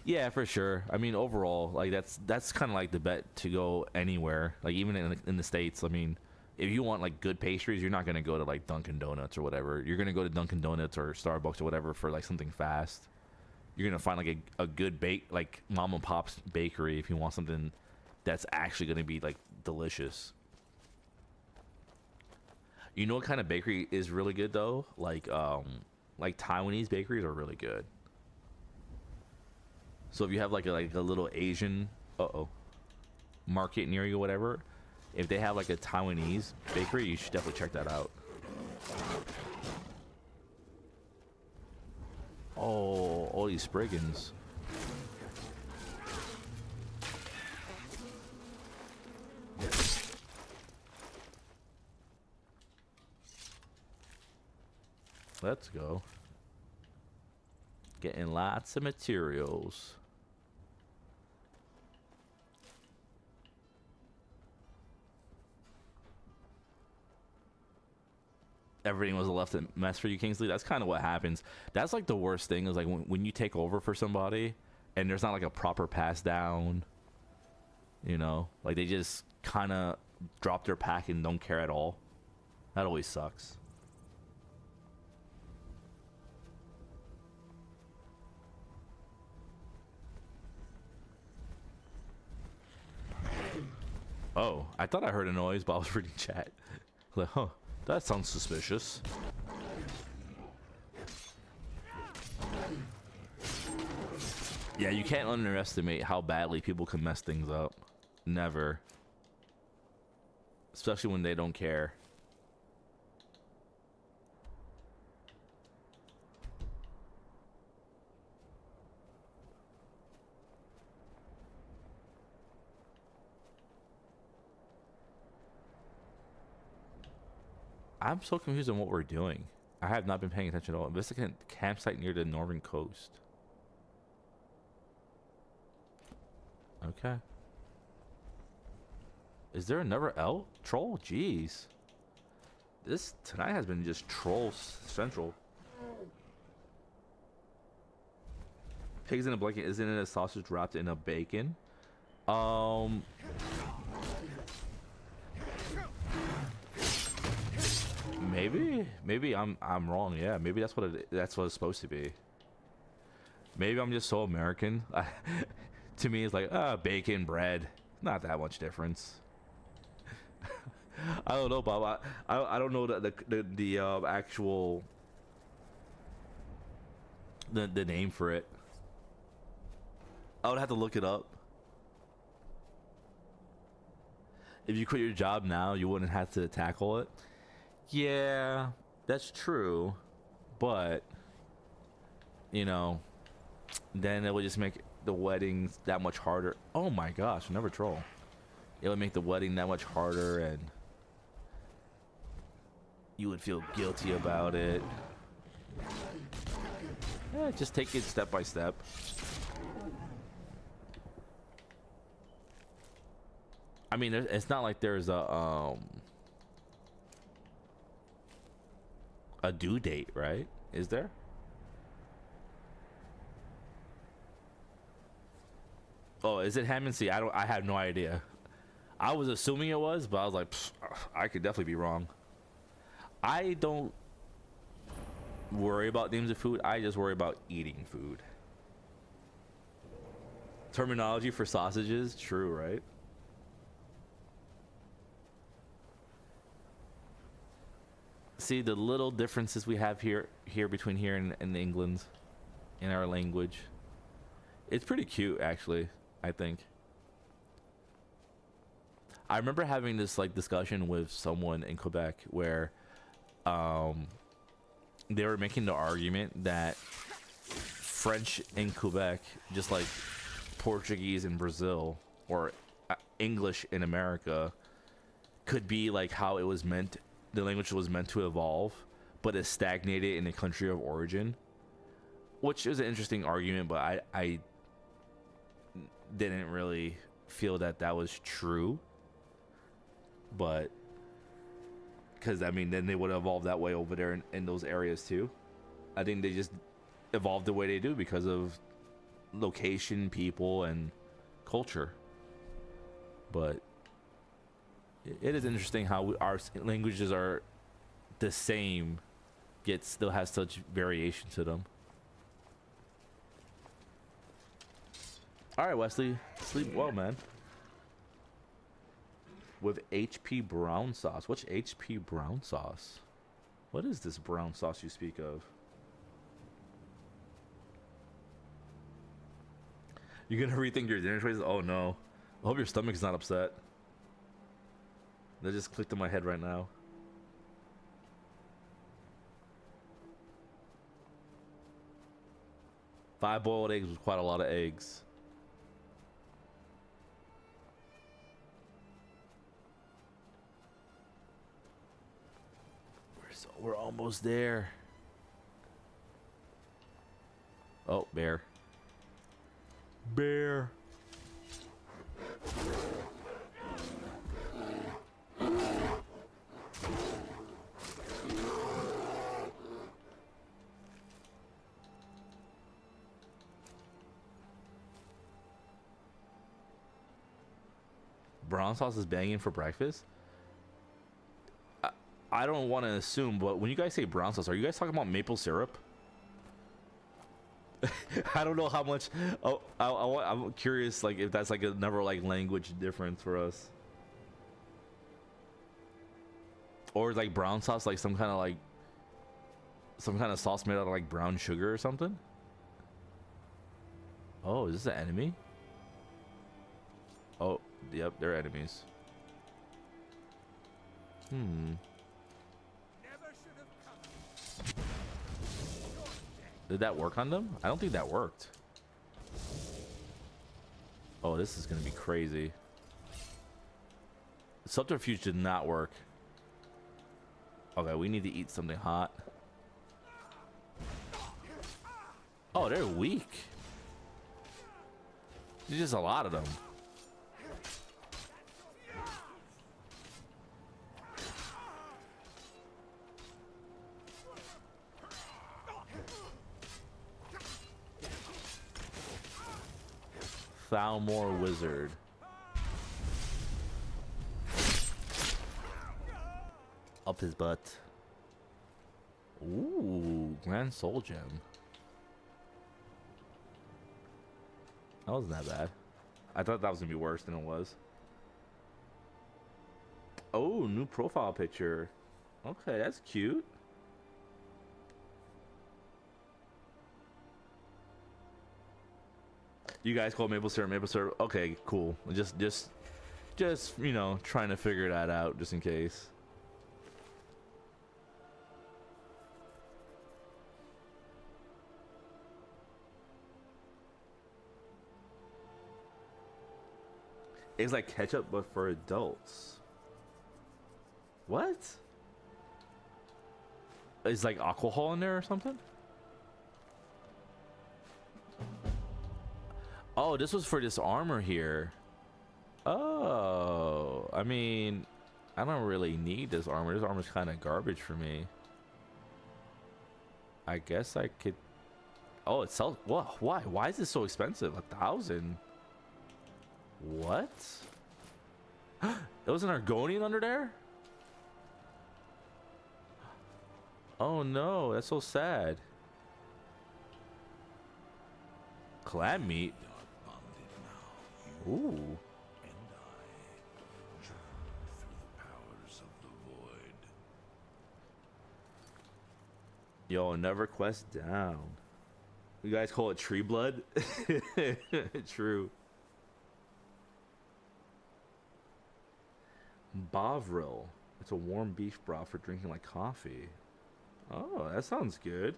Yeah, for sure. I mean, overall, like that's kind of like the bet to go anywhere. Like even in the States. I mean, if you want like good pastries, you're not gonna go to like Dunkin' Donuts or whatever. You're gonna go to Dunkin' Donuts or Starbucks or whatever for like something fast. You're gonna find like a good like mom and pop's bakery if you want something that's actually gonna be like delicious. You know what kind of bakery is really good though? Like Taiwanese bakeries are really good. So if you have like a little Asian market near you or whatever, if they have like a Taiwanese bakery, you should definitely check that out. Oh, all these Spriggans. Let's go. Getting lots of materials. Everything was a left mess for you, Kingsley. That's kind of what happens. That's like the worst thing is like when you take over for somebody and there's not like a proper pass down. You know, like they just kind of drop their pack and don't care at all. That always sucks. Oh, I thought I heard a noise, but I was reading chat. Like, huh, that sounds suspicious. Yeah, you can't underestimate how badly people can mess things up. Never. Especially when they don't care. I'm so confused on what we're doing. I have not been paying attention at all. Investigate a campsite near the northern coast. Okay. Is there another troll? Jeez. This tonight has been just troll central. Pigs in a blanket. Isn't it a sausage wrapped in a bacon? Maybe I'm wrong. Yeah, maybe that's what that's what it's supposed to be. Maybe I'm just so American. To me, it's like bacon, bread, not that much difference. I don't know, Bob. I don't know the actual the name for it. I would have to look it up. If you quit your job now, you wouldn't have to tackle it. Yeah, that's true, but you know, then it would just make the weddings that much harder. Oh my gosh, another troll. It would make the wedding that much harder, and you would feel guilty about it. Yeah, just take it step by step. I mean, it's not like there's a due date, right? Is there? Oh, is it ham and sea? I have no idea. I was assuming it was, but I was like, I could definitely be wrong. I don't worry about names of food. I just worry about eating food. Terminology for sausages, true, right? See the little differences we have here between here and England in our language. It's pretty cute, actually. I think. I remember having this like discussion with someone in Quebec where they were making the argument that French in Quebec, just like Portuguese in Brazil or English in America, could be like how it was meant, the language was meant to evolve, but it stagnated in the country of origin, which is an interesting argument, but I didn't really feel that was true. But because I mean, then they would have evolved that way over there in those areas too. I think they just evolved the way they do because of location, people, and culture. But it is interesting how our languages are the same, yet still has such variation to them. All right, Wesley, sleep well, man. With HP brown sauce. What's HP brown sauce? What is this brown sauce you speak of? You're gonna rethink your dinner choices? Oh no. I hope your stomach's not upset. That just clicked in my head right now. Five boiled eggs was quite a lot of eggs. We're almost there. Oh, bear. Bear. Brown sauce is banging for breakfast? I don't want to assume, but when you guys say brown sauce, are you guys talking about maple syrup? I don't know how much. Oh, I'm curious, like if that's like another like language difference for us, or is like brown sauce like some kind of sauce made out of like brown sugar or something? Oh, is this an enemy? Oh, yep, they're enemies. Did that work on them? I don't think that worked. Oh, this is gonna be crazy. Subterfuge did not work. Okay, we need to eat something hot. Oh, they're weak. There's just a lot of them. Thalmor Wizard. Up his butt. Ooh, Grand Soul Gem. That wasn't that bad. I thought that was gonna be worse than it was. Oh, new profile picture. Okay, that's cute. You guys call maple syrup maple syrup. Okay, cool. Just you know, trying to figure that out just in case. It's like ketchup but for adults. What? Is like alcohol in there or something? Oh, this was for this armor here. Oh, I mean, I don't really need this armor. This armor's kind of garbage for me. I guess I could. Oh, it sells. What? Why? Why is this so expensive? 1,000. What? There was an Argonian under there? Oh no, that's so sad. Clam meat. Ooh. And I journey through the powers of the void. Yo, never quest down. You guys call it tree blood? True. Bovril. It's a warm beef broth for drinking like coffee. Oh, that sounds good.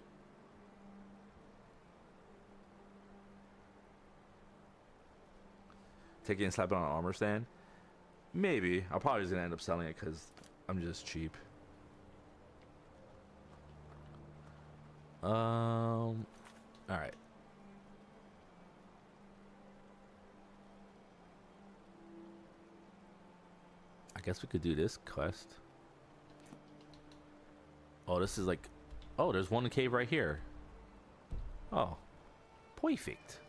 Take it and slap it on an armor stand? Maybe. I'll probably just gonna end up selling it because I'm just cheap. Alright. I guess we could do this quest. Oh, this is like... Oh, there's one cave right here. Oh. Perfect.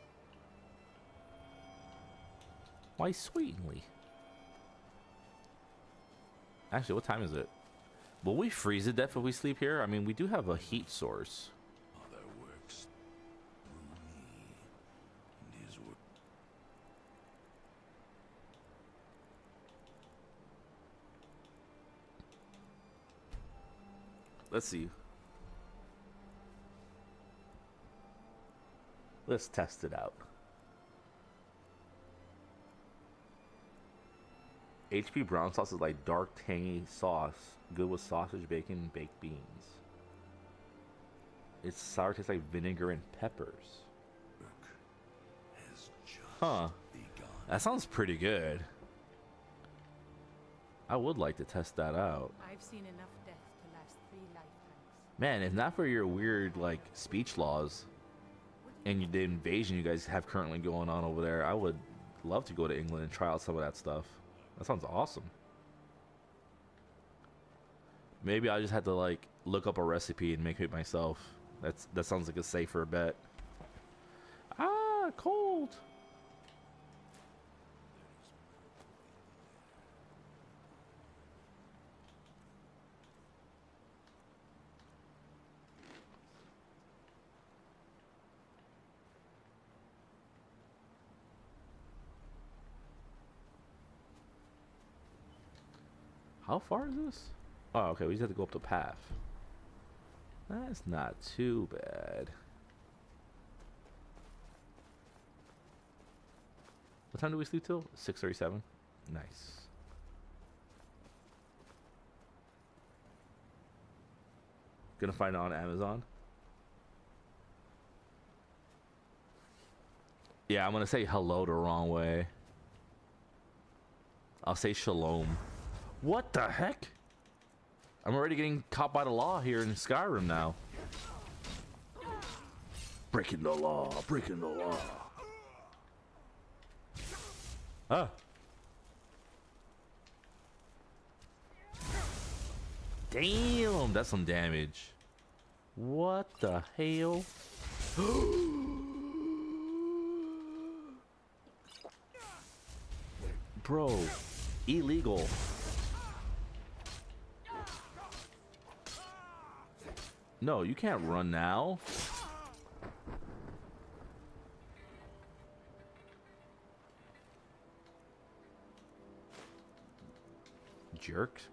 Why sweetly? Actually, what time is it? Will we freeze to death if we sleep here? I mean, we do have a heat source. Other works through me, and his work. Let's see. Let's test it out. HP brown sauce is like dark, tangy sauce, good with sausage, bacon, and baked beans. Its sour tastes like vinegar and peppers. Huh. That sounds pretty good. I would like to test that out. I've seen enough death to last 3 lifetimes. Man, if not for your weird, like, speech laws and the invasion you guys have currently going on over there, I would love to go to England and try out some of that stuff. That sounds awesome. Maybe I just had to, like, look up a recipe and make it myself. That sounds like a safer bet. Ah, cold. How far is this? Oh, okay, we just have to go up the path. That's not too bad. What time do we sleep till? 6:37? Nice. Gonna find it on Amazon? Yeah, I'm gonna say hello the wrong way. I'll say shalom. What the heck? I'm already getting caught by the law here in Skyrim now. Breaking the law, breaking the law. Ah. Damn, that's some damage. What the hell? Bro, illegal. No, you can't run now. Jerks.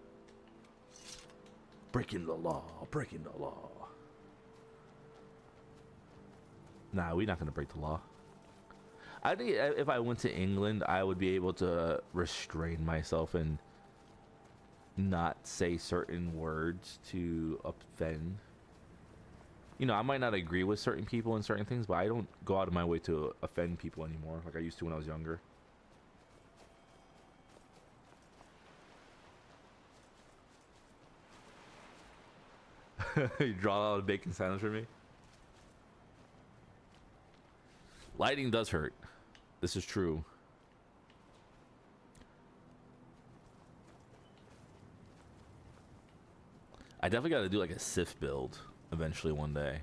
Breaking the law, breaking the law. Nah, we're not gonna break the law. I think if I went to England, I would be able to restrain myself and not say certain words to offend. You know, I might not agree with certain people and certain things, but I don't go out of my way to offend people anymore like I used to when I was younger. You draw out a bacon sandwich for me? Lighting does hurt. This is true. I definitely got to do like a Sith build eventually one day.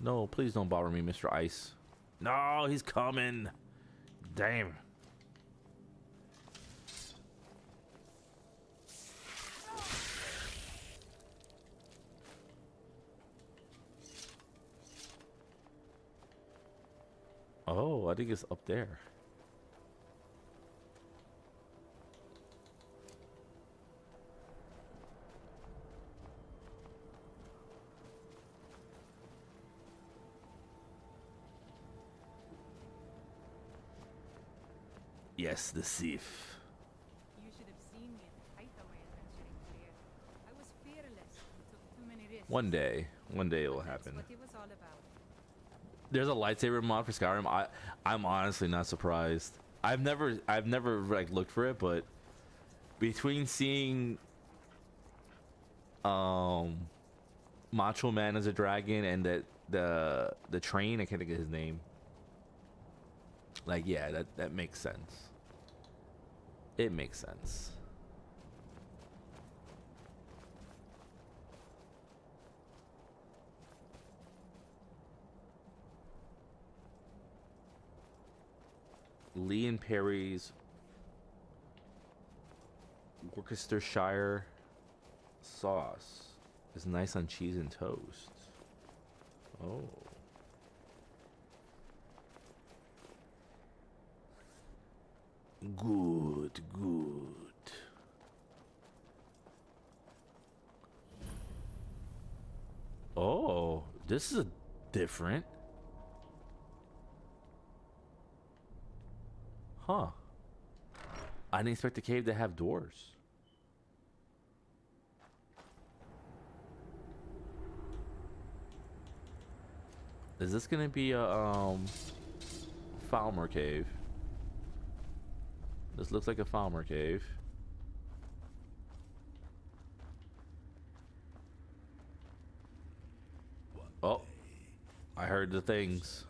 No, please don't bother me, Mr. Ice. No, he's coming. Damn. Oh, I think it's up there. Yes, the thief. You should have seen me at the hideaway adventuring fair. I was fearless and took too many risks. One day it will happen. That's what it was all about. There's a lightsaber mod for Skyrim. I'm honestly not surprised. I've never like looked for it, but between seeing Macho Man as a dragon and the train, I can't think of his name. Like, yeah, that makes sense. It makes sense. Lee and Perry's Worcestershire sauce is nice on cheese and toast. Oh. Good, good. Oh, this is different. Huh. I didn't expect the cave to have doors. Is this gonna be a Falmer cave? This looks like a Falmer cave. Oh, I heard the things.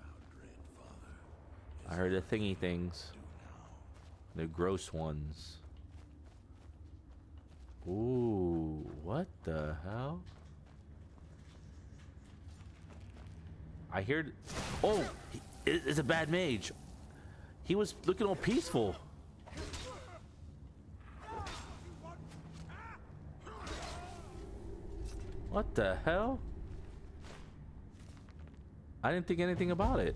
I heard the thingy things. The gross ones. Ooh, what the hell? I heard. Oh, it's a bad mage. He was looking all peaceful. What the hell? I didn't think anything about it.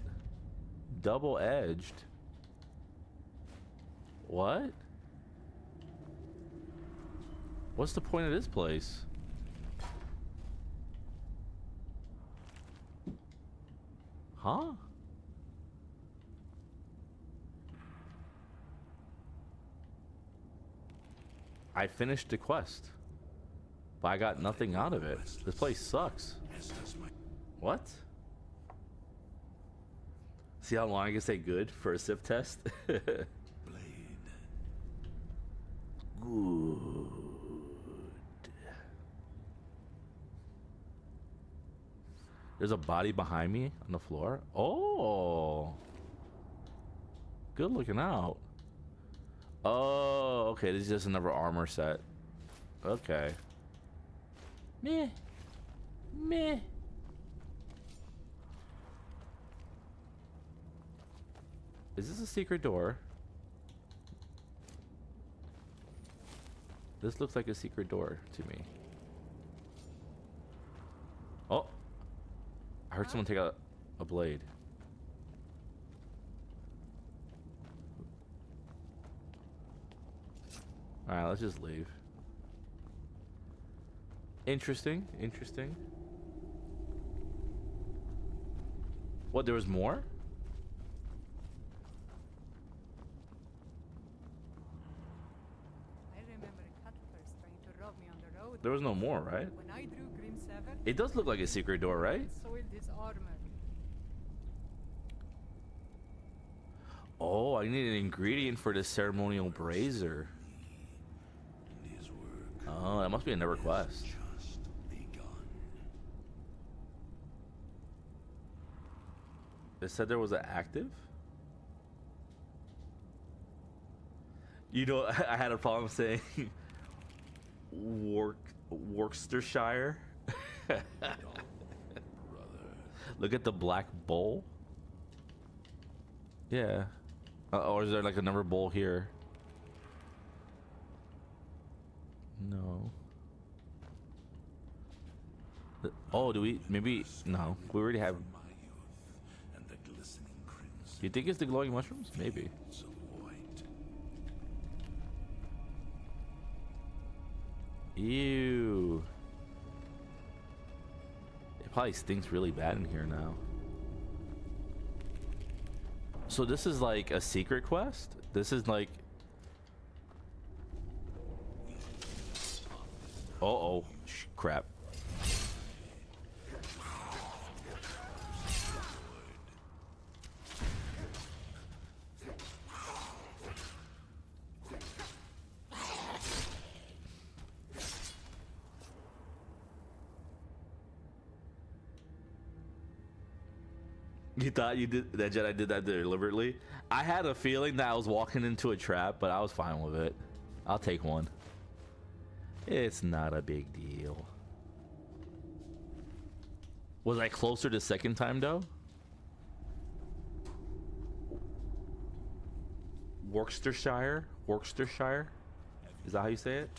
Double-edged. What? What's the point of this place? Huh? I finished the quest, but I got nothing out of it. This place sucks. What? See how long I can say good for a Sif test? Good. There's a body behind me on the floor. Oh. Good looking out. Oh, okay. This is just another armor set. Okay. Meh. Meh. Is this a secret door? This looks like a secret door to me. Oh. I heard someone take a blade. Alright, let's just leave. Interesting, interesting. What, there was more? I remember Cutpurse trying to rob me on the road. There was no more, right? When I drew Grim Seven, It does look like a secret door, right? soiled his armor. Oh, I need an ingredient for this ceremonial brazier. Oh, that must be another quest. It said there was an active? You know, I had a problem saying Worcestershire. Look at the black bowl. Yeah. Or is there like another bowl here? No. Oh, do we? Maybe. No. We already have. You think it's the glowing mushrooms? Maybe. Ew. It probably stinks really bad in here now. So this is like a secret quest? This is like... Uh-oh. Crap. You thought you did that Jedi did that deliberately? I had a feeling that I was walking into a trap, but I was fine with it. I'll take one. It's not a big deal. Was I closer the second time though? Worcestershire? Worcestershire? Is that how you say it?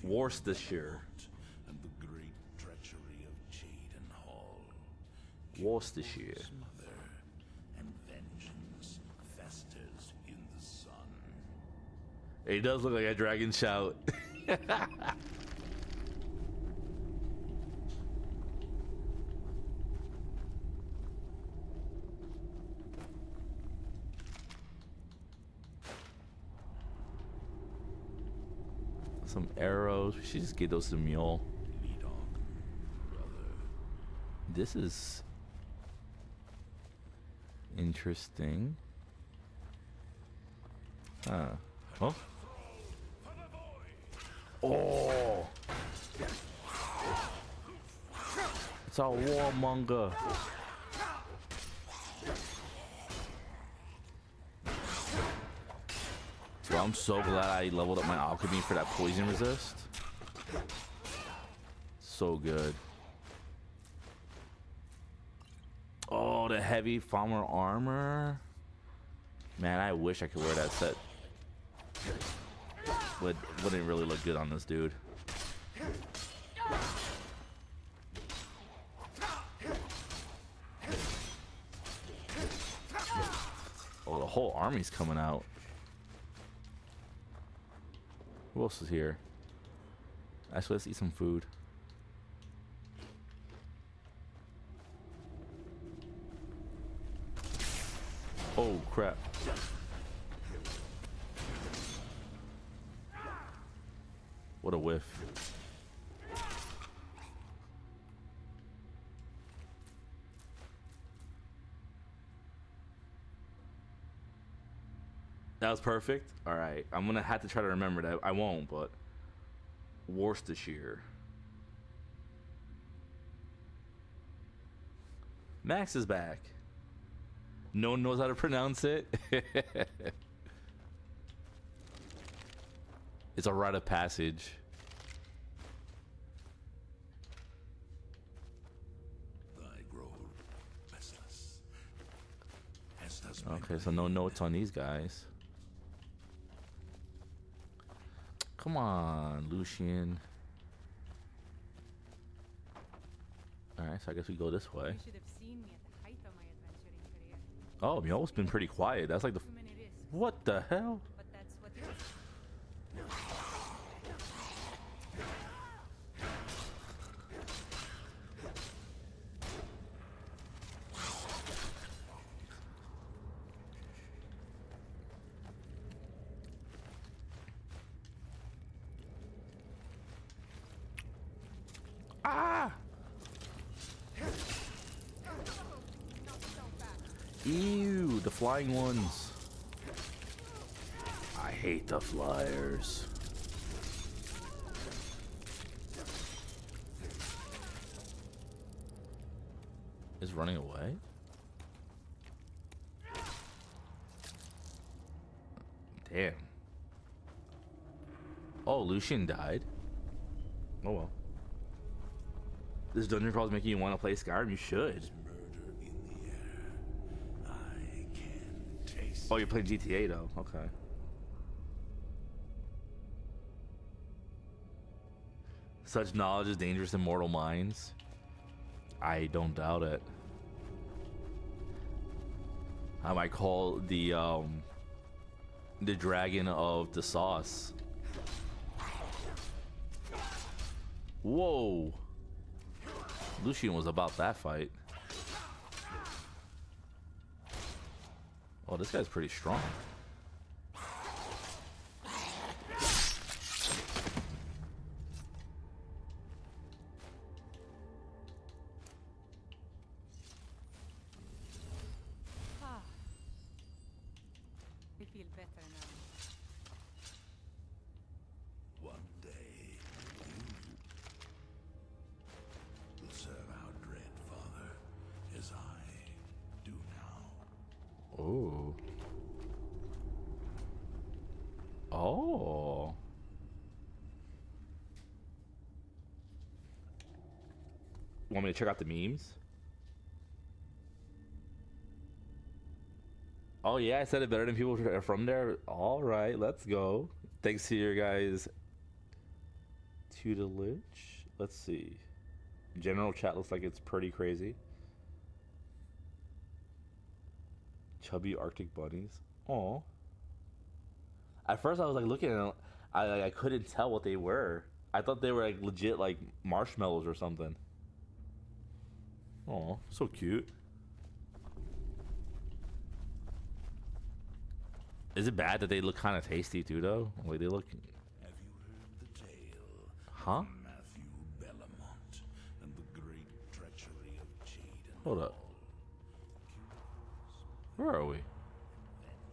Worcestershire. Worcestershire. And vengeance festers in the sun. It does look like a dragon shout. Some arrows. We should just get those to Mule. This is interesting. Oh. Oh. It's a warmonger. Well, I'm so glad I leveled up my alchemy for that poison resist. So good. Oh, the heavy farmer armor. Man, I wish I could wear that set. Wouldn't really look good on this dude. Oh, the whole army's coming out. Who else is here? Actually, let's eat some food. Oh crap. What a whiff. That was perfect. All right, I'm gonna have to try to remember that. I won't, but Worcestershire. Max is back. No one knows how to pronounce it. It's a rite of passage. Okay, so no notes on these guys. Come on, Lucian. Alright, so I guess we go this way. You should have seen me at the height of my adventuring career. Oh, Myo's been pretty quiet. That's like the... What the hell? But that's what it is. Ah! Ew, the flying ones. I hate the flyers. Is running away? Damn. Oh, Lucian died. Oh well. This dungeon crawl is making you want to play Skyrim. You should. Oh, you're playing GTA though. Okay. Such knowledge is dangerous in mortal minds. I don't doubt it. I might call the dragon of the sauce. Whoa. Lucian was about that fight. Oh, this guy's pretty strong. Ah. I feel better now. One day, you will serve our dread father as I do now. Oh. Oh. Want me to check out the memes? Oh yeah, I said it better than people from there. All right, let's go. Thanks to your guys' tutelage. Let's see. General chat looks like it's pretty crazy. Chubby Arctic bunnies. Oh. At first I was like looking at them, I couldn't tell what they were. I thought they were like legit like marshmallows or something. Oh, so cute. Is it bad that they look kind of tasty too though? Like they look... Have you heard the tale? Huh? Matthew Bellamont and the great treachery of Jade and Hold up. Where are we?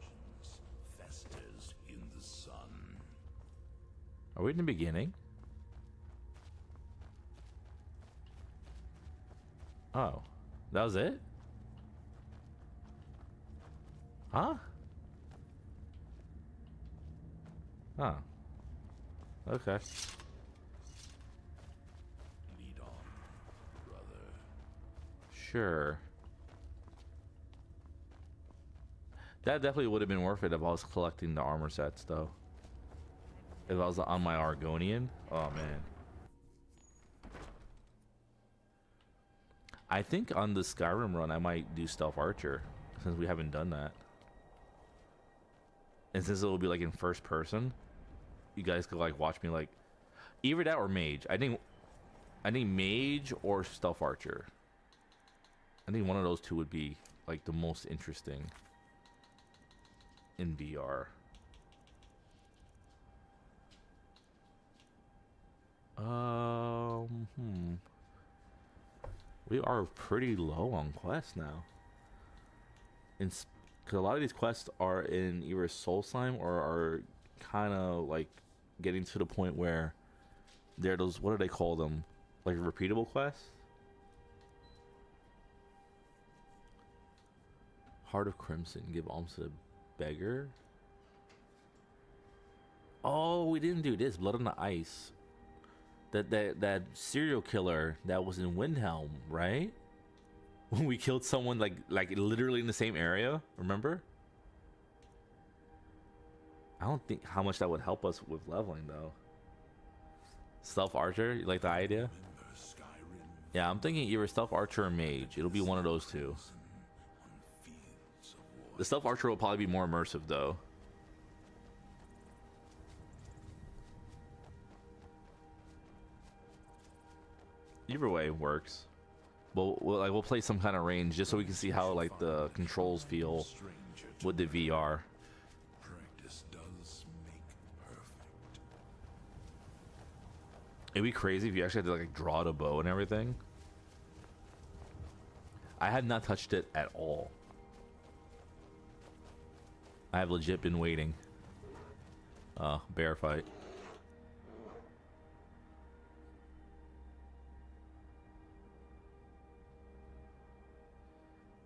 vengeance festers in the sun. Are we in the beginning? Oh, that was it? Huh? Huh. Okay. Lead on, brother. Sure. That definitely would have been worth it if I was collecting the armor sets, though. If I was on my Argonian. Oh, man. I think on the Skyrim run, I might do Stealth Archer, since we haven't done that. And since it will be, like, in first person, you guys could, like, watch me, like... Either that or Mage. I think Mage or Stealth Archer. I think one of those two would be, like, the most interesting in VR. We are pretty low on quests now. Because a lot of these quests are in either Soul Slime or are kind of like getting to the point where they're those, what do they call them? Like repeatable quests? Heart of Crimson. Give alms to the beggar. Oh, we didn't do this. Blood on the Ice. That serial killer that was in Windhelm, right? When we killed someone like literally in the same area, remember? I don't think how much that would help us with leveling though. Stealth Archer, you like the idea? Yeah, I'm thinking either Stealth Archer or Mage. It'll be one of those two. The Stealth Archer will probably be more immersive though. Either way works. We'll play some kind of range just so we can see how like the controls feel with the VR. Practice does make perfect. It'd be crazy if you actually had to like draw the bow and everything. I have not touched it at all. I have legit been waiting. Bear fight.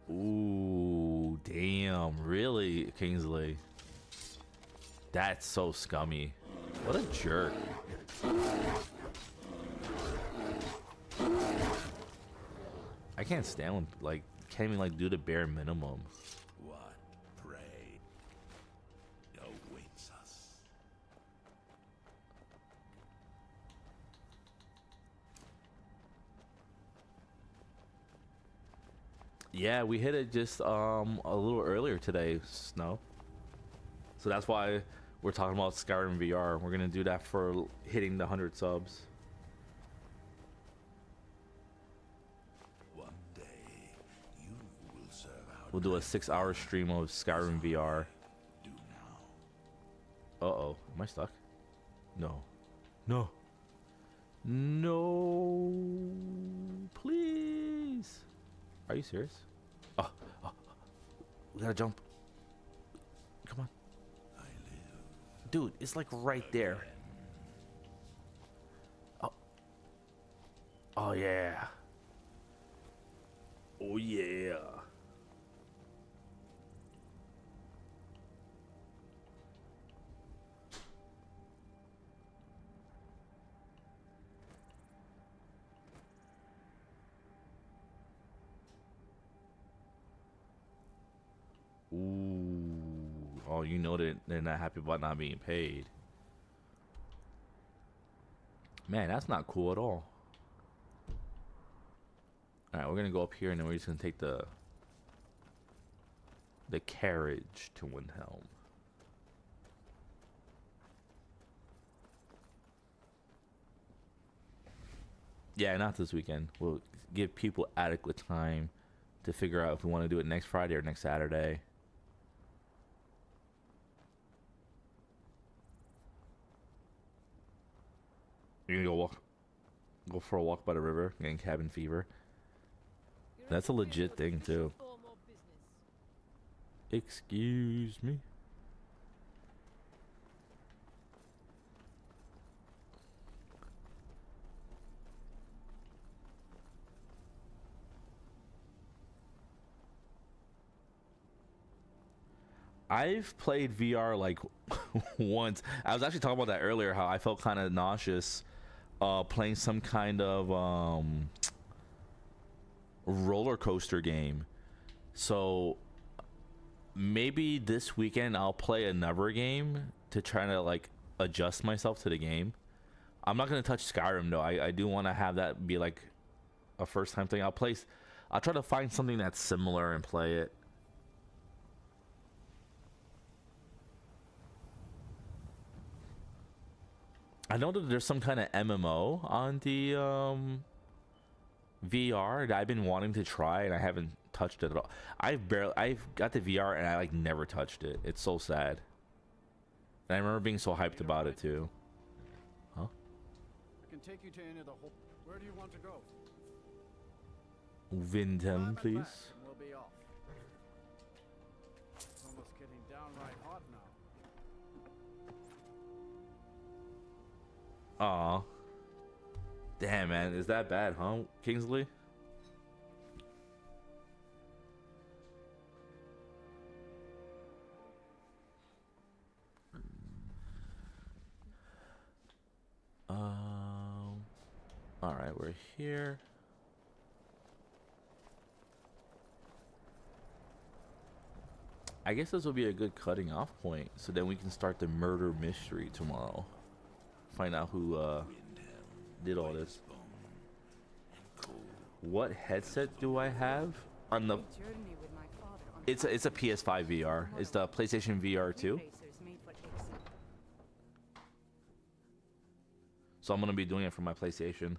Ooh, damn, really, Kingsley? That's so scummy. What a jerk. I can't stand when, like, can't even, like, do the bare minimum. What prey awaits us? Yeah, we hit it just a little earlier today, Snow. So that's why we're talking about Skyrim VR. We're gonna do that for hitting the 100 subs. One day you will serve our We'll do a 6-hour stream of Skyrim VR. do now. Uh-oh, am I stuck? No. No. No. Please. Are you serious? Oh, we gotta jump. Come on. Dude, it's like right there. Oh. Oh yeah. Oh yeah. Ooh. Oh, you know that they're not happy about not being paid. Man, that's not cool at all. Alright, we're gonna go up here and then we're just gonna take the carriage to Windhelm. Yeah, not this weekend. We'll give people adequate time to figure out if we want to do it next Friday or next Saturday. You're gonna go for a walk by the river, getting cabin fever. That's a legit thing too. Excuse me. I've played VR like once. I was actually talking about that earlier, how I felt kind of nauseous playing some kind of roller coaster game. So maybe this weekend I'll play another game to try to like adjust myself to the game. I'm not gonna touch Skyrim though. I do want to have that be like a first time thing. I'll try to find something that's similar and play it. I know that there's some kind of MMO on the VR that I've been wanting to try and I haven't touched it at all. I've got the VR and I like never touched it. It's so sad. And I remember being so hyped about it too. Huh? I can take you to any of the whole. Where do you want to go? Windhelm, please. We'll be off. It's almost getting downright hot now. Aw. Damn, man. Is that bad, huh, Kingsley? All right, we're here. I guess this will be a good cutting off point, so then we can start the murder mystery tomorrow. Find out who did all this. What headset do I have on the? It's a PS5 VR. It's the PlayStation VR 2. So I'm gonna be doing it from my PlayStation.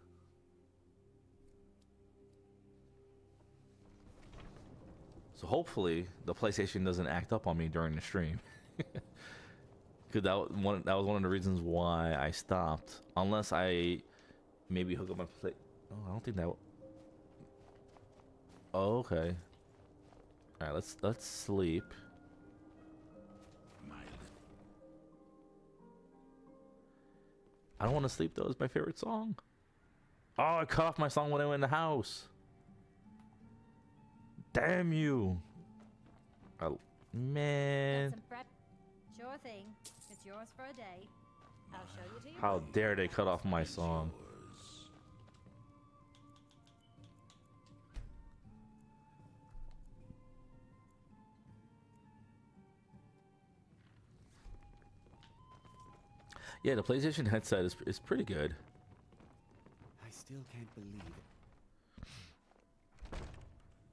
So hopefully the PlayStation doesn't act up on me during the stream. Cause that was one of the reasons why I stopped. Unless I maybe hook up my play. Oh, I don't think that. Oh, okay. All right, let's sleep. I don't want to sleep though. It's my favorite song. Oh, I cut off my song when I went in the house. Damn you. Oh, man. Sure thing. It's yours for a day. I'll show you to your How dare they cut off my song? Yeah, the PlayStation headset is pretty good. I still can't believe it.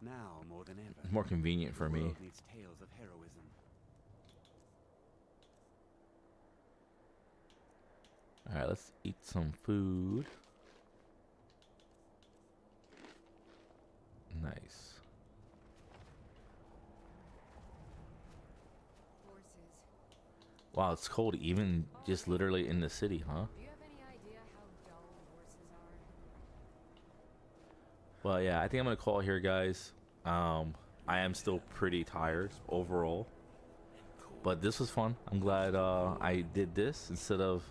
Now more than ever. It's more convenient for me. The world needs tales of heroism. All right, let's eat some food. Nice. Wow, it's cold even just literally in the city, huh? Do you have any idea how dull horses are? Well, yeah, I think I'm gonna call it here, guys. I am still pretty tired overall, but this was fun. I'm glad I did this instead of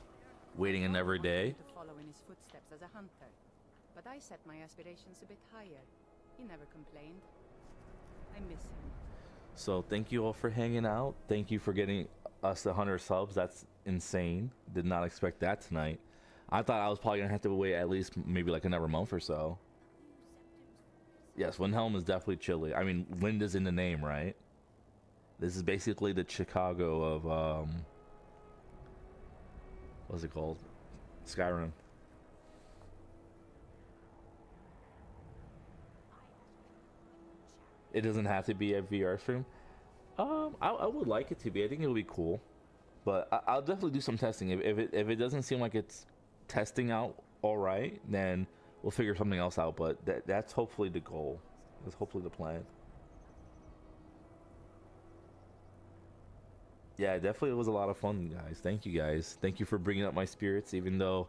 waiting another day. To follow in his footsteps as a hunter, but I set my aspirations a bit higher. He never complained. I miss him. So thank you all for hanging out. Thank you for getting us 100 subs. That's insane. Did not expect that tonight. I thought I was probably gonna have to wait at least maybe like another month or so. Yes, Windhelm is definitely chilly. I mean, wind is in the name, right? This is basically the Chicago of what's it called? Skyrim. It doesn't have to be a VR stream. I would like it to be. I think it would be cool, but I'll definitely do some testing. If it doesn't seem like it's testing out all right, then we'll figure something else out. But that's hopefully the goal. That's hopefully the plan. Yeah, definitely it was a lot of fun, guys. Thank you, guys. Thank you for bringing up my spirits, even though,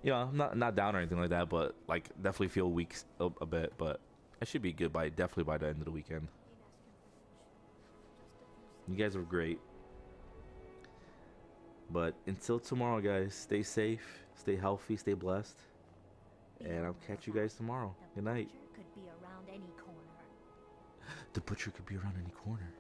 you know, I'm not down or anything like that. But like, definitely feel weak a bit. But I should be good definitely by the end of the weekend. You guys were great. But until tomorrow, guys, stay safe, stay healthy, stay blessed. And I'll catch you guys tomorrow. Good night. Could be around any corner. The butcher could be around any corner.